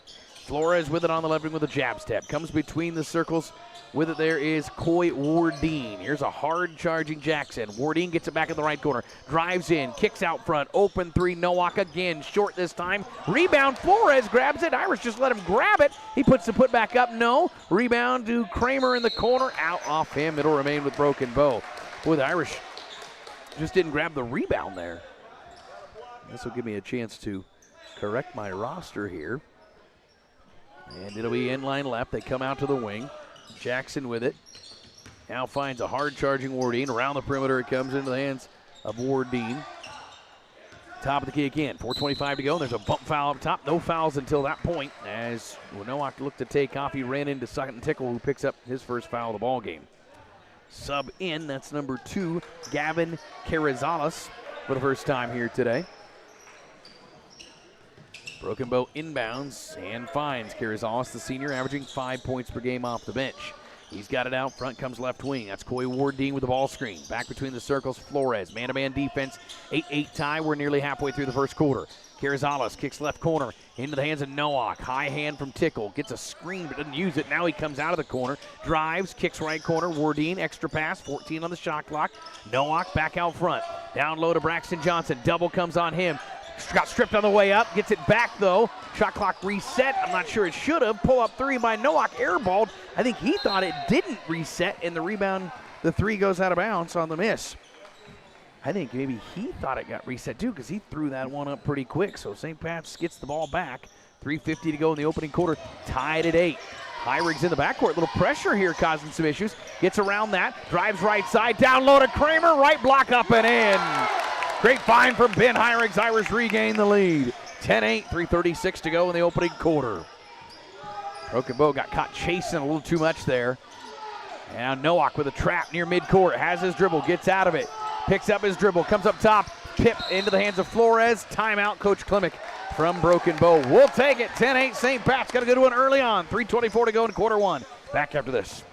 Flores with it on the left wing with a jab step. Comes between the circles. With it there is Coy Wardeen. Here's a hard charging Jackson. Wardeen gets it back in the right corner. Drives in, kicks out front. Open 3, Nowak again. Short this time. Rebound, Flores grabs it. Irish just let him grab it. He puts the put back up. No. Rebound to Kramer in the corner. Out off him. It'll remain with Broken Bow. Boy, the Irish just didn't grab the rebound there. This will give me a chance to correct my roster here. And it'll be inline left. They come out to the wing. Jackson with it. Now finds a hard-charging Wardeen. Around the perimeter it comes into the hands of Wardeen. Top of the key again. 4:25 to go. There's a bump foul up top. No fouls until that point. As Nowak looked to take off, he ran into Sutton Tickle, who picks up his first foul of the ball game. Sub in, that's number 2, Gavin Carrizales for the first time here today. Broken Bow inbounds and finds Carrizales, the senior, averaging 5 points per game off the bench. He's got it out front, comes left wing. That's Coy Wardeen with the ball screen. Back between the circles, Flores. Man-to-man defense, 8-8 tie. We're nearly halfway through the first quarter. Carrizales kicks left corner into the hands of Nowak. High hand from Tickle. Gets a screen but doesn't use it. Now he comes out of the corner. Drives, kicks right corner. Wardeen, extra pass. 14 on the shot clock. Nowak back out front. Down low to Braxton Johnson. Double comes on him. Got stripped on the way up. Gets it back, though. Shot clock reset. I'm not sure it should have. Pull-up 3 by Nowak. Airballed. I think he thought it didn't reset, and the rebound, the 3 goes out of bounds on the miss. I think maybe he thought it got reset, too, because he threw that one up pretty quick. So St. Pat's gets the ball back. 3:50 to go in the opening quarter. Tied at 8. Hyrigs in the backcourt. Little pressure here causing some issues. Gets around that. Drives right side. Down low to Kramer. Right block up and in. Great find from Ben Hyrigs. Irish regain the lead. 10-8, 3:36 to go in the opening quarter. Broken Bow got caught chasing a little too much there. And Nowak with a trap near midcourt. Has his dribble, gets out of it. Picks up his dribble, comes up top. Pip into the hands of Flores. Timeout, Coach Klimek from Broken Bow. We'll take it. 10-8, St. Pat's got a good one early on. 3:24 to go in quarter 1. Back after this.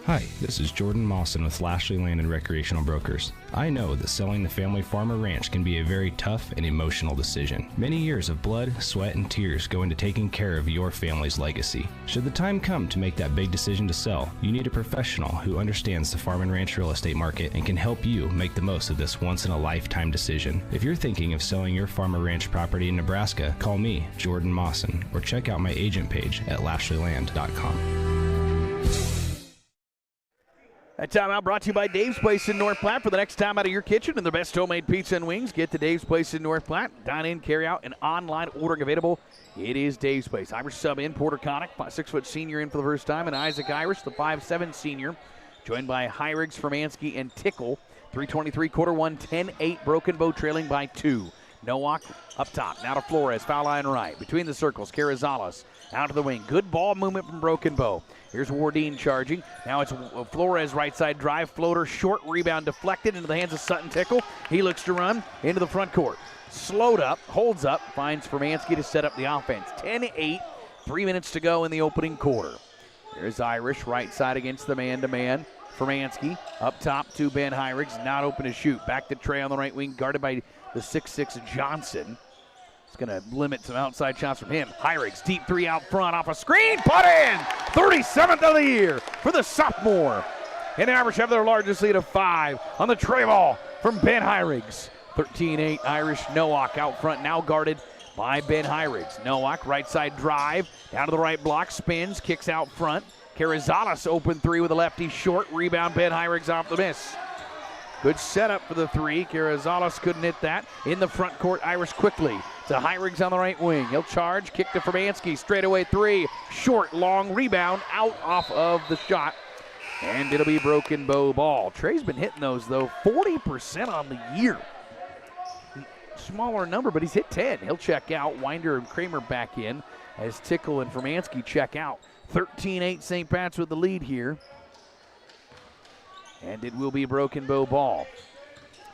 Hi, this is Jordan Mawson with Lashley Land and Recreational Brokers. I know that selling the family farm or ranch can be a very tough and emotional decision. Many years of blood, sweat, and tears go into taking care of your family's legacy. Should the time come to make that big decision to sell, you need a professional who understands the farm and ranch real estate market and can help you make the most of this once-in-a-lifetime decision. If you're thinking of selling your farm or ranch property in Nebraska, call me, Jordan Mawson, or check out my agent page at lashleyland.com. That timeout brought to you by Dave's Place in North Platte. For the next time out of your kitchen and the best homemade pizza and wings, get to Dave's Place in North Platte. Dine in, carry out, and online ordering available. It is Dave's Place. Irish sub in, Porter Connick, 6-foot senior in for the first time, and Isaac Irish, the 5'7" senior, joined by Hyrigs, Formansky, and Tickle. 3:23, quarter 1, 10-8, Broken Bow trailing by 2. Nowak up top, now to Flores, foul line right. Between the circles, Carrizales out to the wing. Good ball movement from Broken Bow. Here's Wardeen charging. Now it's Flores right side drive, floater, short rebound deflected into the hands of Sutton Tickle. He looks to run into the front court. Slowed up, holds up, finds Formansky to set up the offense. 10-8, 3 minutes to go in the opening quarter. There's Irish right side against the man-to-man. Formansky up top to Ben Hyrigs, not open to shoot. Back to Trey on the right wing, guarded by the 6'6" Johnson. It's going to limit some outside shots from him. Hyrigs, deep 3 out front off a screen, put in! 37th of the year for the sophomore. And the Irish have their largest lead of 5 on the tray ball from Ben Hyrigs. 13-8, Irish. Nowak out front, now guarded by Ben Hyrigs. Nowak, right side drive, down to the right block, spins, kicks out front. Carrizales open 3 with a lefty short. Rebound, Ben Hyrigs off the miss. Good setup for the 3. Carrizales couldn't hit that. In the front court, Irish quickly to Hyrigs on the right wing. He'll charge, kick to Formansky, straightaway three, short, long rebound, out off of the shot. And it'll be Broken Bow ball. Trey's been hitting those, though, 40% on the year. Smaller number, but he's hit 10. He'll check out. Winder and Kramer back in as Tickle and Formansky check out. 13-8 St. Pat's with the lead here. And it will be Broken Bow ball.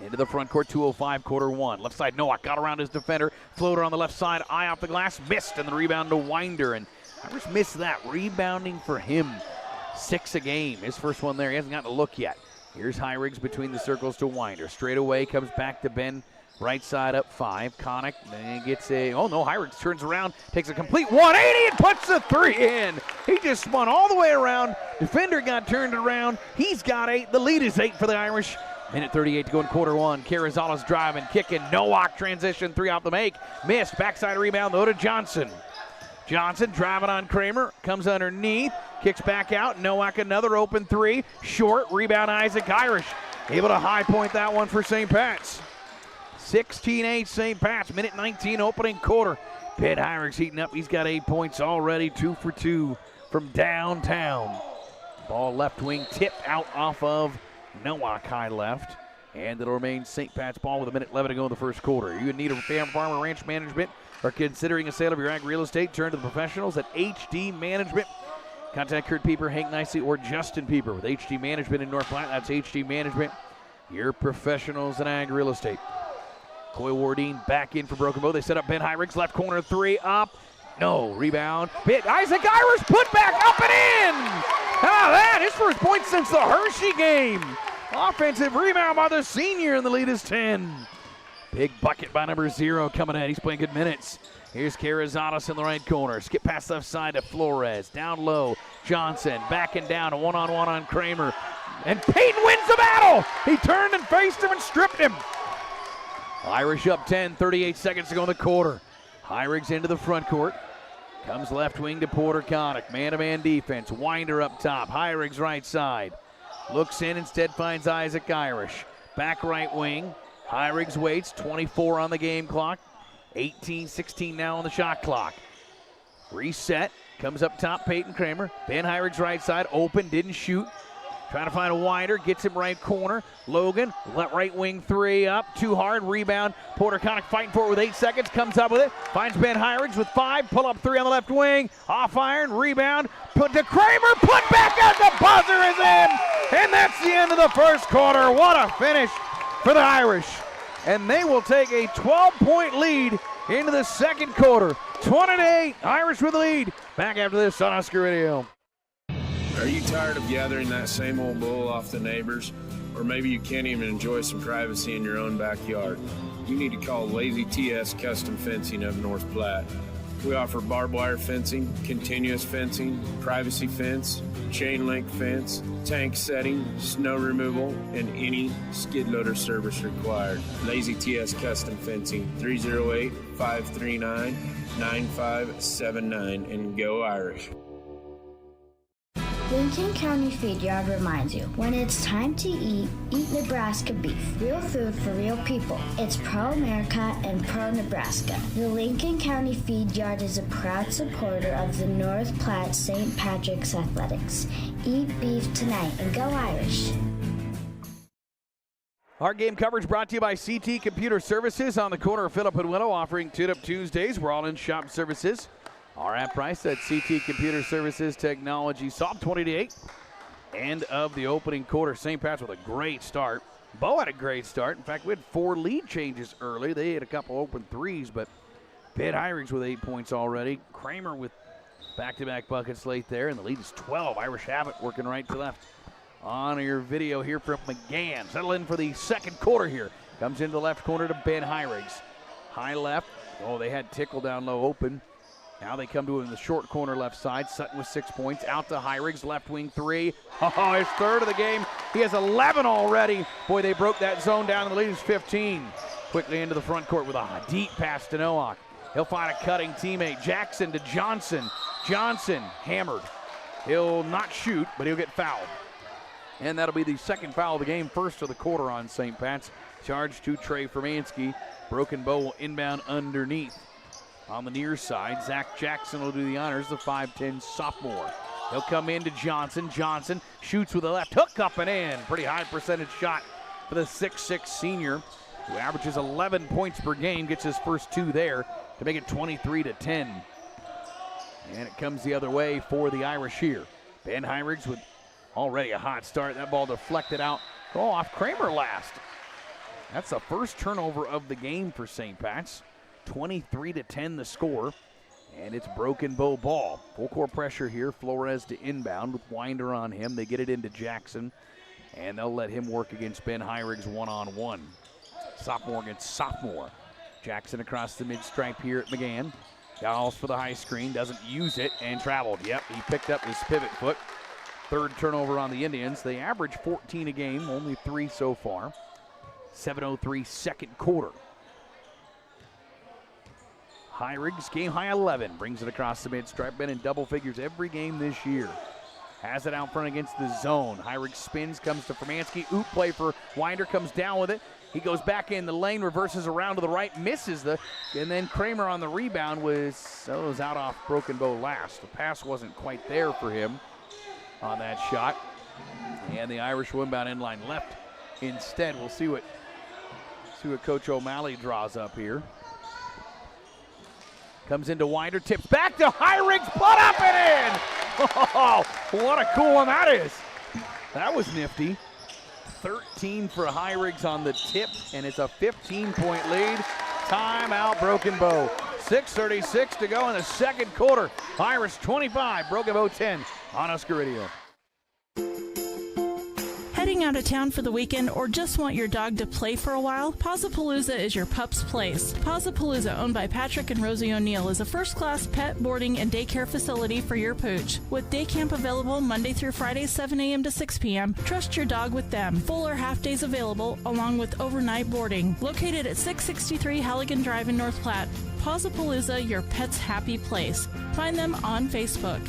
Into the front court, 2:05, quarter one. Left side, Nowak got around his defender. Floater on the left side, eye off the glass, missed, and the rebound to Winder. And I just missed that. Rebounding for him. 6 a game. His first one there. He hasn't gotten a look yet. Here's Hyrigs between the circles to Winder. Straight away, comes back to Ben. Right side up 5. Connick then gets a, oh no, Hyrigs turns around, takes a complete 180 and puts the 3 in. He just spun all the way around. Defender got turned around. He's got 8. The lead is 8 for the Irish. Minute 38 to go in quarter one. Carrizala's driving, kicking. Nowak transition, 3 off the make. Missed. Backside rebound though to Johnson. Johnson driving on Kramer. Comes underneath. Kicks back out. Nowak another open 3. Short. Rebound Isaac Irish. Able to high point that one for St. Pat's. 16-8 St. Pat's. Minute 19 opening quarter. Pitt Hyrigs heating up. He's got 8 points already. 2 for 2 from downtown. Ball left wing tipped out off of Nowak high left. And it'll remain St. Pat's ball with 1:11 to go in the first quarter. You in need of farm or ranch management or considering a sale of your ag real estate? Turn to the professionals at HD Management. Contact Kurt Pieper, Hank Nicely, or Justin Pieper with HD Management in North Platte. That's HD Management, your professionals in ag real estate. Coy Wardine back in for Broken Bow. They set up Ben Hyrigs, left corner 3 up. No, rebound. Pitt, Isaac Irish put back up and in. How that? His first point since the Hershey game. Offensive rebound by the senior, and the lead is 10. Big bucket by number 0 coming in. He's playing good minutes. Here's Carrizados in the right corner. Skip pass left side to Flores. Down low, Johnson backing down, a one-on-one on Kramer. And Payton wins the battle. He turned and faced him and stripped him. Irish up 10, 38 seconds to go in the quarter. Hyrigs into the front court. Comes left wing to Porter Connick. Man-to-man defense. Winder up top. Hyrigs right side. Looks in, instead finds Isaac Irish. Back right wing. Hyrigs waits. 24 on the game clock. 18-16 now on the shot clock. Reset. Comes up top, Peyton Kramer. Ben Hyrigs right side. Open, didn't shoot. Trying to find a Winder, gets him right corner. Logan, right wing 3 up, too hard, rebound. Porter Connick fighting for it with 8 seconds, comes up with it. Finds Ben Hyrigs with 5, pull up 3 on the left wing. Off iron, rebound, put to Kramer, put back out, the buzzer is in! And that's the end of the first quarter. What a finish for the Irish. And they will take a 12-point lead into the second quarter. 20-8, Irish with the lead. Back after this on Husker Radio. Are you tired of gathering that same old bull off the neighbors? Or maybe you can't even enjoy some privacy in your own backyard? You need to call Lazy TS Custom Fencing of North Platte. We offer barbed wire fencing, continuous fencing, privacy fence, chain link fence, tank setting, snow removal, and any skid loader service required. Lazy TS Custom Fencing, 308-539-9579, and go Irish. Lincoln County Feed Yard reminds you, when it's time to eat Nebraska beef. Real food for real people. It's pro-America and pro-Nebraska. The Lincoln County Feed Yard is a proud supporter of the North Platte St. Patrick's Athletics. Eat beef tonight and go Irish. Our game coverage brought to you by CT Computer Services on the corner of Phillip and Willow, offering Tune-Up Tuesdays. We're all in shop services. Our app price at CT Computer Services Technology. Soft 20-8. End of the opening quarter. St. Pat's with a great start. Bo had a great start. In fact, we had 4 lead changes early. They had a couple open threes, but Pitt Hyrigs with 8 points already. Kramer with back-to-back buckets late there, and the lead is 12. Irish have it, working right to left. On your video here from McGann. Settle in for the second quarter here. Comes into the left corner to Ben Hyrigs. High left. Oh, they had Tickle down low open. Now they come to him in the short corner left side. Sutton with 6 points. Out to Hyrigs, left wing 3. Oh, his third of the game. He has 11 already. Boy, they broke that zone down, and the lead is 15. Quickly into the front court with a deep pass to Nowak. He'll find a cutting teammate. Jackson to Johnson. Johnson hammered. He'll not shoot, but he'll get fouled. And that'll be the second foul of the game, first of the quarter on St. Pat's. Charge to Trey Formansky. Broken Bow will inbound underneath. On the near side, Zach Jackson will do the honors, the 5'10 sophomore. He'll come into Johnson. Johnson shoots with a left hook up and in. Pretty high percentage shot for the 6'6 senior, who averages 11 points per game, gets his first 2 there to make it 23-10. And it comes the other way for the Irish here. Ben Heirigs with already a hot start. That ball deflected out. Oh, off Kramer last. That's the first turnover of the game for St. Pat's. 23-10 the score. And it's Broken Bow ball. Full court pressure here. Flores to inbound with Winder on him. They get it into Jackson. And they'll let him work against Ben Heirigs one-on-one. Sophomore against sophomore. Jackson across the mid-stripe here at McGann. Galls for the high screen. Doesn't use it and traveled. Yep, he picked up his pivot foot. Third turnover on the Indians. They average 14 a game. Only 3 so far. 7:03 second quarter. Heirigs, game high 11, brings it across the mid-stripe. Been in double figures every game this year. Has it out front against the zone. Heirigs spins, comes to Formansky. Oop play for Winder, comes down with it. He goes back in the lane, reverses around to the right, misses and then Kramer on the rebound was out off Broken Bow last. The pass wasn't quite there for him on that shot. And the Irish will inbound inline left instead. We'll see what Coach O'Malley draws up here. Comes into Winder, tips back to Heirigs, put up and in! Oh, what a cool one that is. That was nifty. 13 for Heirigs on the tip, and it's a 15-point lead. Timeout, Broken Bow. 6:36 to go in the second quarter. Irish 25, Broken Bow 10 on Husker Radio. Heading out of town for the weekend or just want your dog to play for a while? Pawsapalooza is your pup's place. Pawsapalooza, owned by Patrick and Rosie O'Neill, is a first-class pet boarding and daycare facility for your pooch. With day camp available Monday through Friday, 7 a.m. to 6 p.m., trust your dog with them. Full or half days available, along with overnight boarding. Located at 663 Halligan Drive in North Platte, Pawsapalooza, your pet's happy place. Find them on Facebook.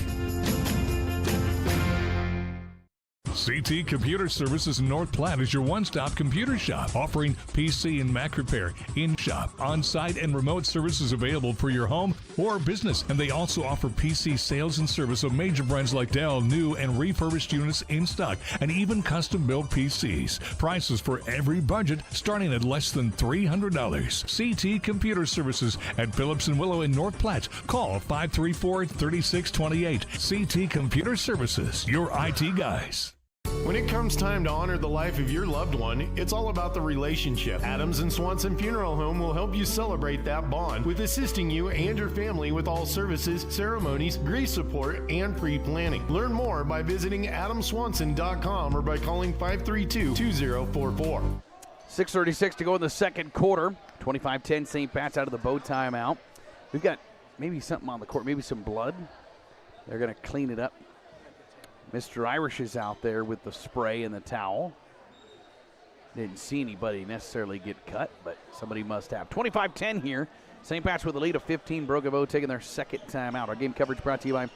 CT Computer Services in North Platte is your one-stop computer shop, offering PC and Mac repair, in-shop, on-site, and remote services available for your home or business. And they also offer PC sales and service of major brands like Dell, new and refurbished units in stock, and even custom-built PCs. Prices for every budget starting at less than $300. CT Computer Services at Phillips and Willow in North Platte. Call 534-3628. CT Computer Services, your IT guys. When it comes time to honor the life of your loved one, it's all about the relationship. Adams & Swanson Funeral Home will help you celebrate that bond with assisting you and your family with all services, ceremonies, grief support, and pre-planning. Learn more by visiting adamswanson.com or by calling 532-2044. 6:36 to go in the second quarter. 25-10 St. Pat's out of the bow timeout. We've got maybe something on the court, maybe some blood. They're going to clean it up. Mr. Irish is out there with the spray and the towel. Didn't see anybody necessarily get cut, but somebody must have. 25-10 here. St. Pat's with a lead of 15. Broken Bow taking their second timeout. Our game coverage brought to you by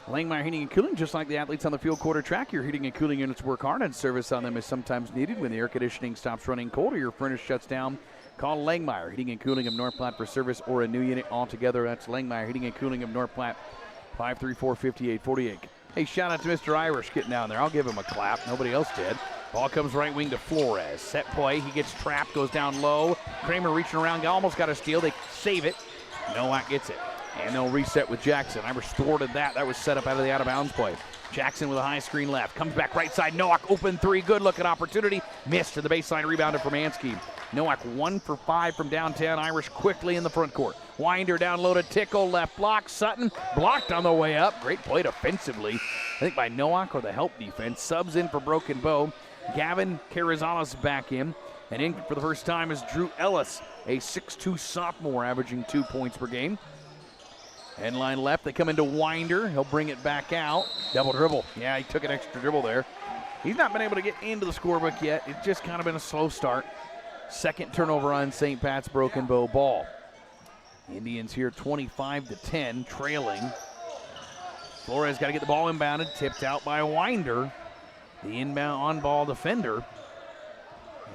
Langmeyer Heating and Cooling. Just like the athletes on the field quarter track, your heating and cooling units work hard, and service on them is sometimes needed. When the air conditioning stops running cold or your furnace shuts down, call Langmeyer Heating and Cooling of North Platte for service or a new unit altogether. That's Langmeyer Heating and Cooling of North Platte, 534-5848. Hey, shout out to Mr. Irish getting down there. I'll give him a clap. Nobody else did. Ball comes right wing to Flores. Set play. He gets trapped, goes down low. Kramer reaching around, almost got a steal. They save it. Nowak gets it. And they'll reset with Jackson. Irish thwarted that. That was set up out of the out-of-bounds play. Jackson with a high screen left. Comes back right side. Nowak open three. Good looking opportunity. Missed to the baseline. Rebounded from Mansky. Nowak 1 for 5 from downtown. Irish quickly in the front court. Winder down low to Tickle. Left block. Sutton blocked on the way up. Great play defensively, I think by Nowak or the help defense. Subs in for Broken Bow. Gavin Carrizales back in. And in for the first time is Drew Ellis, a 6'2 sophomore averaging 2 points per game. End line left. They come into Winder. He'll bring it back out. Double dribble. Yeah, he took an extra dribble there. He's not been able to get into the scorebook yet. It's just kind of been a slow start. Second turnover on St. Pat's. Broken Bow ball. Indians here 25-10, trailing. Flores got to get the ball inbounded. Tipped out by Winder, the inbound on-ball defender.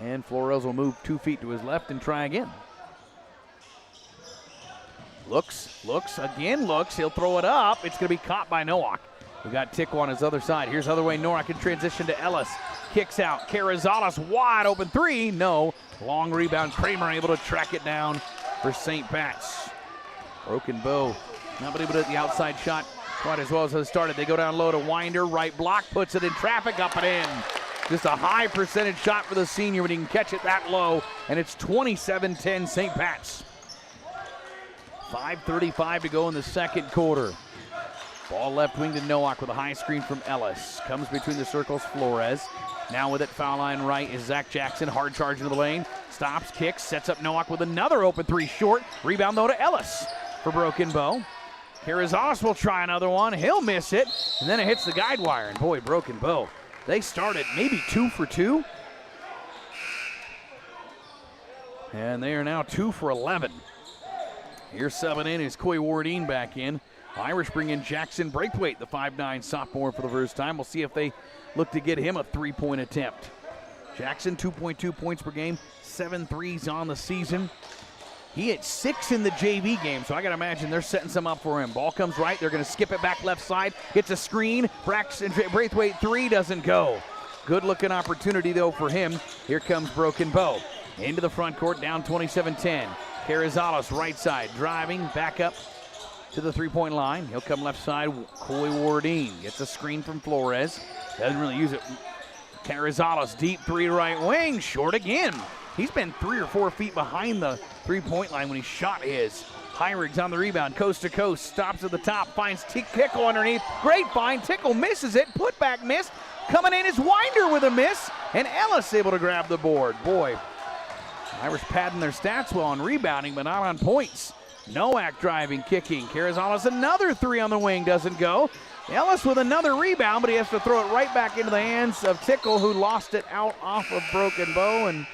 And Flores will move 2 feet to his left and try again. Looks, again looks. He'll throw it up. It's going to be caught by Nowak. We got Tickle on his other side. Here's other way. Nowak in transition to Ellis. Kicks out. Carrizales wide open 3. No. Long rebound. Kramer able to track it down for St. Pat's. Broken Bow not been able to hit the outside shot quite as well as it started. They go down low to Winder. Right block. Puts it in traffic. Up and in. Just a high percentage shot for the senior, but he can catch it that low. And it's 27-10 St. Pat's. 5:35 to go in the second quarter. Ball left wing to Nowak with a high screen from Ellis. Comes between the circles, Flores. Now with it, foul line right is Zach Jackson. Hard charge into the lane. Stops, kicks, sets up Nowak with another open 3 short. Rebound though to Ellis for Broken Bow. Carrizales will try another one. He'll miss it. And then it hits the guide wire. And boy, Broken Bow, they started maybe 2 for 2. And they are now 2 for 11. Here's subbing in is Coy Wardine back in. Irish bring in Jackson Braithwaite, the 5'9 sophomore for the first time. We'll see if they look to get him a 3-point attempt. Jackson, 2.2 points per game, 7 threes on the season. He hit 6 in the JV game, so I got to imagine they're setting some up for him. Ball comes right. They're going to skip it back left side. Gets a screen. Braxton Braithwaite 3 doesn't go. Good looking opportunity, though, for him. Here comes Broken Bow. Into the front court, down 27-10. Carrizales right side, driving back up to the 3-point line. He'll come left side. Coy Wardine gets a screen from Flores. Doesn't really use it. Carrizales deep 3 right wing, short again. He's been 3 or 4 feet behind the 3-point line when he shot his. Heinrichs on the rebound, coast to coast, stops at the top, finds Tickle underneath. Great find. Tickle misses it. Putback missed. Coming in is Winder with a miss, and Ellis able to grab the board. Boy, Irish padding their stats well on rebounding, but not on points. Nowak driving, kicking. Carrizales another 3 on the wing, doesn't go. Ellis with another rebound, but he has to throw it right back into the hands of Tickle, who lost it out off of Broken Bow, and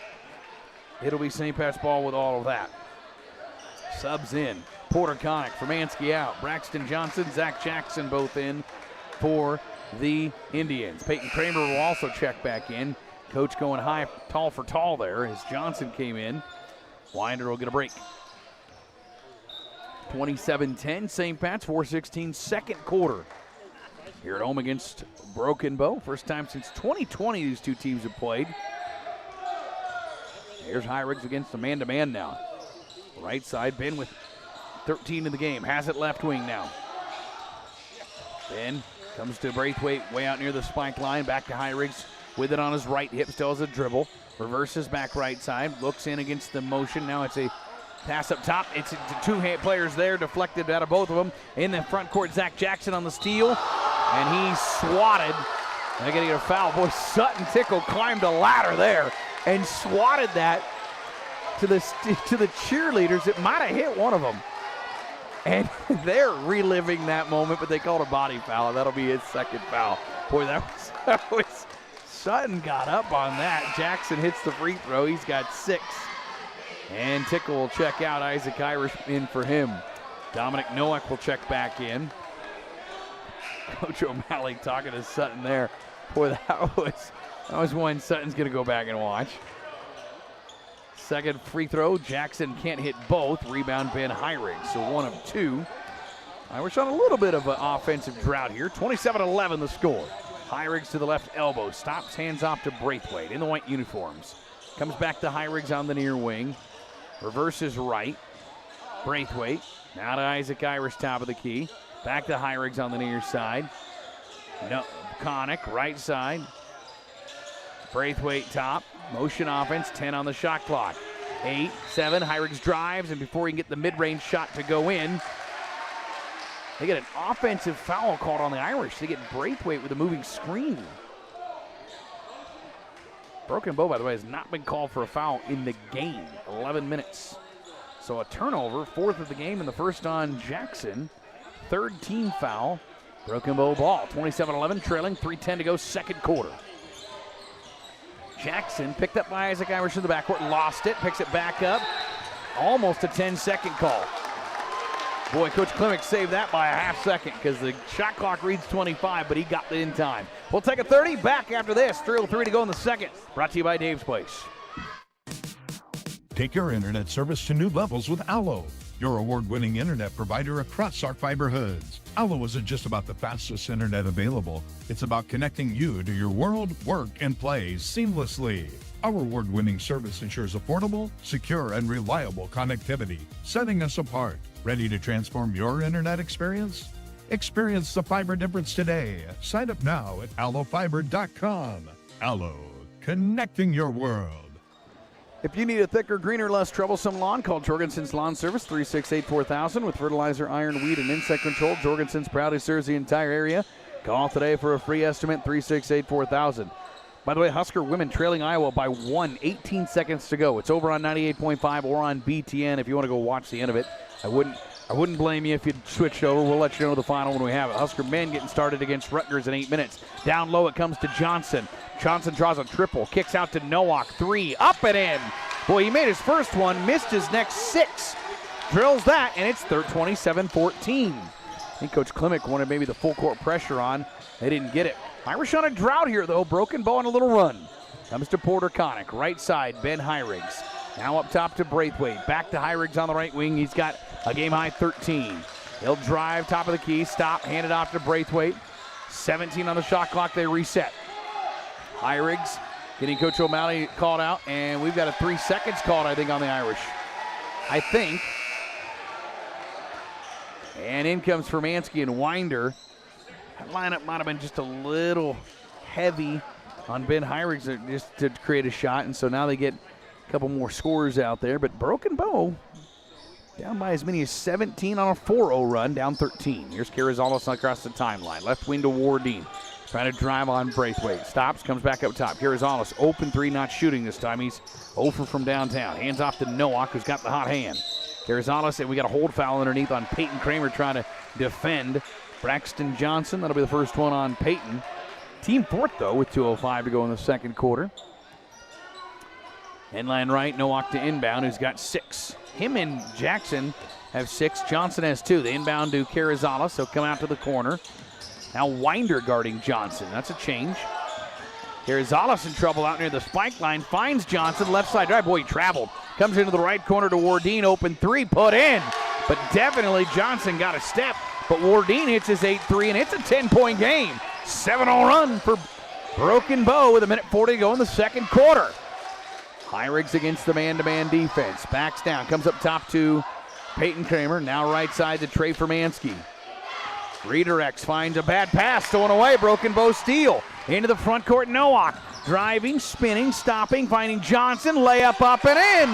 it'll be St. Pat's ball with all of that. Subs in. Porter Connick, Formansky out. Braxton Johnson, Zach Jackson both in for the Indians. Peyton Kramer will also check back in. Coach going high, tall for tall there as Johnson came in. Winder will get a break. 27-10, St. Pat's, 4:16, second quarter. Here at home against Broken Bow. First time since 2020 these two teams have played. Here's Heinrichs against the man-to-man now. Right side, Ben with 13 in the game. Has it left wing now. Ben comes to Braithwaite way out near the spike line. Back to Heinrichs. With it on his right hip, still has a dribble. Reverses back right side, looks in against the motion. Now it's a pass up top. It's 2 players there, deflected out of both of them. In the front court, Zach Jackson on the steal, and he's swatted. They're going to get a foul. Boy, Sutton Tickle climbed a ladder there and swatted that to the cheerleaders. It might have hit one of them. And they're reliving that moment, but they called a body foul. That'll be his second foul. Boy, that was Sutton got up on that. Jackson hits the free throw. He's got 6. And Tickle will check out. Isaac Irish in for him. Dominic Nowak will check back in. Coach O'Malley talking to Sutton there. Boy, that was one Sutton's going to go back and watch. Second free throw. Jackson can't hit both. Rebound Ben Heinrichs, so 1 of 2. Irish on a little bit of an offensive drought here. 27-11 the score. Heinrichs to the left elbow. Stops, hands off to Braithwaite in the white uniforms. Comes back to Heinrichs on the near wing. Reverses right. Braithwaite. Now to Isaac Irish, top of the key. Back to Heinrichs on the near side. No, Connick, right side. Braithwaite top. Motion offense, 10 on the shot clock. 8, 7, Heinrichs drives, and before he can get the mid-range shot to go in, they get an offensive foul called on the Irish. They get Braithwaite with a moving screen. Broken Bow, by the way, has not been called for a foul in the game. 11 minutes. So a turnover, 4th of the game, and the first on Jackson. 3rd team foul. Broken Bow ball, 27-11, trailing, 3:10 to go, second quarter. Jackson picked up by Isaac Irish in the backcourt, lost it, picks it back up. Almost a 10-second call. Boy, Coach Klimek saved that by a half second because the shot clock reads 25, but he got it in time. We'll take a 30, back after this. 3:03 to go in the second. Brought to you by Dave's Place. Take your internet service to new levels with Allo, your award-winning internet provider across our fiber hoods. Allo isn't just about the fastest internet available. It's about connecting you to your world, work, and play seamlessly. Our award-winning service ensures affordable, secure, and reliable connectivity, setting us apart. Ready to transform your internet experience? Experience the fiber difference today. Sign up now at allofiber.com. Allo, connecting your world. If you need a thicker, greener, less troublesome lawn, call Jorgensen's Lawn Service, 368-4000. With fertilizer, iron, weed, and insect control, Jorgensen's proudly serves the entire area. Call today for a free estimate, 368-4000. By the way, Husker women trailing Iowa by 1, 18 seconds to go. It's over on 98.5 or on BTN if you want to go watch the end of it. I wouldn't blame you if you switched over. We'll let you know the final when we have it. Husker men getting started against Rutgers in 8 minutes. Down low it comes to Johnson. Johnson draws a triple, kicks out to Nowak, 3, up and in. Boy, he made his first one, missed his next 6. Drills that, and it's 27-14. I think Coach Klimek wanted maybe the full court pressure on. They didn't get it. Irish on a drought here, though. Broken bow on a little run. Comes to Porter Connick. Right side, Ben Hyrigs. Now up top to Braithwaite. Back to Hyrigs on the right wing. He's got a game-high 13. He'll drive, top of the key, stop, hand it off to Braithwaite. 17 on the shot clock. They reset. Hyrigs getting Coach O'Malley called out, and we've got a 3 seconds called, I think, on the Irish. I think. And in comes Fermansky and Winder. That lineup might have been just a little heavy on Ben Hyrigs just to create a shot, and so now they get a couple more scores out there. But Broken Bow down by as many as 17 on a 4-0 run, down 13. Here's Carrizales across the timeline. Left wing to Wardeen. Trying to drive on Braithwaite. Stops, comes back up top. Carrizales, open 3, not shooting this time. He's over from downtown. Hands off to Nowak, who's got the hot hand. Carrizales, and we got a hold foul underneath on Peyton Kramer trying to defend Braxton Johnson. That'll be the first one on Peyton. Team fourth, though, with 2:05 to go in the second quarter. Inline right, Nowak to inbound, who's got 6. Him and Jackson have 6. Johnson has 2. The inbound to Carrizales. He'll come out to the corner. Now Winder guarding Johnson. That's a change. Carrizales in trouble out near the spike line. Finds Johnson. Left side drive. Boy, he traveled. Comes into the right corner to Wardeen. Open 3. Put in. But definitely Johnson got a step. But Wardeen hits his 8-3, and it's a 10-point game. 7-0 run for Broken Bow with 1:40 to go in the second quarter. Hyrigs against the man-to-man defense. Backs down. Comes up top to Peyton Kramer. Now right side to Trey Fermansky. Redirects, finds a bad pass, stolen away. Broken Bow steal. Into the front court, Nowak. Driving, spinning, stopping, finding Johnson. Layup up and in.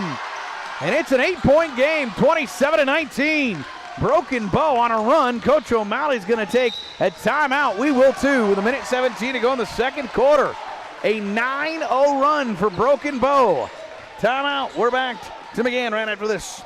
And it's an 8-point game, 27-19. Broken Bow on a run. Coach O'Malley's going to take a timeout. We will too, with 1:17 to go in the second quarter. A 9-0 run for Broken Bow. Timeout. We're back to McGann right after this.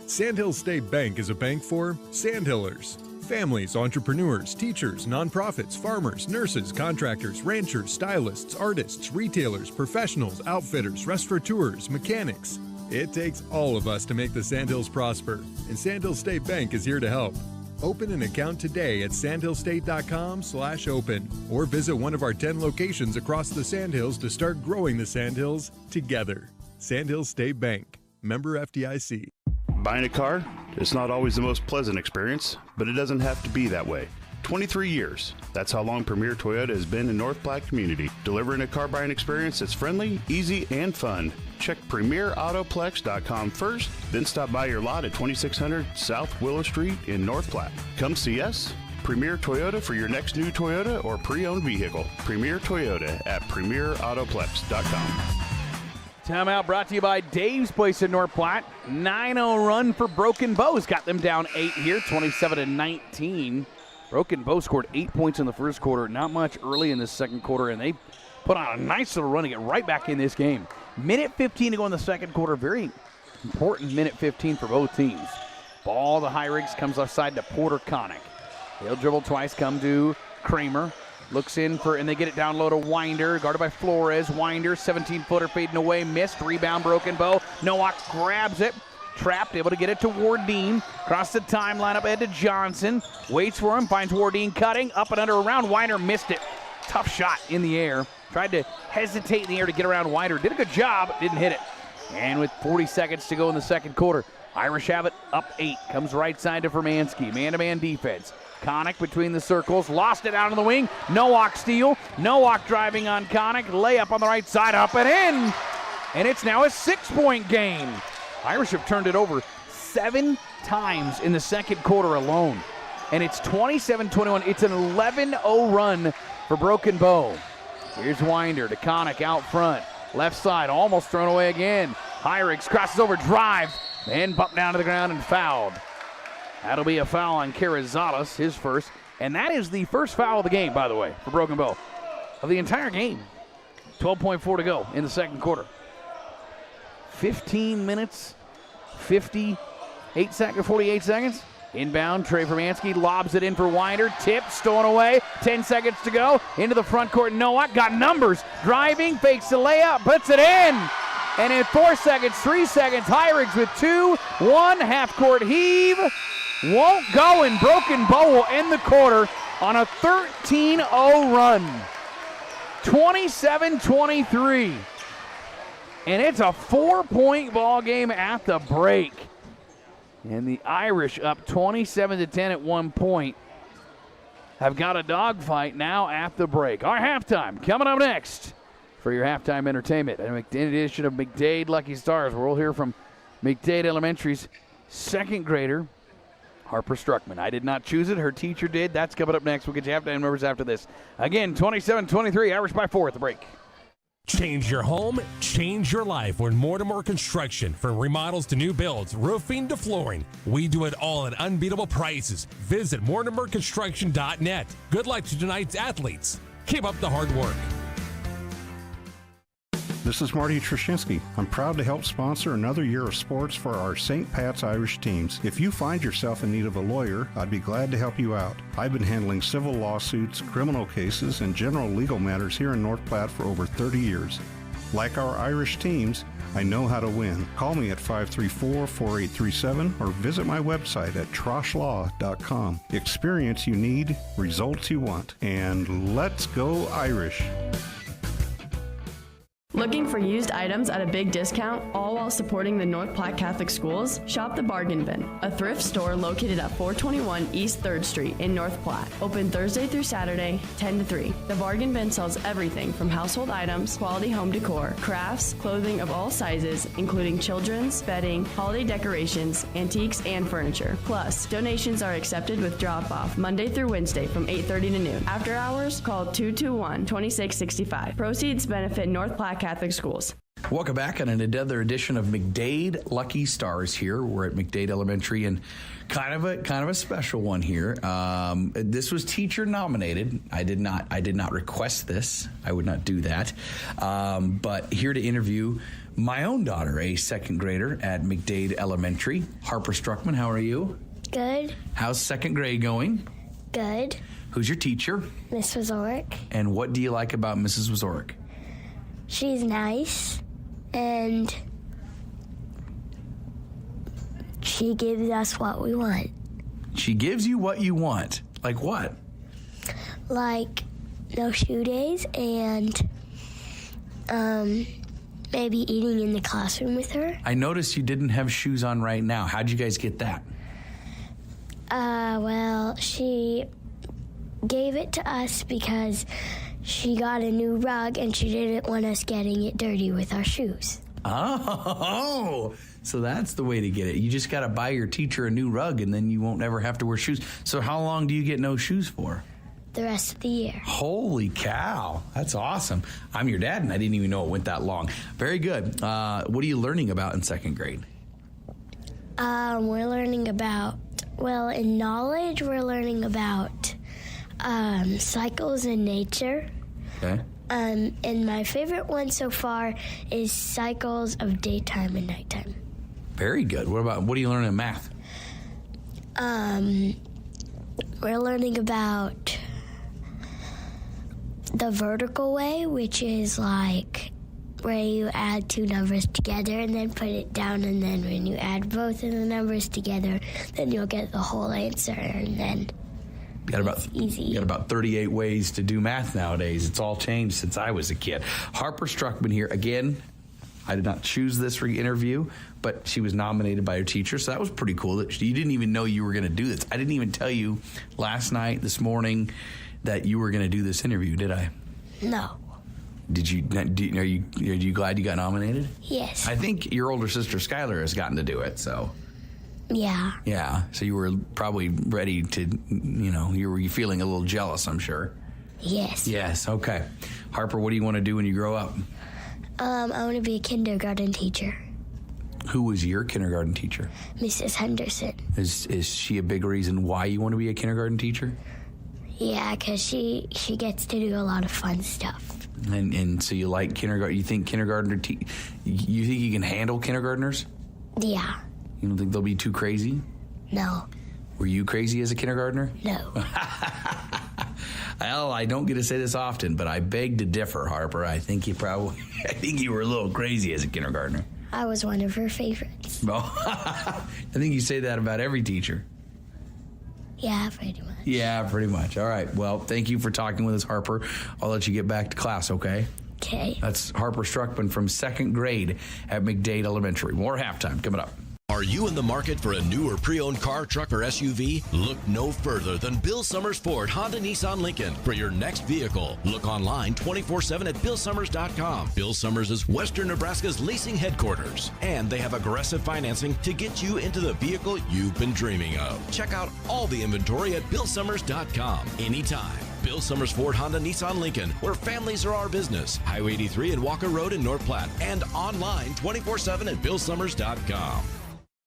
Sandhill State Bank is a bank for Sandhillers. Families, entrepreneurs, teachers, nonprofits, farmers, nurses, contractors, ranchers, stylists, artists, retailers, professionals, outfitters, restaurateurs, mechanics. It takes all of us to make the Sandhills prosper, and Sandhill State Bank is here to help. Open an account today at sandhillstate.com/open or visit one of our 10 locations across the Sandhills to start growing the Sandhills together. Sandhill State Bank, member FDIC. Buying a car, it's not always the most pleasant experience, but it doesn't have to be that way. 23 years. That's how long Premier Toyota has been in North Platte community, delivering a car buying experience that's friendly, easy, and fun. Check PremierAutoplex.com first, then stop by your lot at 2600 South Willow Street in North Platte. Come see us. Premier Toyota for your next new Toyota or pre-owned vehicle. Premier Toyota at PremierAutoplex.com. Timeout brought to you by Dave's Place in North Platte. 9-0 run for Broken Bow's got them down 8 here, 27-19. Broken Bow scored 8 points in the first quarter, not much early in the second quarter, and they put on a nice little run to get right back in this game. 1:15 to go in the second quarter, very important 1:15 for both teams. Ball to Hyrigs, comes left side to Porter Connick. He'll dribble twice, come to Kramer. Looks in for, and they get it down low to Winder, guarded by Flores. Winder, 17-footer fading away, missed. Rebound, Broken Bow. Nowak grabs it. Trapped, able to get it to Wardeen. Across the timeline, up ahead to Johnson. Waits for him, finds Wardeen cutting. Up and under around. Winder missed it. Tough shot in the air. Tried to hesitate in the air to get around Winder. Did a good job, didn't hit it. And with 40 seconds to go in the second quarter, Irish have it up 8. Comes right side to Fermansky. Man-to-man defense. Connick between the circles. Lost it out on the wing. Nowak steal. Nowak driving on Connick. Layup on the right side. Up and in. And it's now a 6-point game. Irish have turned it over 7 times in the second quarter alone. And it's 27-21. It's an 11-0 run for Broken Bow. Here's Winder to Connick out front. Left side, almost thrown away again. Hyrix crosses over, drives, and bumped down to the ground and fouled. That'll be a foul on Karazalis, his first. And that is the first foul of the game, by the way, for Broken Bow. Of the entire game. 12.4 to go in the second quarter. 15 minutes, 48 seconds. Inbound, Trey Fermansky lobs it in for Winder. Tip, stolen away. 10 seconds to go. Into the front court. Nowak got numbers. Driving, fakes the layup, puts it in. And in 4 seconds, 3 seconds, Hyrix with 2-1 half-court heave. Won't go, and Broken Bow will end the quarter on a 13-0 run. 27-23. And it's a 4-point ball game at the break. And the Irish up 27-10 at one point have got a dogfight now at the break. Our halftime coming up next for your halftime entertainment. In addition of McDade Lucky Stars, we'll hear from McDade Elementary's second grader, Harper Struckman. I did not choose it. Her teacher did. That's coming up next. We'll get you halftime numbers after this. Again, 27-23, Irish by 4 at the break. Change your home, change your life with Mortimer Construction. From remodels to new builds, roofing to flooring, we do it all at unbeatable prices. Visit MortimerConstruction.net. Good luck to tonight's athletes. Keep up the hard work. This is Marty Trushinsky. I'm proud to help sponsor another year of sports for our St. Pat's Irish teams. If you find yourself in need of a lawyer, I'd be glad to help you out. I've been handling civil lawsuits, criminal cases, and general legal matters here in North Platte for over 30 years. Like our Irish teams, I know how to win. Call me at 534-4837 or visit my website at troshlaw.com. Experience you need, results you want, and let's go Irish. Looking for used items at a big discount, all while supporting the North Platte Catholic Schools? Shop the Bargain Bin, a thrift store located at 421 East 3rd Street in North Platte. Open Thursday through Saturday, 10 to 3. The Bargain Bin sells everything from household items, quality home decor, crafts, clothing of all sizes, including children's, bedding, holiday decorations, antiques, and furniture. Plus, donations are accepted with drop-off Monday through Wednesday from 8:30 to noon. After hours, call 221-2665. Proceeds benefit North Platte Catholic Schools. Welcome back on another edition of McDade Lucky Stars here. We're at McDade Elementary, and kind of a special one here. This was teacher nominated. I did not request this. I would not do that. But here to interview my own daughter, a second grader at McDade Elementary, Harper Struckman. How are you? Good. How's second grade going? Good. Who's your teacher? Miss Wazorek. And what do you like about Mrs. Wazorek? She's nice, and she gives us what we want. She gives you what you want? Like what? Like no shoe days and maybe eating in the classroom with her. I noticed you didn't have shoes on right now. How'd you guys get that? Well, she gave it to us because she got a new rug and she didn't want us getting it dirty with our shoes. Oh, so that's the way to get it. You just got to buy your teacher a new rug and then you won't ever have to wear shoes. So how long do you get no shoes for? The rest of the year. Holy cow. That's awesome. I'm your dad and I didn't even know it went that long. Very good. What are you learning about in second grade? We're learning about, in knowledge, we're learning about cycles in nature. Okay. And my favorite one so far is cycles of daytime and nighttime. Very good. What are you learning in math? We're learning about the vertical way, which is like where you add two numbers together and then put it down, and then when you add both of the numbers together, then you'll get the whole answer, and then easy. You got about 38 ways to do math nowadays. It's all changed since I was a kid. Harper Struckman here again. I did not choose this for interview, but she was nominated by her teacher, so that was pretty cool. That you didn't even know you were going to do this. I didn't even tell you last night, this morning, that you were going to do this interview, did I? No. Are you glad you got nominated? Yes. I think your older sister Skylar has gotten to do it, so. Yeah. Yeah, so you were probably ready to, you were feeling a little jealous, I'm sure. Yes. Yes, okay. Harper, what do you want to do when you grow up? I want to be a kindergarten teacher. Who was your kindergarten teacher? Mrs. Henderson. Is she a big reason why you want to be a kindergarten teacher? Yeah, because she gets to do a lot of fun stuff. And so you like kindergarten? You think kindergartner? You think you can handle kindergartners? Yeah. You don't think they'll be too crazy? No. Were you crazy as a kindergartner? No. Well, I don't get to say this often, but I beg to differ, Harper. I think you were a little crazy as a kindergartner. I was one of her favorites. Well, I think you say that about every teacher. Yeah, pretty much. Yeah, pretty much. All right. Well, thank you for talking with us, Harper. I'll let you get back to class, okay? Okay. That's Harper Struckman from 2nd grade at McDade Elementary. More halftime coming up. Are you in the market for a new or pre-owned car, truck, or SUV? Look no further than Bill Summers Ford, Honda, Nissan, Lincoln for your next vehicle. Look online 24/7 at BillSummers.com. Bill Summers is Western Nebraska's leasing headquarters, and they have aggressive financing to get you into the vehicle you've been dreaming of. Check out all the inventory at BillSummers.com anytime. Bill Summers Ford, Honda, Nissan, Lincoln, where families are our business. Highway 83 and Walker Road in North Platte, and online 24/7 at BillSummers.com.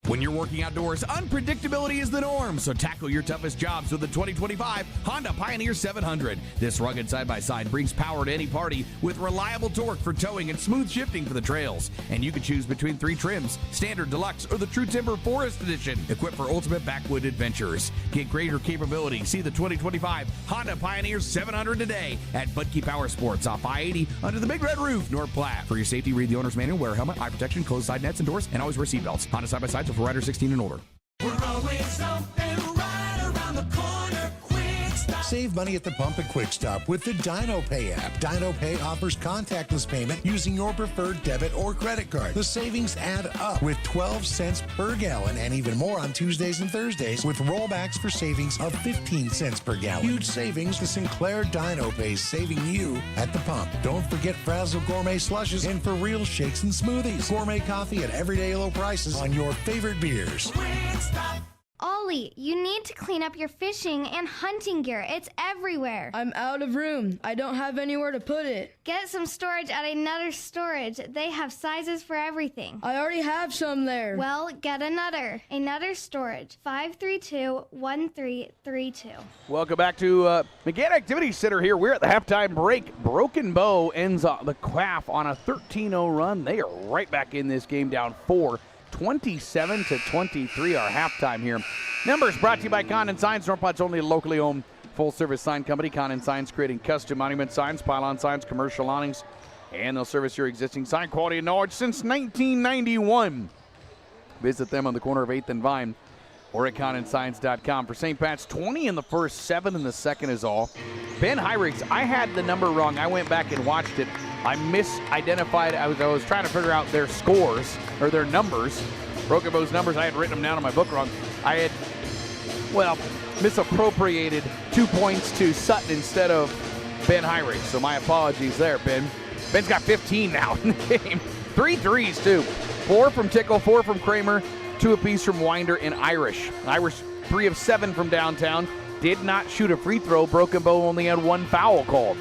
When you're working outdoors, unpredictability is the norm, so tackle your toughest jobs with the 2025 Honda Pioneer 700. This rugged side-by-side brings power to any party with reliable torque for towing and smooth shifting for the trails. And you can choose between 3 trims, Standard, Deluxe, or the True Timber Forest Edition, equipped for ultimate backwood adventures. Get greater capability. See the 2025 Honda Pioneer 700 today at Budke Power Sports off I-80 under the Big Red Roof, North Platte. For your safety, read the owner's manual, wear a helmet, eye protection, closed side nets and doors, and always wear seatbelts. Honda side-by-sides for riders 16 and older. We're always open right around the corner. Quick Stop. Save money at the pump at Quick Stop with the Dino Pay app. Dino Pay offers contactless payment using your preferred debit or credit card. The savings add up with 12 cents per gallon and even more on Tuesdays and Thursdays with rollbacks for savings of 15 cents per gallon. Huge savings. The Sinclair Dino Pay saving you at the pump. Don't forget Frazzle Gourmet Slushes and For Real Shakes and Smoothies. Gourmet coffee at everyday low prices on your favorite beers. Ollie, you need to clean up your fishing and hunting gear. It's everywhere. I'm out of room. I don't have anywhere to put it. Get some storage at Another Storage. They have sizes for everything. I already have some there. Well, get another. Another Storage, 532-1332. Welcome back to McDade Activity Center here. We're at the halftime break. Broken Bow ends the calf on a 13-0 run. They are right back in this game, down 4. 27-23 our halftime here. Numbers brought to you by Condon Signs, North Platte's only locally owned full-service sign company. Condon Signs, creating custom monument signs, pylon signs, commercial awnings, and they'll service your existing sign quality and knowledge since 1991. Visit them on the corner of 8th and Vine or at CondonSigns.com. For St. Pat's, 20 in the first, 7 in the second is all. Ben Heinrichs, I had the number wrong. I went back and watched it. I misidentified. I was trying to figure out their scores or their numbers. Broken Bow's numbers. I had written them down on my book wrong. I had, misappropriated 2 points to Sutton instead of Ben Heinrichs. So my apologies there, Ben. Ben's got 15 now in the game. 3 threes, too. 4 from Tickle, 4 from Kramer, 2 apiece from Winder and Irish. Irish 3 of 7 from downtown. Did not shoot a free throw. Broken Bow only had 1 foul called.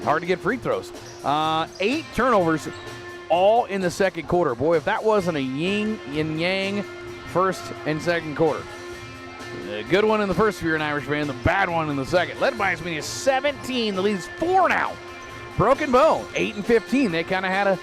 Hard to get free throws. 8 turnovers, all in the second quarter. Boy, if that wasn't a yin and yang first and second quarter. The good one in the first if you're an Irish fan, the bad one in the second. Led by as many as 17. The lead is 4 now. Broken Bow, 8 and 15. They kind of had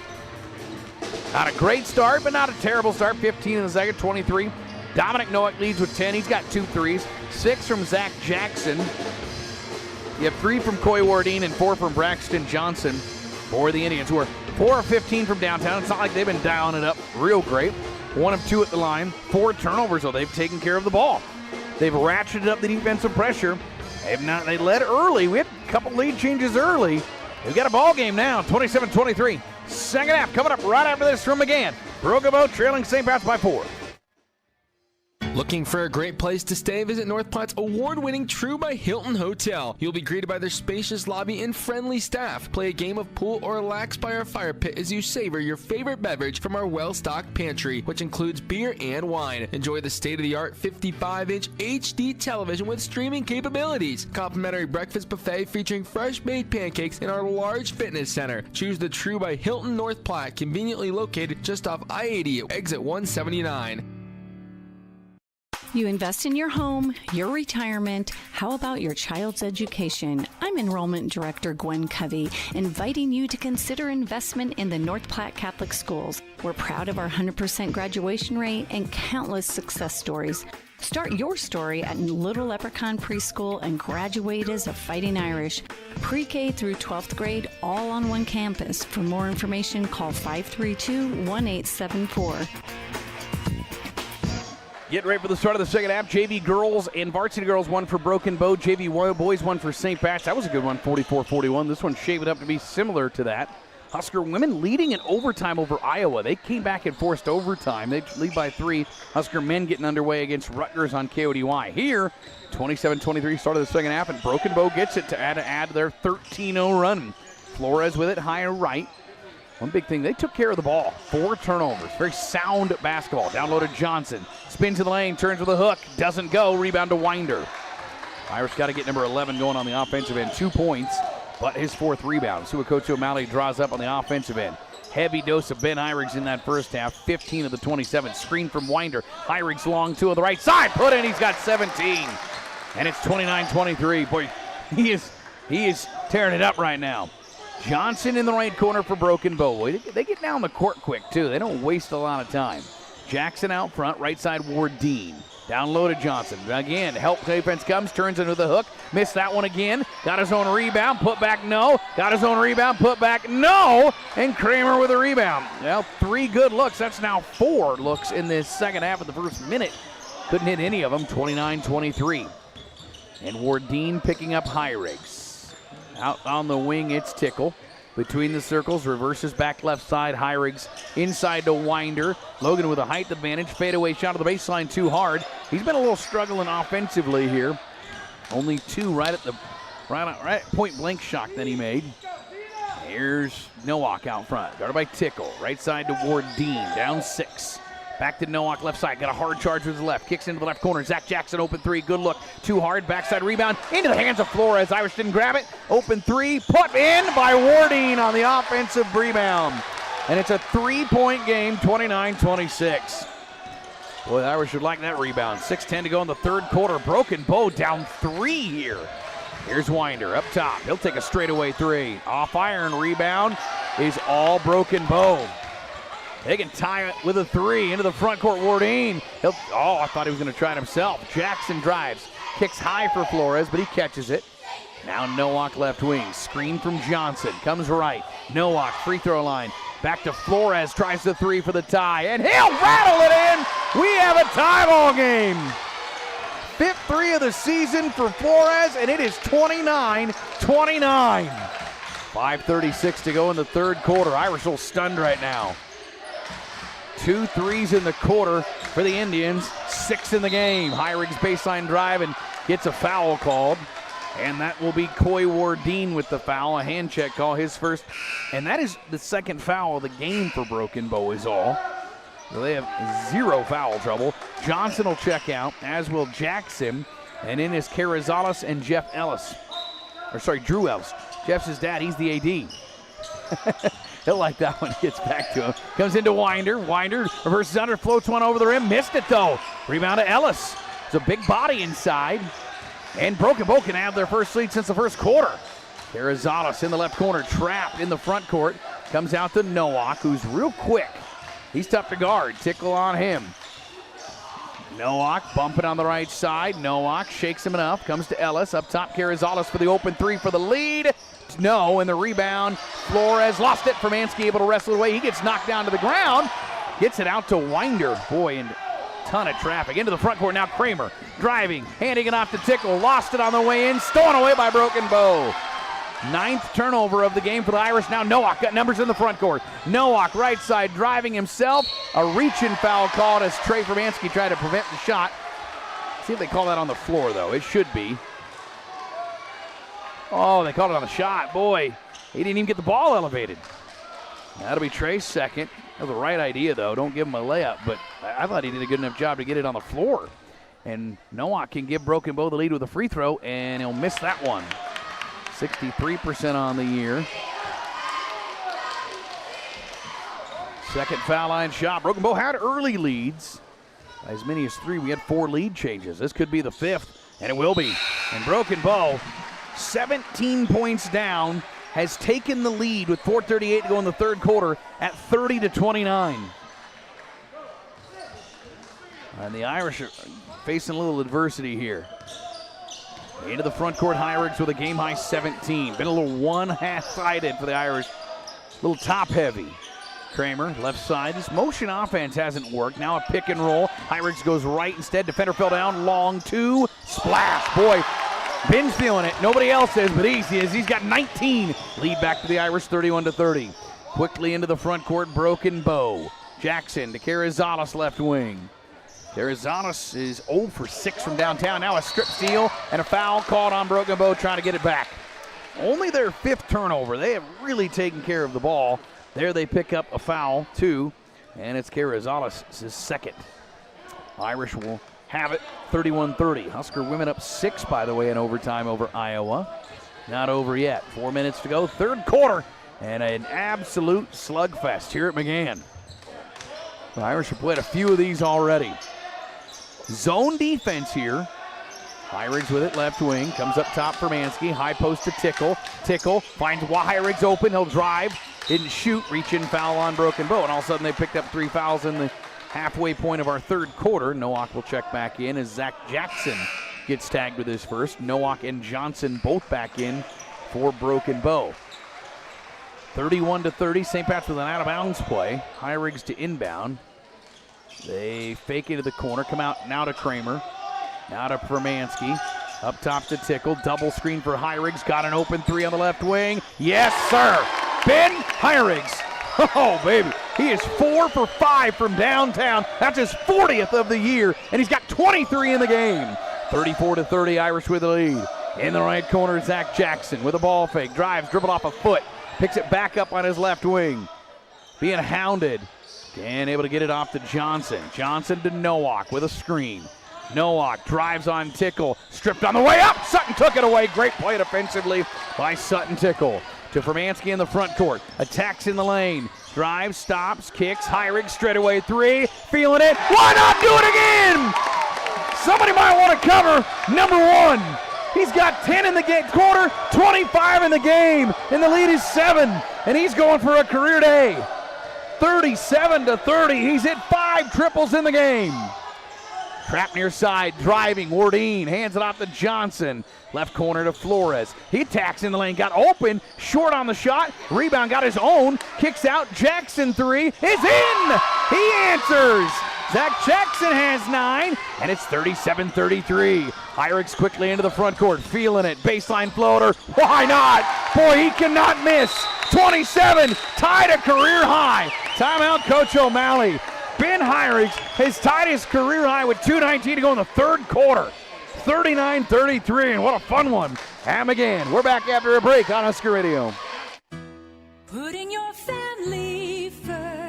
not a great start, but not a terrible start. 15 in the second, 23. Dominic Noack leads with 10. He's got 2 threes. 6 from Zach Jackson. You have 3 from Coy Wardine and 4 from Braxton Johnson for the Indians, who are 4 of 15 from downtown. It's not like they've been dialing it up real great. 1 of 2 at the line. 4 turnovers, though. They've taken care of the ball. They've ratcheted up the defensive pressure. They led early. We had a couple lead changes early. We've got a ball game now, 27-23. Second half coming up right after this from McGann. Broken Bow trailing St. Pat's by 4. Looking for a great place to stay? Visit North Platte's award-winning True by Hilton Hotel. You'll be greeted by their spacious lobby and friendly staff. Play a game of pool or relax by our fire pit as you savor your favorite beverage from our well-stocked pantry, which includes beer and wine. Enjoy the state-of-the-art 55-inch HD television with streaming capabilities. Complimentary breakfast buffet featuring fresh-made pancakes in our large fitness center. Choose the True by Hilton North Platte, conveniently located just off I-80 at exit 179. You invest in your home, your retirement. How about your child's education? I'm Enrollment Director Gwen Covey, inviting you to consider investment in the North Platte Catholic Schools. We're proud of our 100% graduation rate and countless success stories. Start your story at Little Leprechaun Preschool and graduate as a Fighting Irish. Pre-K through 12th grade, all on one campus. For more information, call 532-1874. Getting ready for the start of the second half. JV girls and varsity girls won for Broken Bow. JV boys won for St. Pat's. That was a good one, 44-41. This one shaped up to be similar to that. Husker women leading in overtime over Iowa. They came back and forced overtime. They lead by 3. Husker men getting underway against Rutgers on KODY. Here, 27-23 start of the second half, and Broken Bow gets it to add their 13-0 run. Flores with it, high right. One big thing, they took care of the ball. 4 turnovers. Very sound basketball. Down low to Johnson. Spins in the lane, turns with a hook. Doesn't go. Rebound to Winder. Irish got to get number 11 going on the offensive end. 2 points, but his 4th rebound. Suakoto O'Malley draws up on the offensive end. Heavy dose of Ben Heirigs in that first half. 15 of the 27. Screen from Winder. Heirigs long 2 on the right side. Put in. He's got 17. And it's 29-23. Boy, he is tearing it up right now. Johnson in the right corner for Broken Bow. They get down the court quick, too. They don't waste a lot of time. Jackson out front, right side Ward Dean. Down low to Johnson. Again, help defense comes, turns into the hook. Missed that one again. Got his own rebound, put back, no. Got his own rebound, put back, no. And Kramer with a rebound. Well, 3 good looks. That's now 4 looks in this second half of the first minute. Couldn't hit any of them, 29-23. And Ward Dean picking up Heirigs. Out on the wing, it's Tickle. Between the circles, reverses back left side. Heirigs inside to Winder. Logan with a height advantage. Fadeaway shot to the baseline too hard. He's been a little struggling offensively here. Only 2 right at point blank shot that he made. Here's Nowak out front. Guarded by Tickle. Right side to Ward Dean. Down 6. Back to Nowak, left side. Got a hard charge with his left. Kicks into the left corner. Zach Jackson, open 3. Good look. Too hard. Backside rebound. Into the hands of Flores. Irish didn't grab it. Open 3. Put in by Wardine on the offensive rebound. And it's a 3-point game, 29-26. Boy, the Irish would like that rebound. 6:10 to go in the third quarter. Broken Bow down 3 here. Here's Winder up top. He'll take a straightaway 3. Off iron. Rebound is all Broken Bow. They can tie it with a 3 into the front court. Wardine. I thought he was going to try it himself. Jackson drives. Kicks high for Flores, but he catches it. Now Nowak left wing. Screen from Johnson. Comes right. Nowak, free throw line. Back to Flores. Tries the 3 for the tie. And he'll rattle it in. We have a tie ball game. 5th 3 of the season for Flores, and it is 29-29. 5:36 to go in the third quarter. Irish a little stunned right now. 2 threes in the quarter for the Indians, 6 in the game. Heirigs baseline drive and gets a foul called. And that will be Coy Wardine with the foul, a hand check call, his first. And that is the second foul of the game for Broken Bow is all. So they have 0 foul trouble. Johnson will check out, as will Jackson. And in is Carrizales and Jeff Ellis. Drew Ellis. Jeff's his dad, he's the AD. He'll like that when he gets back to him. Comes into Winder. Winder reverses under, floats one over the rim. Missed it, though. Rebound to Ellis. It's a big body inside. And Broken Bow can have their first lead since the first quarter. Carrizales in the left corner, trapped in the front court. Comes out to Nowak, who's real quick. He's tough to guard. Tickle on him. Nowak bumping on the right side. Nowak shakes him enough. Comes to Ellis. Up top, Carrizales for the open 3 for the lead. No, and the rebound. Flores lost it. Formansky able to wrestle it away. He gets knocked down to the ground. Gets it out to Winder. Boy, and ton of traffic. Into the front court now. Kramer driving, handing it off to Tickle. Lost it on the way in. Stolen away by Broken Bow. 9th turnover of the game for the Irish. Now Nowak got numbers in the front court. Nowak right side driving himself. A reach-in foul called as Trey Formansky tried to prevent the shot. See if they call that on the floor, though. It should be. Oh, they called it on the shot. Boy, he didn't even get the ball elevated. That'll be Trey's second. That was the right idea, though. Don't give him a layup, but I thought he did a good enough job to get it on the floor. And Nowak can give Broken Bow the lead with a free throw, and he'll miss that one. 63% on the year. Second foul line shot. Broken Bow had early leads. As many as 3. We had 4 lead changes. This could be the 5th, and it will be. And Broken Bow, 17 points down, has taken the lead with 4:38 to go in the third quarter at 30-29. And the Irish are facing a little adversity here. Into the front court, Hyrigs with a game-high 17. Been a little one-half-sided for the Irish. A little top-heavy. Kramer, left side. This motion offense hasn't worked. Now a pick and roll. Hyrigs goes right instead. Defender fell down. Long 2. Splash. Boy, Ben's feeling it. Nobody else is, but he is. He's got 19. Lead back to the Irish, 31-30. Quickly into the front court, Broken Bow. Jackson to Carrizales, left wing. Carrizales is 0 for 6 from downtown. Now a strip steal and a foul called on Broken Bow, trying to get it back. Only their 5th turnover. They have really taken care of the ball. There they pick up a foul, 2, and it's Carrizales' second. Irish will have it, 31-30. Husker women up 6, by the way, in overtime over Iowa. Not over yet. 4 minutes to go, third quarter, and an absolute slugfest here at McGann. The Irish have played a few of these already. Zone defense here. Hyrigs with it, left wing, comes up top for Mansky. High post to Tickle. Tickle finds Hyrigs open, he'll drive. Didn't shoot, reach in, foul on Broken Bow, and all of a sudden they picked up 3 fouls in the halfway point of our third quarter. Nowak will check back in as Zach Jackson gets tagged with his first. Nowak and Johnson both back in for Broken Bow. 31-30, St. Pat's with an out-of-bounds play. Hyrigs to inbound. They fake into the corner, come out now to Kramer. Now to Formansky. Up top to Tickle, double screen for Hyrigs. Got an open 3 on the left wing. Yes, sir! Ben Hyrigs. Oh, baby. He is 4 for 5 from downtown. That's his 40th of the year, and he's got 23 in the game. 34-30, Irish with the lead. In the right corner, Zach Jackson with a ball fake. Drives, dribbled off a foot. Picks it back up on his left wing. Being hounded. And able to get it off to Johnson. Johnson to Nowak with a screen. Nowak drives on Tickle. Stripped on the way up. Sutton took it away. Great play defensively by Sutton Tickle. To Formansky in the front court. Attacks in the lane. Drives, stops, kicks. Hyrigs straight away 3. Feeling it. Why not do it again? Somebody might want to cover number 1. He's got 10 in the quarter, 25 in the game, and the lead is 7. And he's going for a career day. 37-30. He's hit 5 triples in the game. Trap near side, driving, Wardine hands it off to Johnson. Left corner to Flores. He attacks in the lane, got open, short on the shot. Rebound, got his own, kicks out. Jackson 3 is in! He answers! Zach Jackson has 9, and it's 37-33. Hyrigs quickly into the front court, feeling it. Baseline floater, why not? Boy, he cannot miss. 27, tied a career high. Timeout, Coach O'Malley. Ben Hyrigs has tied his career high with 2:19 to go in the third quarter. 39-33, and what a fun one. Ham again. We're back after a break on Husker Radio. Putting your family first.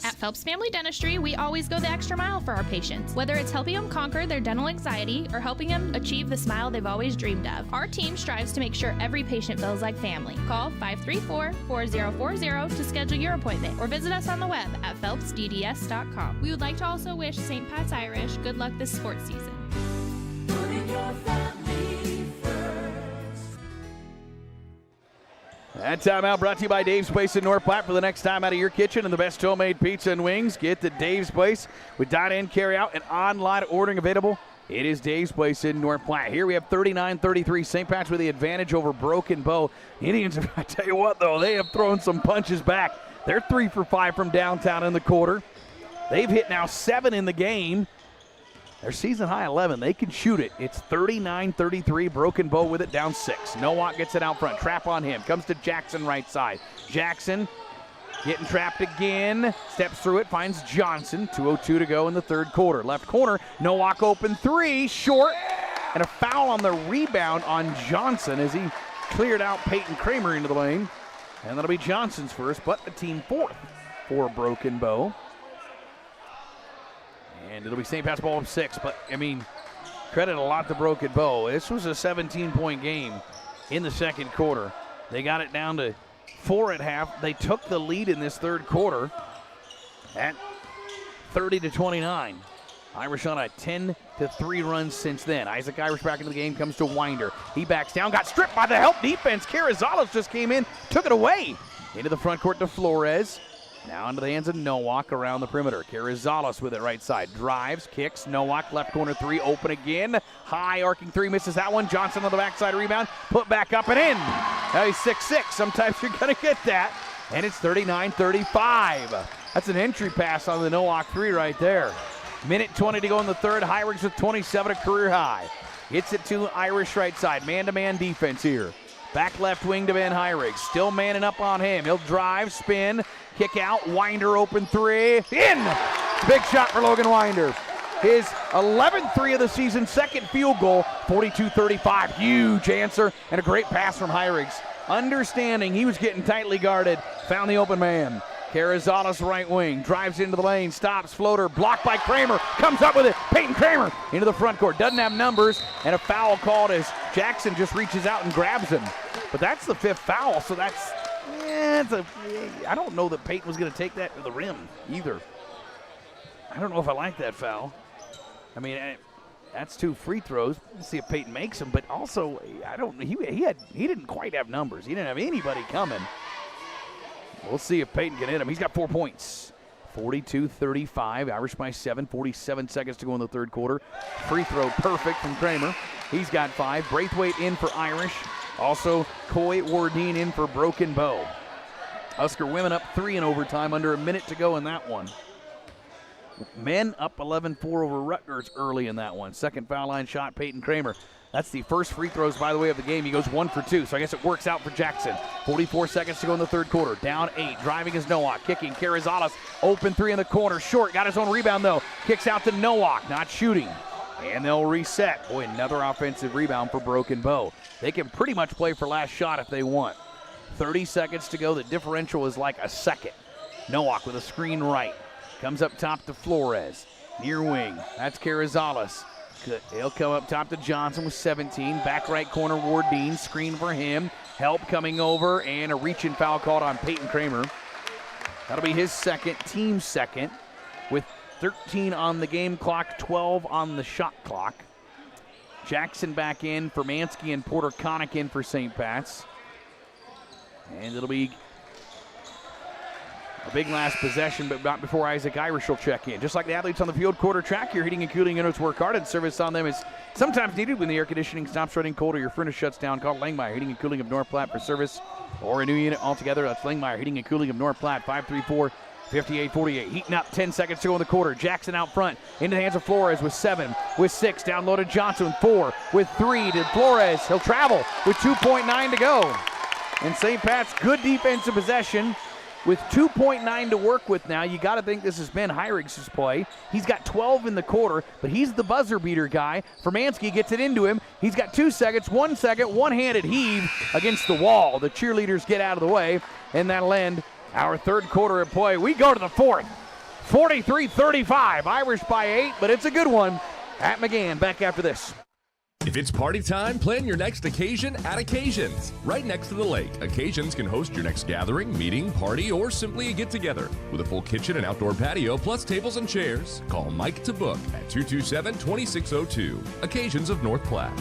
At Phelps Family Dentistry, we always go the extra mile for our patients. Whether it's helping them conquer their dental anxiety or helping them achieve the smile they've always dreamed of, our team strives to make sure every patient feels like family. Call 534-4040 to schedule your appointment or visit us on the web at phelpsdds.com. We would like to also wish St. Pat's Irish good luck this sports season. Putting your family first. That timeout brought to you by Dave's Place in North Platte. For the next time out of your kitchen and the best homemade pizza and wings, get to Dave's Place with dine-in, carry-out, and online ordering available. It is Dave's Place in North Platte. Here we have 39-33. St. Pat's with the advantage over Broken Bow. Indians, I tell you what, though, they have thrown some punches back. They're 3 for 5 from downtown in the quarter. They've hit now 7 in the game. Their season high 11. They can shoot it. It's 39-33. Broken Bow with it, down 6. Nowak gets it out front. Trap on him. Comes to Jackson right side. Jackson getting trapped again. Steps through it. Finds Johnson. 2:02 to go in the third quarter. Left corner. Nowak open 3. Short. And a foul on the rebound on Johnson as he cleared out Peyton Kramer into the lane. And that'll be Johnson's first, but a team fourth for Broken Bow. And it'll be St. Pat's ball of 6, but, I mean, credit a lot to Broken Bow. This was a 17-point game in the second quarter. They got it down to 4 at half. They took the lead in this third quarter at 30-29. Irish on a 10-3 run since then. Isaac Irish back into the game, comes to Winder. He backs down, got stripped by the help defense. Carrizales just came in, took it away. Into the front court to Flores. Now into the hands of Nowak around the perimeter. Carrizales with it right side. Drives, kicks. Nowak left corner 3, open again. High arcing 3, misses that one. Johnson on the backside rebound. Put back up and in. Now he's 6'6". Sometimes you're going to get that. And it's 39-35. That's an entry pass on the Nowak 3 right there. Minute 20 to go in the third. Hyrigs with 27, a career high. Gets it to Irish right side. Man-to-man defense here. Back left wing to Ben Hyrigs. Still manning up on him. He'll drive, spin, kick out. Winder open 3. In! Big shot for Logan Winder. His 11th 3 of the season, second field goal, 42-35. Huge answer and a great pass from Hyrigs. Understanding he was getting tightly guarded. Found the open man. Carrizales right wing, drives into the lane, stops, floater, blocked by Kramer, comes up with it, Peyton Kramer into the front court, doesn't have numbers, and a foul called as Jackson just reaches out and grabs him. But that's the 5th foul, so that's, I don't know that Peyton was going to take that to the rim either. I don't know if I like that foul. I mean, that's 2 free throws. Let's see if Peyton makes them, but also, he didn't quite have numbers. He didn't have anybody coming. We'll see if Peyton can hit him. He's got 4 points. 42-35. Irish by 7. 47 seconds to go in the third quarter. Free throw perfect from Kramer. He's got 5. Braithwaite in for Irish. Also, Coy Wardine in for Broken Bow. Husker women up 3 in overtime. Under a minute to go in that one. Men up 11-4 over Rutgers early in that one. Second foul line shot, Peyton Kramer. That's the first free throws, by the way, of the game. He goes 1 for 2, so I guess it works out for Jackson. 44 seconds to go in the third quarter. Down 8. Driving is Nowak. Kicking. Carrizales. Open 3 in the corner. Short. Got his own rebound, though. Kicks out to Nowak. Not shooting. And they'll reset. Boy, another offensive rebound for Broken Bow. They can pretty much play for last shot if they want. 30 seconds to go. The differential is like a second. Nowak with a screen right. Comes up top to Flores. Near wing. That's Carrizales. He'll come up top to Johnson with 17. Back right corner, Wardine. Screen for him. Help coming over, and a reach-in foul called on Peyton Kramer. That'll be his second, team second, with 13 on the game clock, 12 on the shot clock. Jackson back in for Mansky and Porter Connick in for St. Pat's. And it'll be a big last possession, but not before Isaac Irish will check in. Just like the athletes on the field, quarter track, your heating and cooling units work hard, and service on them is sometimes needed when the air conditioning stops running cold or your furnace shuts down. Call Langmeyer Heating and Cooling of North Platte for service or a new unit altogether. That's Langmeyer Heating and Cooling of North Platte, 534-5848. Heating up, 10 seconds to go in the quarter. Jackson out front, into the hands of Flores with 7, with 6, down low to Johnson with 4, with 3 to Flores. He'll travel with 2.9 to go. And St. Pat's, good defensive possession. With 2.9 to work with now, you got to think this is Ben Hyrigs' play. He's got 12 in the quarter, but he's the buzzer beater guy. Formansky gets it into him. He's got 2 seconds, 1 second, one-handed heave against the wall. The cheerleaders get out of the way, and that'll end our third quarter of play. We go to the fourth. 43-35. Irish by 8, but it's a good one at McGann. Back after this. If it's party time, plan your next occasion at Occasions. Right next to the lake, Occasions can host your next gathering, meeting, party, or simply a get-together. With a full kitchen and outdoor patio, plus tables and chairs, call Mike to book at 227-2602. Occasions of North Platte.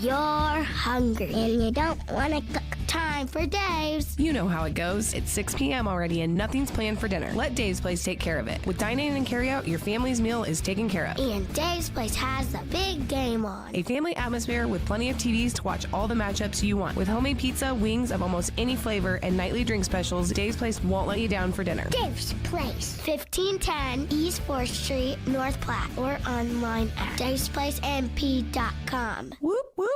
You're hungry and you don't want to cook time time for Dave's. You know how it goes. It's 6 p.m. already and nothing's planned for dinner. Let Dave's Place take care of it. With dine-in and carry-out, your family's meal is taken care of. And Dave's Place has the big game on. A family atmosphere with plenty of TVs to watch all the matchups you want. With homemade pizza, wings of almost any flavor, and nightly drink specials, Dave's Place won't let you down for dinner. Dave's Place, 1510 East 4th Street, North Platte, or online at davesplacemp.com. Whoop, whoop.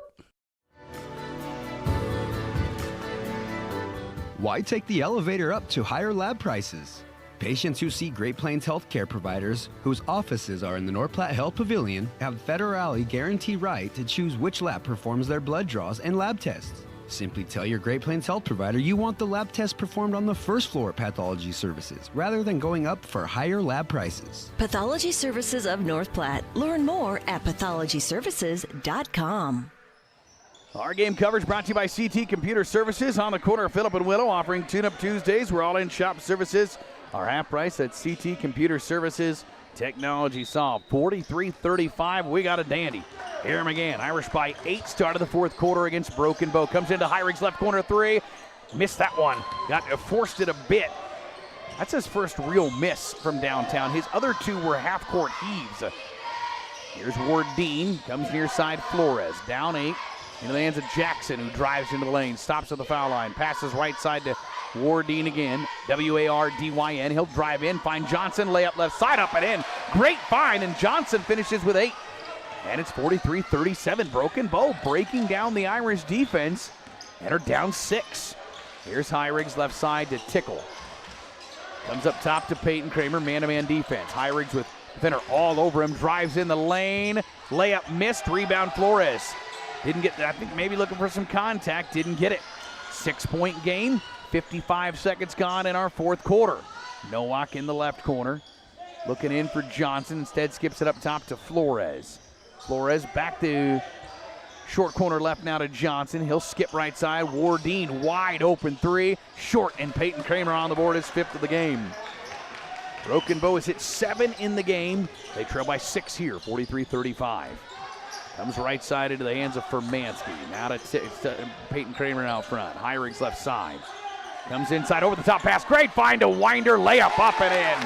Why take the elevator up to higher lab prices? Patients who see Great Plains healthcare providers, whose offices are in the North Platte Health Pavilion, have federally guaranteed right to choose which lab performs their blood draws and lab tests. Simply tell your Great Plains health provider you want the lab test performed on the first floor of pathology services, rather than going up for higher lab prices. Pathology Services of North Platte. Learn more at pathologyservices.com. Our game coverage brought to you by CT Computer Services on the corner of Phillip and Willow, offering Tune-Up Tuesdays. We're all in shop services. Our half price at CT Computer Services. Technology solved. 43-35. We got a dandy. Aaron McGann, Irish by 8, start of the fourth quarter against Broken Bow. Comes into Hyrig's left corner 3. Missed that one. Forced it a bit. That's his first real miss from downtown. His other 2 were half-court heaves. Here's Ward Dean. Comes near side Flores. Down 8. Into the hands of Jackson, who drives into the lane. Stops at the foul line. Passes right side to Wardine again. W-A-R-D-Y-N. He'll drive in. Find Johnson. Layup left side. Up and in. Great find. And Johnson finishes with 8. And it's 43-37. Broken Bow breaking down the Irish defense. And are down 6. Here's Hyrig's left side to Tickle. Comes up top to Peyton Kramer. Man-to-man defense. Hyrig's with defender all over him. Drives in the lane. Layup missed. Rebound Flores. Didn't get that. I think maybe looking for some contact. Didn't get it. 6-point game. 55 seconds gone in our fourth quarter. Nowak in the left corner. Looking in for Johnson. Instead skips it up top to Flores. Flores back to short corner left now to Johnson. He'll skip right side. Wardine wide open 3. Short, and Peyton Kramer on the board, his 5th of the game. Broken Bow has hit 7 in the game. They trail by 6 here, 43-35. Comes right side into the hands of Furmansky. Now to Peyton Kramer out front. Hyrig's left side. Comes inside over the top pass. Great find to Winder. Layup up and in.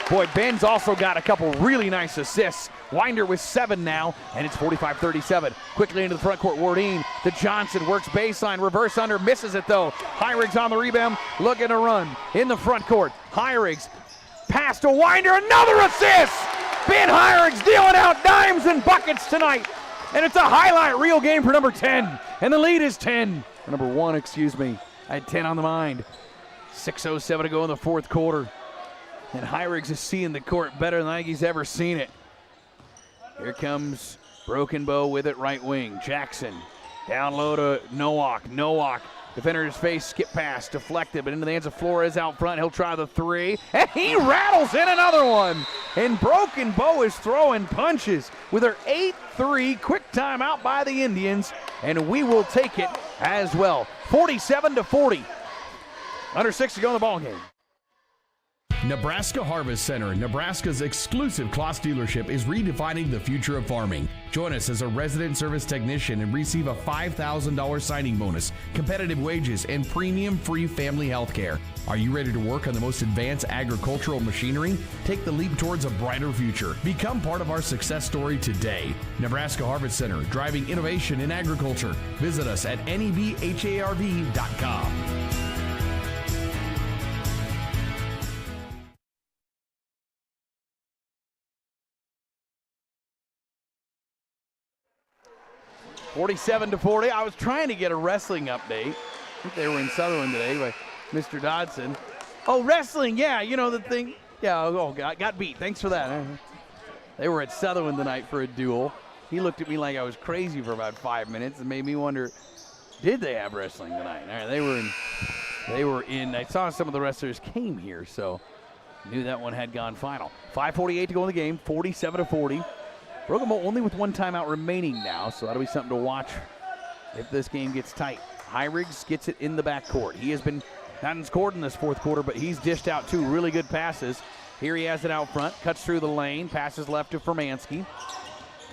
Boy, Ben's also got a couple really nice assists. Winder with 7 now, and it's 45-37. Quickly into the front court. Wardine to Johnson. Works baseline. Reverse under. Misses it though. Hyrig's on the rebound. Looking to run in the front court. Hyrig's pass to Winder. Another assist. Ben Hyrig's dealing out dimes and buckets tonight. And it's a highlight reel game for number 10. And the lead is 10. Number 1, excuse me. I had 10 on the mind. 6:07 to go in the fourth quarter. And Hyrig's is seeing the court better than I think he's ever seen it. Here comes Broken Bow with it right wing. Jackson down low to Nowak. Nowak, defender's face, skip pass, deflected, but into the hands of Flores out front. He'll try the 3, and he rattles in another one. And Broken Bow is throwing punches with her 8-3. Quick timeout by the Indians, and we will take it as well. 47-40. Under 6 to go in the ball game. Nebraska Harvest Center, Nebraska's exclusive Kloss dealership, is redefining the future of farming. Join us as a resident service technician and receive a $5,000 signing bonus, competitive wages, and premium free family health care. Are you ready to work on the most advanced agricultural machinery? Take the leap towards a brighter future. Become part of our success story today. Nebraska Harvest Center, driving innovation in agriculture. Visit us at nebharv.com. $47-40. I was trying to get a wrestling update. I think they were in Sutherland today by Mr. Dodson. Oh, wrestling, yeah, you know the thing. Yeah, got beat. Thanks for that. They were at Sutherland tonight for a duel. He looked at me like I was crazy for about 5 minutes and made me wonder, did they have wrestling tonight? All right, they were in. I saw some of the wrestlers came here, so knew that one had gone final. 5:48 to go in the game, 47-40. Broken Bow only with 1 timeout remaining now, so that'll be something to watch if this game gets tight. Hyrig's gets it in the backcourt. He has been not scored in this fourth quarter, but he's dished out 2 really good passes. Here he has it out front, cuts through the lane, passes left to Furmansky.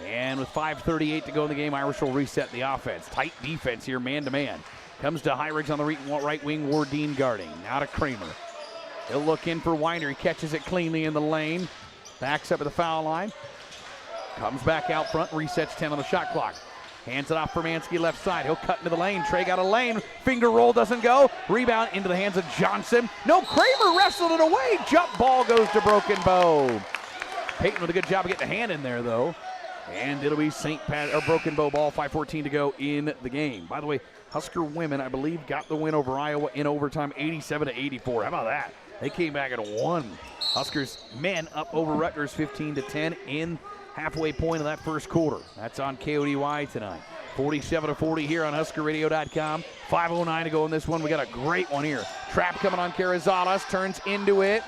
And with 5:38 to go in the game, Irish will reset the offense. Tight defense here, man-to-man. Comes to Hyrigs on the right wing, Wardeen guarding. Now to Kramer. He'll look in for Winder. He catches it cleanly in the lane. Backs up at the foul line. Comes back out front, resets 10 on the shot clock. Hands it off for Mansky left side. He'll cut into the lane. Trey got a lane. Finger roll doesn't go. Rebound into the hands of Johnson. No, Kramer wrestled it away. Jump ball goes to Broken Bow. Peyton with a good job of getting a hand in there, though. And it'll be Broken Bow ball, 5:14 to go in the game. By the way, Husker women, I believe, got the win over Iowa in overtime, 87-84. How about that? They came back and won. Huskers men up over Rutgers 15-10 in halfway point of that first quarter. That's on KODY tonight. 47-40 here on HuskerRadio.com. 5:09 to go in this one. We got a great one here. Trap coming on Carrizales, turns into it.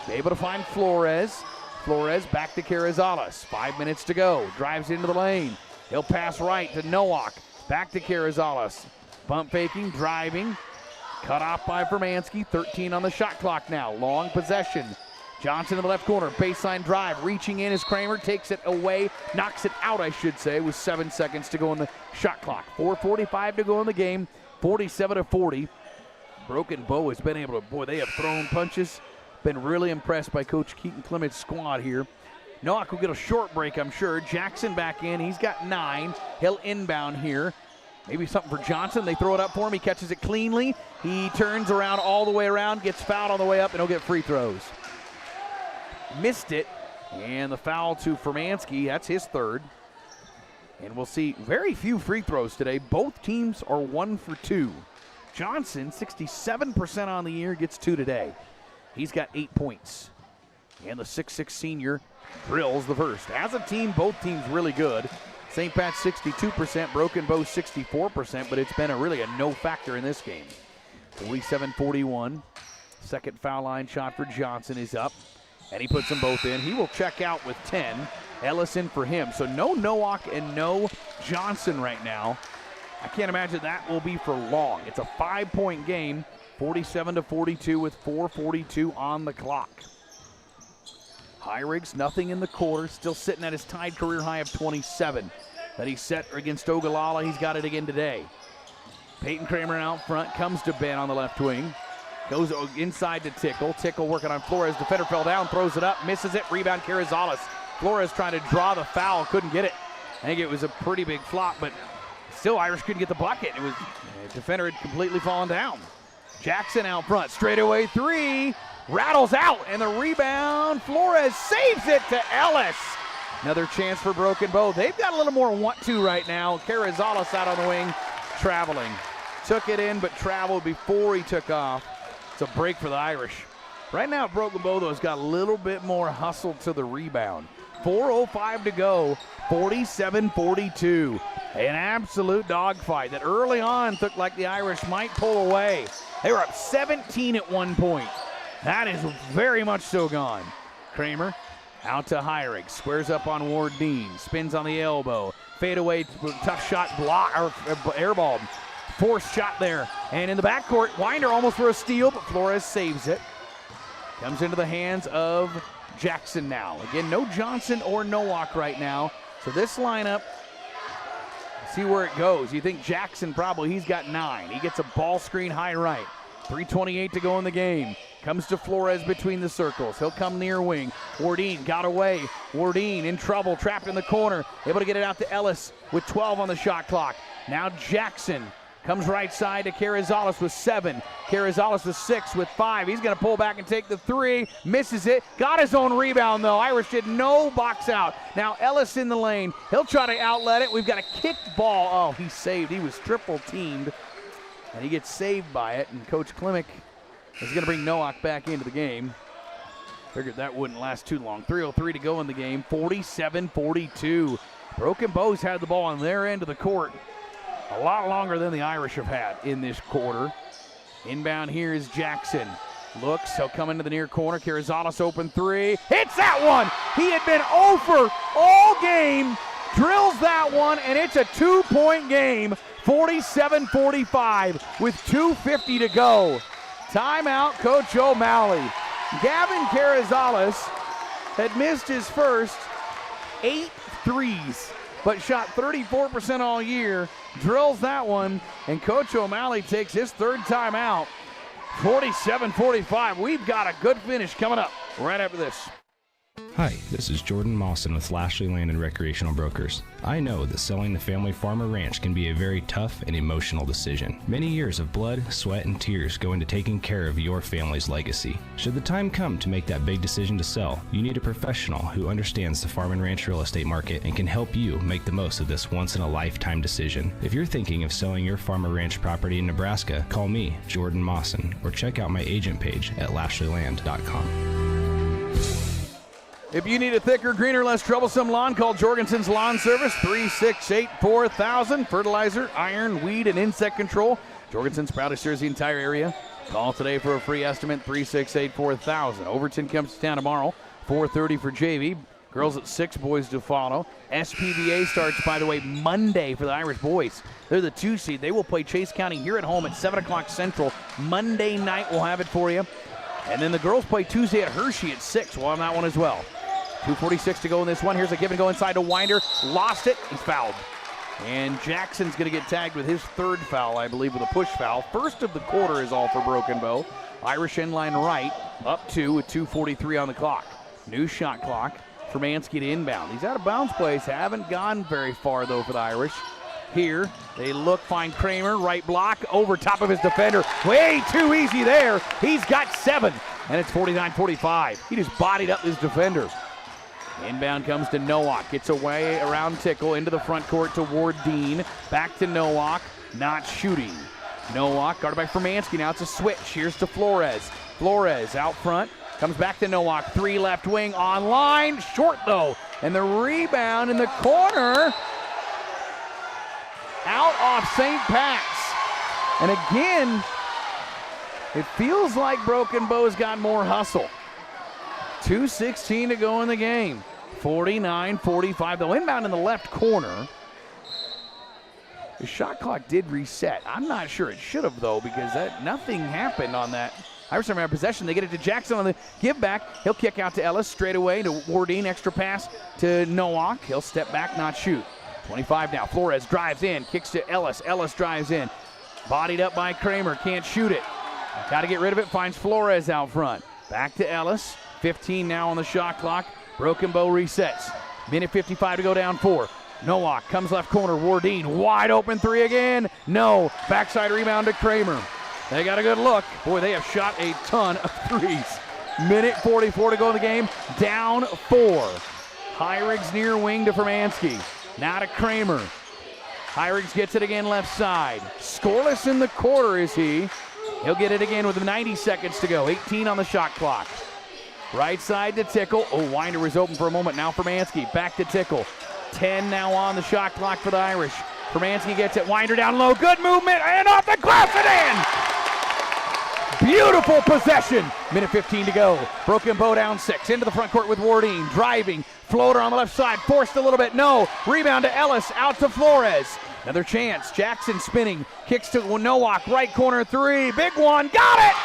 Able to find Flores. Flores back to Carrizales. 5 minutes to go. Drives into the lane. He'll pass right to Nowak. Back to Carrizales. Bump faking, driving. Cut off by Fermansky. 13 on the shot clock now. Long possession. Johnson in the left corner. Baseline drive. Reaching in as Kramer takes it away. Knocks it out, I should say, with 7 seconds to go in the shot clock. 4:45 to go in the game. 47-40. Broken Bow has been able to, boy, they have thrown punches. Been really impressed by Coach Keaton Clement's squad here. Nowak will get a short break, I'm sure. Jackson back in. He's got 9. He'll inbound here. Maybe something for Johnson. They throw it up for him. He catches it cleanly. He turns around all the way around, gets fouled on the way up, and he'll get free throws. Missed it, and the foul to Fermansky. That's his third. And we'll see very few free throws today. Both teams are 1 for 2. Johnson, 67% on the year, gets 2 today. He's got 8 points. And the 6'6 senior drills the first. As a team, both teams really good. St. Pat's 62%, Broken Bow 64%, but it's been really a no factor in this game. 47-41. Second foul line shot for Johnson is up, and he puts them both in. He will check out with 10. Ellison for him. So no Nowak and no Johnson right now. I can't imagine that will be for long. It's a 5-point game, 47-42 with 4:42 on the clock. Hyrigs, nothing in the quarter, still sitting at his tied career high of 27 that he set against Ogallala. He's got it again today. Peyton Kramer out front, comes to Ben on the left wing. Goes inside to Tickle. Tickle working on Flores. Defender fell down, throws it up, misses it. Rebound Carrizales. Flores trying to draw the foul, couldn't get it. I think it was a pretty big flop, but still Irish couldn't get the bucket. It was the defender had completely fallen down. Jackson out front, straightaway 3. Rattles out, and the rebound, Flores saves it to Ellis. Another chance for Broken Bow. They've got a little more want-to right now. Carrizales out on the wing, traveling. Took it in, but traveled before he took off. It's a break for the Irish. Right now, Broken Bow, though, has got a little bit more hustle to the rebound. 4:05 to go, 47-42. An absolute dogfight that early on looked like the Irish might pull away. They were up 17 at one point. That is very much so gone. Kramer out to Hyrigs. Squares up on Wardeen. Spins on the elbow. Fadeaway, tough shot, block, or airball. Forced shot there. And in the backcourt, Winder almost for a steal, but Flores saves it. Comes into the hands of Jackson now. Again, no Johnson or Nowak right now. So this lineup, see where it goes. You think Jackson probably, he's got 9. He gets a ball screen high right. 3:28 to go in the game. Comes to Flores between the circles. He'll come near wing. Wardeen got away. Wardeen in trouble, trapped in the corner. Able to get it out to Ellis with 12 on the shot clock. Now Jackson comes right side to Carrizales with 7. Carrizales with 6 with 5. He's going to pull back and take the 3. Misses it. Got his own rebound, though. Irish did no box out. Now Ellis in the lane. He'll try to outlet it. We've got a kicked ball. Oh, he saved. He was triple teamed. And he gets saved by it. And Coach Klimek is going to bring Nowak back into the game. Figured that wouldn't last too long. 3:03 to go in the game. 47-42. Broken Bows had the ball on their end of the court a lot longer than the Irish have had in this quarter. Inbound here is Jackson. Looks, he'll come into the near corner. Carrizales open 3. Hits that one! He had been over all game. Drills that one, and it's a 2-point game. 47-45 with 2:50 to go. Timeout, Coach O'Malley. Gavin Carrizales had missed his first 8 threes but shot 34% all year. Drills that one, and Coach O'Malley takes his third time out. 47-45. We've got a good finish coming up right after this. Hi, this is Jordan Mawson with Lashley Land and Recreational Brokers. I know that selling the family farm or ranch can be a very tough and emotional decision. Many years of blood, sweat, and tears go into taking care of your family's legacy. Should the time come to make that big decision to sell, you need a professional who understands the farm and ranch real estate market and can help you make the most of this once-in-a-lifetime decision. If you're thinking of selling your farm or ranch property in Nebraska, call me, Jordan Mawson, or check out my agent page at lashleyland.com. If you need a thicker, greener, less troublesome lawn, call Jorgensen's Lawn Service, 368-4000. Fertilizer, iron, weed, and insect control. Jorgensen's proudest serves the entire area. Call today for a free estimate, 368-4000. Overton comes to town tomorrow, 4:30 for JV. Girls at 6, boys to follow. SPVA starts, by the way, Monday for the Irish boys. They're the 2 seed. They will play Chase County here at home at 7 o'clock Central. Monday night, we'll have it for you. And then the girls play Tuesday at Hershey at 6. We'll have that one as well. 2:46 to go in this one. Here's a give and go inside to Winder. Lost it. He's fouled. And Jackson's going to get tagged with his third foul, I believe, with a push foul. First of the quarter is all for Broken Bow. Irish end line right, up 2 with 2:43 on the clock. New shot clock for Mansky to inbound. These out-of-bounds plays haven't gone very far, though, for the Irish. Here, they look, find Kramer, right block, over top of his defender. Way too easy there. He's got 7, and it's 49-45. He just bodied up his defender. Inbound comes to Nowak. Gets away around Tickle into the front court to Ward Dean. Back to Nowak. Not shooting. Nowak guarded by Formansky. Now it's a switch. Here's to Flores. Flores out front. Comes back to Nowak. 3 left wing on line. Short though. And the rebound in the corner. Out off St. Pat's. And again, it feels like Broken Bow's got more hustle. 2:16 to go in the game. 49-45. The inbound in the left corner. The shot clock did reset. I'm not sure it should have, though, because nothing happened on that. Irish have possession. They get it to Jackson on the give back. He'll kick out to Ellis straight away to Wardine. Extra pass to Nowak. He'll step back, not shoot. 25 now. Flores drives in, kicks to Ellis. Ellis drives in. Bodied up by Kramer. Can't shoot it. Got to get rid of it. Finds Flores out front. Back to Ellis. 15 now on the shot clock. Broken Bow resets. Minute 55 to go, down 4. Nowak comes left corner. Wardine wide open 3 again. No. Backside rebound to Kramer. They got a good look. Boy, they have shot a ton of threes. Minute 44 to go in the game. Down 4. Heirigs near wing to Formansky. Now to Kramer. Heirigs gets it again left side. Scoreless in the quarter is he. He'll get it again with 90 seconds to go. 18 on the shot clock. Right side to Tickle. Oh, Winder was open for a moment. Now Formansky. Back to Tickle. 10 now on the shot clock for the Irish. Formansky gets it. Winder down low. Good movement. And off the glass and in. Beautiful possession. Minute 15 to go. Broken Bow down 6. Into the front court with Wardine. Driving. Floater on the left side. Forced a little bit. No. Rebound to Ellis. Out to Flores. Another chance. Jackson spinning. Kicks to Nowak. Right corner 3. Big one. Got it.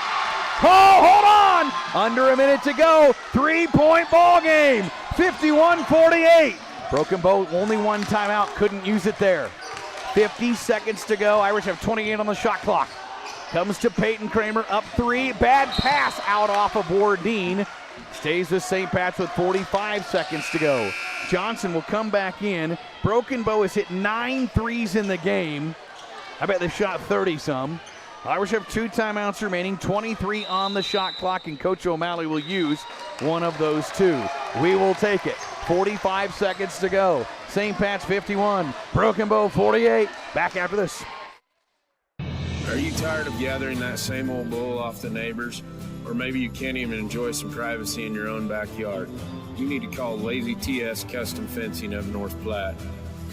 Oh, hold on. Under a minute to go. 3-point ball game. 51-48. Broken Bow, only one timeout. Couldn't use it there. 50 seconds to go. Irish have 28 on the shot clock. Comes to Peyton Kramer. Up 3. Bad pass out off of Wardine. Stays with St. Pat's with 45 seconds to go. Johnson will come back in. Broken Bow has hit 9 threes in the game. I bet they shot 30-some. Irish have 2 timeouts remaining, 23 on the shot clock, and Coach O'Malley will use one of those 2. We will take it. 45 seconds to go. St. Pat's 51, Broken Bow 48. Back after this. Are you tired of gathering that same old bull off the neighbors? Or maybe you can't even enjoy some privacy in your own backyard? You need to call Lazy TS Custom Fencing of North Platte.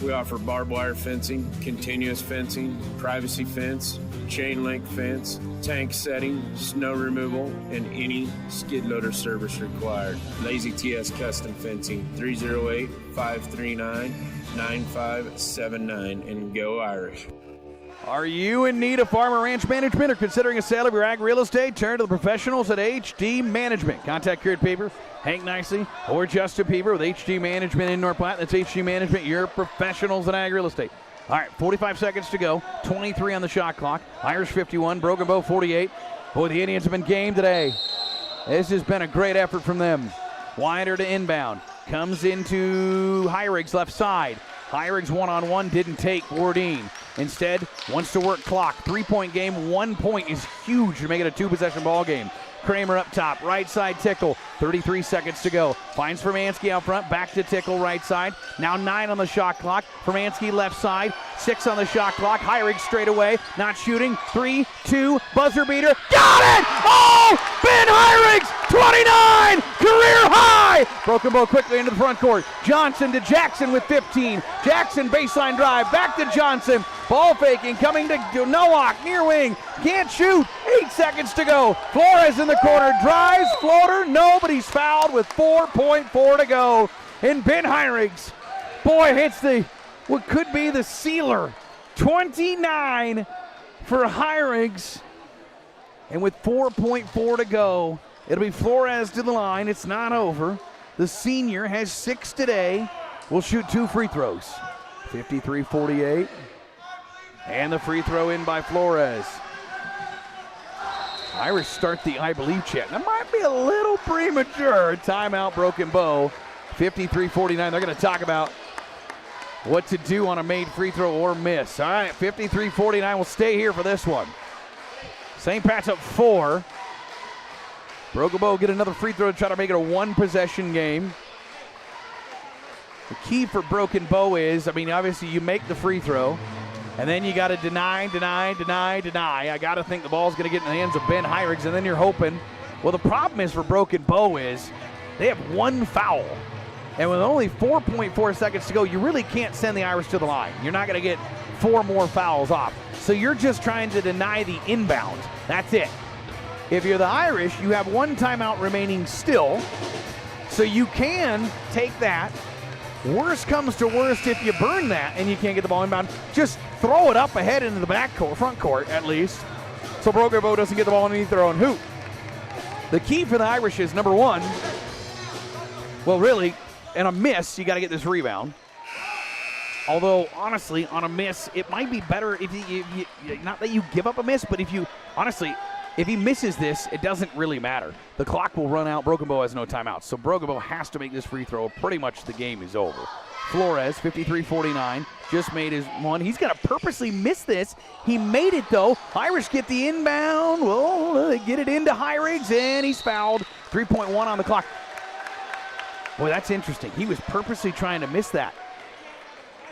We offer barbed wire fencing, continuous fencing, privacy fence, chain link fence, tank setting, snow removal, and any skid loader service required. Lazy TS Custom Fencing, 308-539-9579, and go Irish. Are you in need of farm or ranch management or considering a sale of your ag real estate? Turn to the professionals at HD Management. Contact Kurt Peeper, Hank Nicely, or Justin Peeper with HD Management in North Platte. That's HD Management, your professionals in ag real estate. All right, 45 seconds to go. 23 on the shot clock. Irish 51, Broken Bow 48. Boy, the Indians have been game today. This has been a great effort from them. Wider to inbound. Comes into Heirigs left side. Heirigs one-on-one didn't take Wardine. Instead, wants to work clock. 3-point game, 1 point is huge to make it a 2-possession ball game. Kramer up top, right side Tickle. 33 seconds to go. Finds Fermansky out front, back to Tickle right side. Now 9 on the shot clock. Fermansky left side, 6 on the shot clock. Heirigs straight away, not shooting. 3, 2, buzzer beater. Got it! Oh! Ben Heirigs, 29! Career high! Broken Bow quickly into the front court. Johnson to Jackson with 15. Jackson baseline drive, back to Johnson. Ball faking, coming to Nowak, near wing. Can't shoot. 8 seconds to go. Flores in the corner, drives, floater. No, but he's fouled with 4.4 to go. And Ben Heirigs, boy, hits what could be the sealer. 29 for Heirigs. And with 4.4 to go, it'll be Flores to the line. It's not over. The senior has 6 today. Will shoot 2 free throws. 53-48. And the free throw in by Flores. Irish start the I believe chant. That might be a little premature. Timeout, Broken Bow. 53-49. They're going to talk about what to do on a made free throw or miss. All right, 53-49. We'll stay here for this one. St. Pat's up 4. Broken Bow get another free throw to try to make it a 1-possession game. The key for Broken Bow is, obviously you make the free throw, and then you got to deny. I got to think the ball's going to get in the hands of Ben Heirigs, and then you're hoping. Well, the problem is for Broken Bow is they have 1 foul. And with only 4.4 seconds to go, you really can't send the Irish to the line. You're not going to get 4 more fouls off. So you're just trying to deny the inbound. That's it. If you're the Irish, you have 1 timeout remaining still. So you can take that. Worst comes to worst if you burn that and you can't get the ball inbound. Just throw it up ahead into the front court at least. So Broken Bow doesn't get the ball underneath their own hoop. The key for the Irish is, number 1, well, really, in a miss, you got to get this rebound. Although, honestly, on a miss, it might be better if you not that you give up a miss, but if he misses this, it doesn't really matter. The clock will run out. Broken Bow has no timeouts. So Broken Bow has to make this free throw. Pretty much the game is over. Flores, 53-49, just made his one. He's going to purposely miss this. He made it, though. Irish get the inbound. Well, they get it into Heirigs, and he's fouled. 3.1 on the clock. Boy, that's interesting. He was purposely trying to miss that.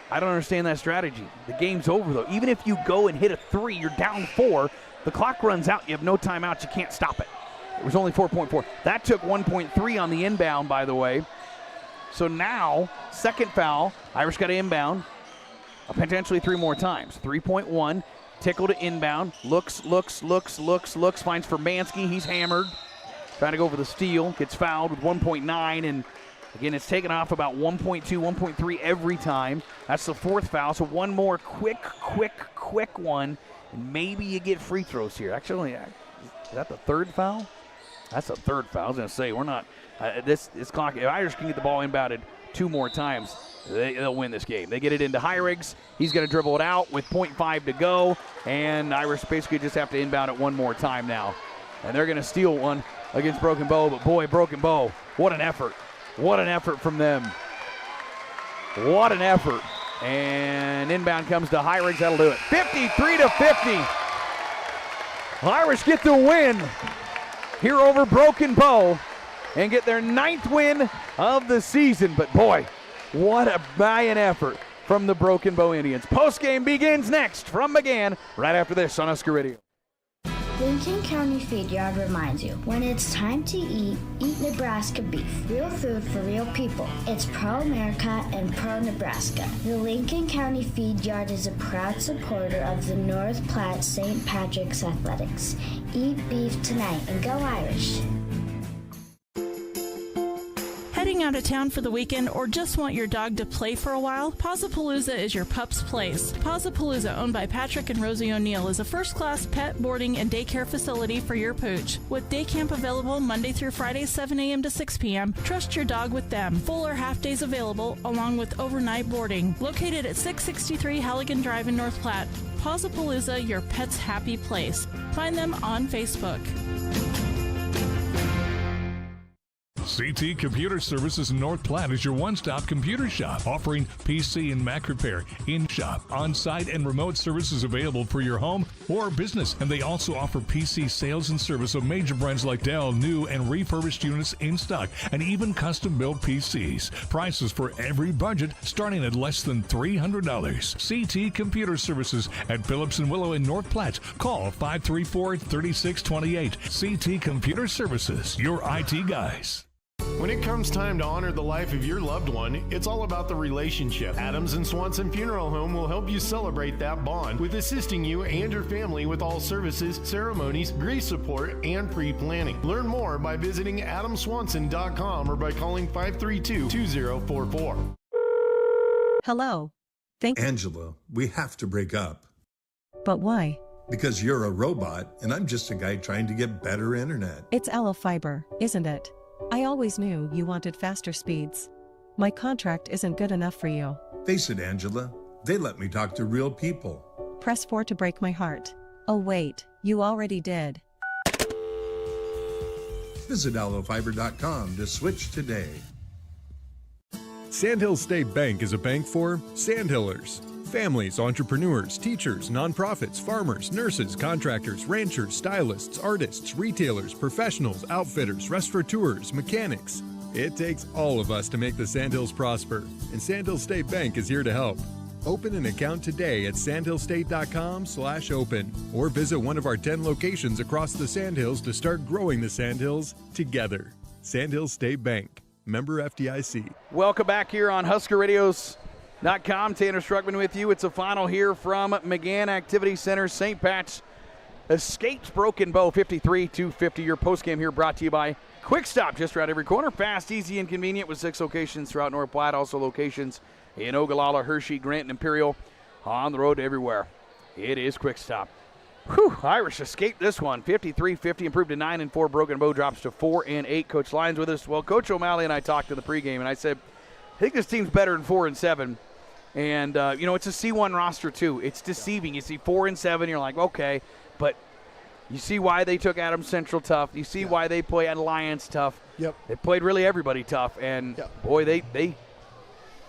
I don't understand that strategy. The game's over, though. Even if you go and hit a 3, you're down 4. The clock runs out. You have no timeouts. You can't stop it. It was only 4.4. That took 1.3 on the inbound, by the way. So now, second foul. Irish got to inbound potentially 3 more times. 3.1. Tickle to inbound. Looks. Finds Fermansky. He's hammered. Trying to go for the steal. Gets fouled with 1.9. And again, it's taken off about 1.2, 1.3 every time. That's the 4th foul. So one more quick one. And maybe you get free throws here. Actually, is that the 3rd foul? That's the 3rd foul. I was going to say, we're not. This clock, if Irish can get the ball inbounded 2 more times, they'll win this game. They get it into Heirigs. He's going to dribble it out with 0.5 to go. And Irish basically just have to inbound it 1 more time now. And they're going to steal one against Broken Bow. But boy, Broken Bow, what an effort. What an effort from them. What an effort. And inbound comes to Heirigs. That'll do it. 53-50. Irish get the win here over Broken Bow and get their 9th win of the season. But boy, what a valiant effort from the Broken Bow Indians. Postgame begins next from McGann right after this on Husker Radio. Lincoln County Feed Yard reminds you, when it's time to eat Nebraska beef. Real food for real people. It's pro-America and pro-Nebraska. The Lincoln County Feed Yard is a proud supporter of the North Platte St. Patrick's Athletics. Eat beef tonight and go Irish. Heading out of town for the weekend or just want your dog to play for a while? Pawsapalooza is your pup's place. Pawsapalooza, owned by Patrick and Rosie O'Neill, is a first-class pet boarding and daycare facility for your pooch. With day camp available Monday through Friday, 7 a.m. to 6 p.m., trust your dog with them. Full or half days available, along with overnight boarding. Located at 663 Halligan Drive in North Platte. Pawsapalooza, your pet's happy place. Find them on Facebook. CT Computer Services in North Platte is your one-stop computer shop, offering PC and Mac repair, in-shop, on-site, and remote services available for your home or business. And they also offer PC sales and service of major brands like Dell, new and refurbished units in stock, and even custom-built PCs. Prices for every budget starting at less than $300. CT Computer Services at Phillips and Willow in North Platte. Call 534-3628. CT Computer Services, your IT guys. When it comes time to honor the life of your loved one, it's all about the relationship. Adams and Swanson Funeral Home will help you celebrate that bond with assisting you and your family with all services, ceremonies, grief support, and pre-planning. Learn more by visiting adamswanson.com or by calling 532-2044. Hello. Angela, we have to break up. But why? Because you're a robot and I'm just a guy trying to get better internet. It's Aloe Fiber, isn't it? I always knew you wanted faster speeds. My contract isn't good enough for you. Face it, Angela. They let me talk to real people. Press 4 to break my heart. Oh wait, you already did. Visit aloefiber.com to switch today. Sandhill State Bank is a bank for Sandhillers. Families, entrepreneurs, teachers, nonprofits, farmers, nurses, contractors, ranchers, stylists, artists, retailers, professionals, outfitters, restaurateurs, mechanics. It takes all of us to make the Sandhills prosper, and Sandhill State Bank is here to help. Open an account today at sandhillstate.com/open or visit one of our 10 locations across the Sandhills to start growing the Sandhills together. Sandhill State Bank, member FDIC. Welcome back here on Husker Radio's .com. Tanner Struckman with you. It's a final here from McGann Activity Center. St. Pat's escapes Broken Bow 53-50. Your postgame here brought to you by Quick Stop, just around every corner. Fast, easy, and convenient with 6 locations throughout North Platte. Also locations in Ogallala, Hershey, Grant, and Imperial. On the road to everywhere. It is Quick Stop. Whew, Irish escaped this one. 53-50, improved to 9-4. Broken Bow drops to 4-8. Coach Lyons with us. Well, Coach O'Malley and I talked in the pregame, and I said, I think this team's better than 4-7. And, it's a C1 roster, too. It's deceiving. You see 4-7, you're like, okay. But you see why they took Adams Central tough. You see why they play Alliance tough. Yep. They played really everybody tough. And, boy, they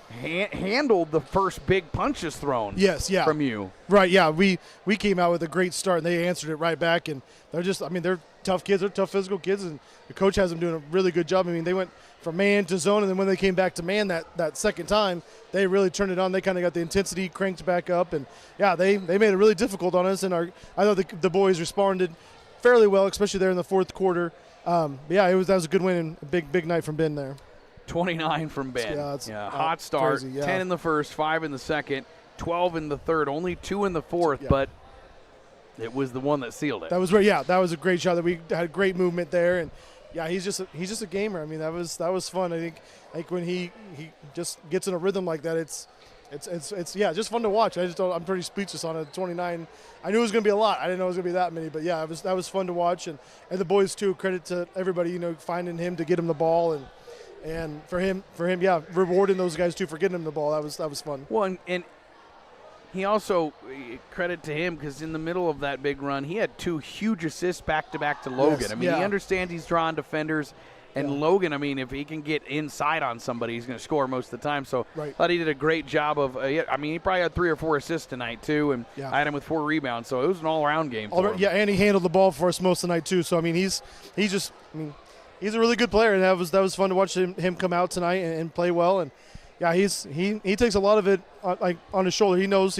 handled the first big punches thrown from you. Right, yeah. We came out with a great start, and they answered it right back. And they're just, they're tough kids. They're tough physical kids, and the coach has them doing a really good job. They went from man to zone, and then when they came back to man that second time, they really turned it on. They kind of got the intensity cranked back up, and they made it really difficult on us. And I thought the boys responded fairly well, especially there in the fourth quarter. That was a good win and a big night from Ben there. 29 from Ben. Hot start. Crazy, 10 in the first, 5 in the second, 12 in the third, only 2 in the fourth, but it was the one that sealed it. That was right. Yeah, that was a great shot. That we had great movement there, and he's just a gamer. That was fun. I think when he just gets in a rhythm like that, it's just fun to watch. I'm pretty speechless on it. 29. I knew it was going to be a lot. I didn't know it was going to be that many, but that was fun to watch, and the boys too. Credit to everybody, finding him to get him the ball and for him, rewarding those guys too for getting him the ball. That was fun. Well, and he also, credit to him, because in the middle of that big run, he had 2 huge assists back-to-back to Logan. Yes, he understands he's drawing defenders, and Logan, if he can get inside on somebody, he's going to score most of the time. So I thought he did a great job of, he probably had 3 or 4 assists tonight too, and I had him with 4 rebounds. So it was an all-around game for him. Yeah, and he handled the ball for us most of the night too. So, he's a really good player, and that was fun to watch him come out tonight and play well. And he takes a lot of it on his shoulder. He knows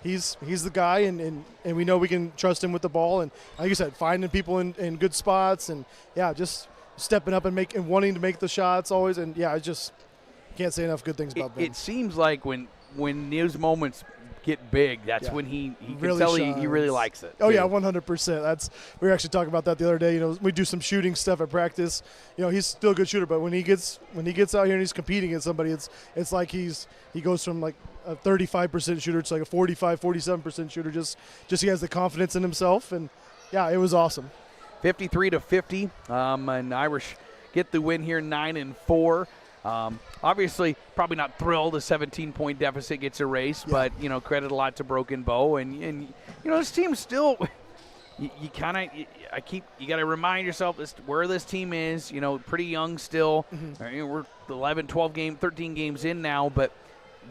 he's the guy, and we know we can trust him with the ball. And like you said, finding people in good spots, and just stepping up and wanting to make the shots always. And I just can't say enough good things about Ben. It seems like when those moments get big, that's when he really can tell shines. he really likes it. Oh yeah, 100%. We were actually talking about that the other day. We do some shooting stuff at practice. He's still a good shooter, but when he gets out here and he's competing against somebody, it's like he goes from like a 35% shooter to like a 45, 47% shooter. Just he has the confidence in himself, and yeah, it was awesome. 53-50, and Irish get the win here, 9-4. Obviously, probably not thrilled. A 17-point deficit gets erased, but credit a lot to Broken Bow, and this team still. You got to remind yourself where this team is. Pretty young still. We're 11, 12 game, 13 games in now, but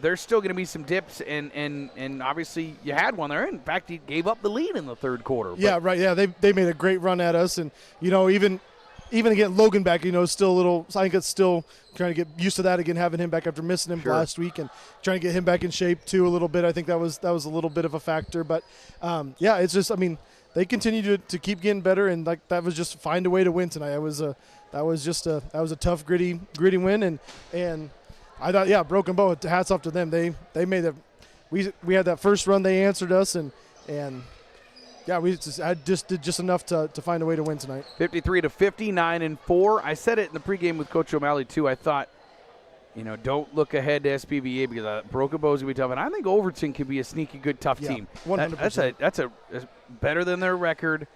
there's still going to be some dips, and obviously you had one there. In fact, you gave up the lead in the third quarter. Yeah, right. Yeah, they made a great run at us, and even again, Logan back, still a little. I think it's still trying to get used to that again, having him back after missing him last week, and trying to get him back in shape too a little bit. I think that was a little bit of a factor, but it's just. They continue to keep getting better, and like that was just find a way to win tonight. That was a tough, gritty win, and I thought, Broken Bow, hats off to them. They made it. We had that first run, they answered us, and we just did just enough to find a way to win tonight. 53-50, 9-4. I said it in the pregame with Coach O'Malley too. I thought, don't look ahead to SPVA because Broken Bow is going to be tough. And I think Overton could be a sneaky good, tough team. 100%. That's better than their record.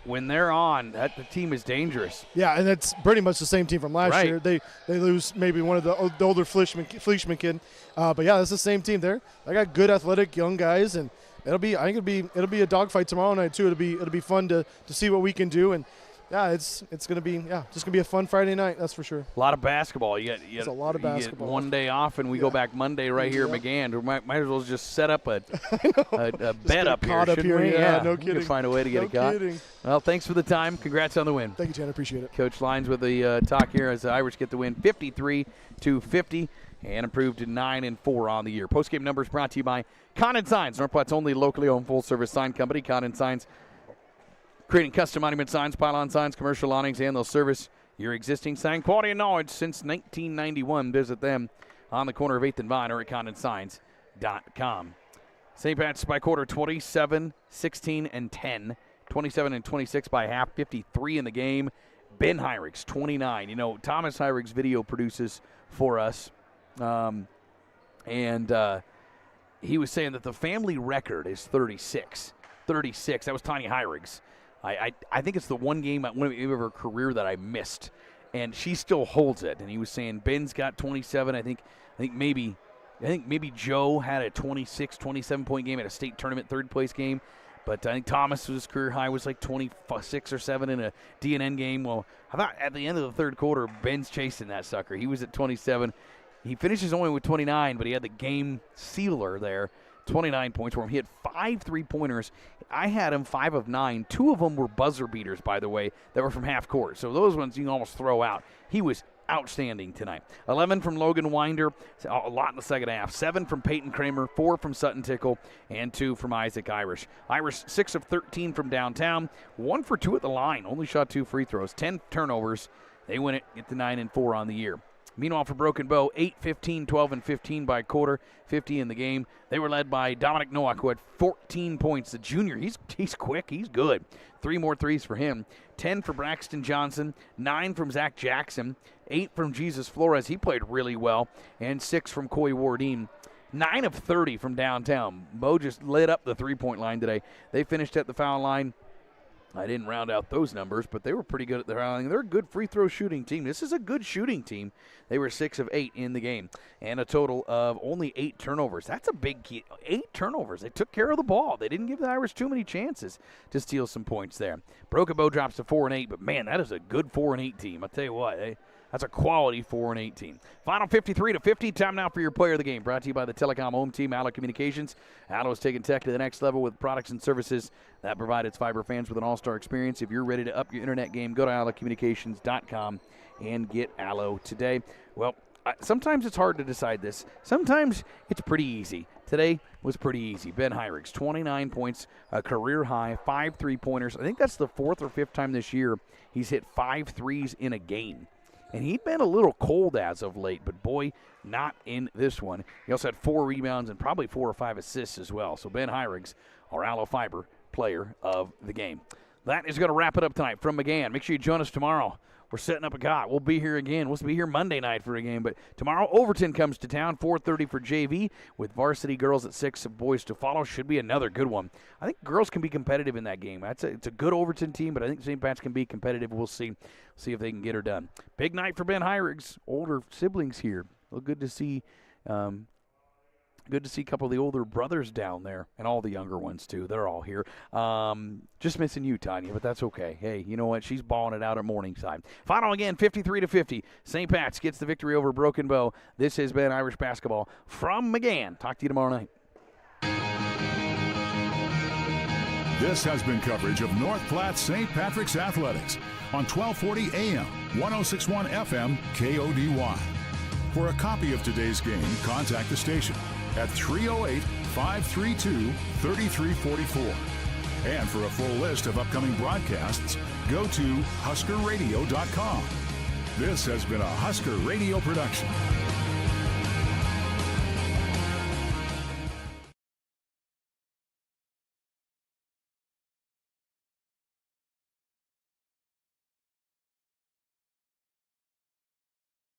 When they're on, the team is dangerous. Yeah, and it's pretty much the same team from last year. They lose maybe one of the older Fleischman kid. But yeah, it's the same team there. They got good athletic young guys, and I think it'll be a dogfight tomorrow night too. It'll be fun to see what we can do, and it's gonna be just gonna be a fun Friday night, that's for sure. A lot of basketball. It's a lot of basketball. Get one day off, and we go back Monday right here at McGann. We might as well just set up a bet up here, shouldn't we? Yeah, no kidding. We can find a way to get a caught. Kidding. Well, thanks for the time. Congrats on the win. Thank you, Jan. I appreciate it. Coach Lyons with the talk here as the Irish get the win, 53-50, and improved to 9-4 on the year. Postgame numbers brought to you by Condon Signs, North Platte's only locally owned full-service sign company. Condon Signs, creating custom monument signs, pylon signs, commercial awnings, and they'll service your existing sign. Quality and knowledge since 1991. Visit them on the corner of 8th and Vine or at condonsigns.com. St. Pat's by quarter, 27, 16, and 10. 27 and 26 by half, 53 in the game. Ben Heirichs, 29. Thomas Heirichs video produces for us. He was saying that the family record is 36. 36. That was Tanya Heirichs. I think it's the one game of her career that I missed, and she still holds it. And he was saying Ben's got 27. I think maybe Joe had a 26, 27-point game at a state tournament third-place game. But I think Thomas's career high was like 26 or 7 in a DNN game. Well, I thought at the end of the third quarter, Ben's chasing that sucker. He was at 27. He finishes only with 29, but he had the game sealer there. 29 points for him. He had 5 3-pointers. I had him 5 of 9. 2 of them were buzzer beaters, by the way, that were from half court. So those ones you can almost throw out. He was outstanding tonight. 11 from Logan Winder, a lot in the second half. 7 from Peyton Kramer, 4 from Sutton Tickle, and 2 from Isaac Irish. Irish 6 of 13 from downtown, 1 for 2 at the line, only shot 2 free throws, 10 turnovers. They win it, get to 9-4 on the year. Meanwhile, for Broken Bow, 8, 15, 12, and 15 by quarter, 50 in the game. They were led by Dominic Nowak, who had 14 points. The junior, he's quick, he's good. 3 more threes for him. 10 for Braxton Johnson, 9 from Zach Jackson, 8 from Jesus Flores. He played really well, and 6 from Coy Wardine. 9 of 30 from downtown. Bo just lit up the three-point line today. They finished at the foul line. I didn't round out those numbers, but they were pretty good at the rallying. They're a good free throw shooting team. This is a good shooting team. They were 6 of 8 in the game, and a total of only 8 turnovers. That's a big key. 8 turnovers. They took care of the ball. They didn't give the Irish too many chances to steal some points there. Broken Bow drops to 4 and 8, but man, that is a good 4 and 8 team. I'll tell you what, that's a quality 4 and 8 team. Final 53-50. Time now for your player of the game. Brought to you by the Telecom Home Team, Allo Communications. Allo is taking tech to the next level with products and services that provide its fiber fans with an all-star experience. If you're ready to up your internet game, go to allocommunications.com and get Allo today. Well, sometimes it's hard to decide this. Sometimes it's pretty easy. Today was pretty easy. Ben Heirichs, 29 points, a career high, 5 3-pointers. I think that's the 4th or 5th time this year he's hit 5 threes in a game. and he'd been a little cold as of late, but boy, not in this one. He also had 4 rebounds and probably 4 or 5 assists as well. So Ben Heirigs, our Aloe Fiber player of the game. That is going to wrap it up tonight from McGann. Make sure you join us tomorrow. We're setting up a cot. We'll be here again. We'll be here Monday night for a game. But tomorrow, Overton comes to town, 4:30 for JV, with varsity girls at 6, boys to follow. Should be another good one. I think girls can be competitive in that game. It's a good Overton team, but I think St. Pat's can be competitive. We'll see if they can get her done. Big night for Ben Heirigs. Older siblings here. Well, good to see. Good to see a couple of the older brothers down there, and all the younger ones, too. They're all here. Just missing you, Tanya, but that's okay. Hey, you know what? She's balling it out at Morningside. Final again, 53-50. St. Pat's gets the victory over Broken Bow. This has been Irish basketball from McGann. Talk to you tomorrow night. This has been coverage of North Platte St. Patrick's Athletics on 1240 AM, 106.1 FM, KODY. For a copy of today's game, contact the station at 308-532-3344. And for a full list of upcoming broadcasts, go to huskerradio.com. This has been a Husker Radio production.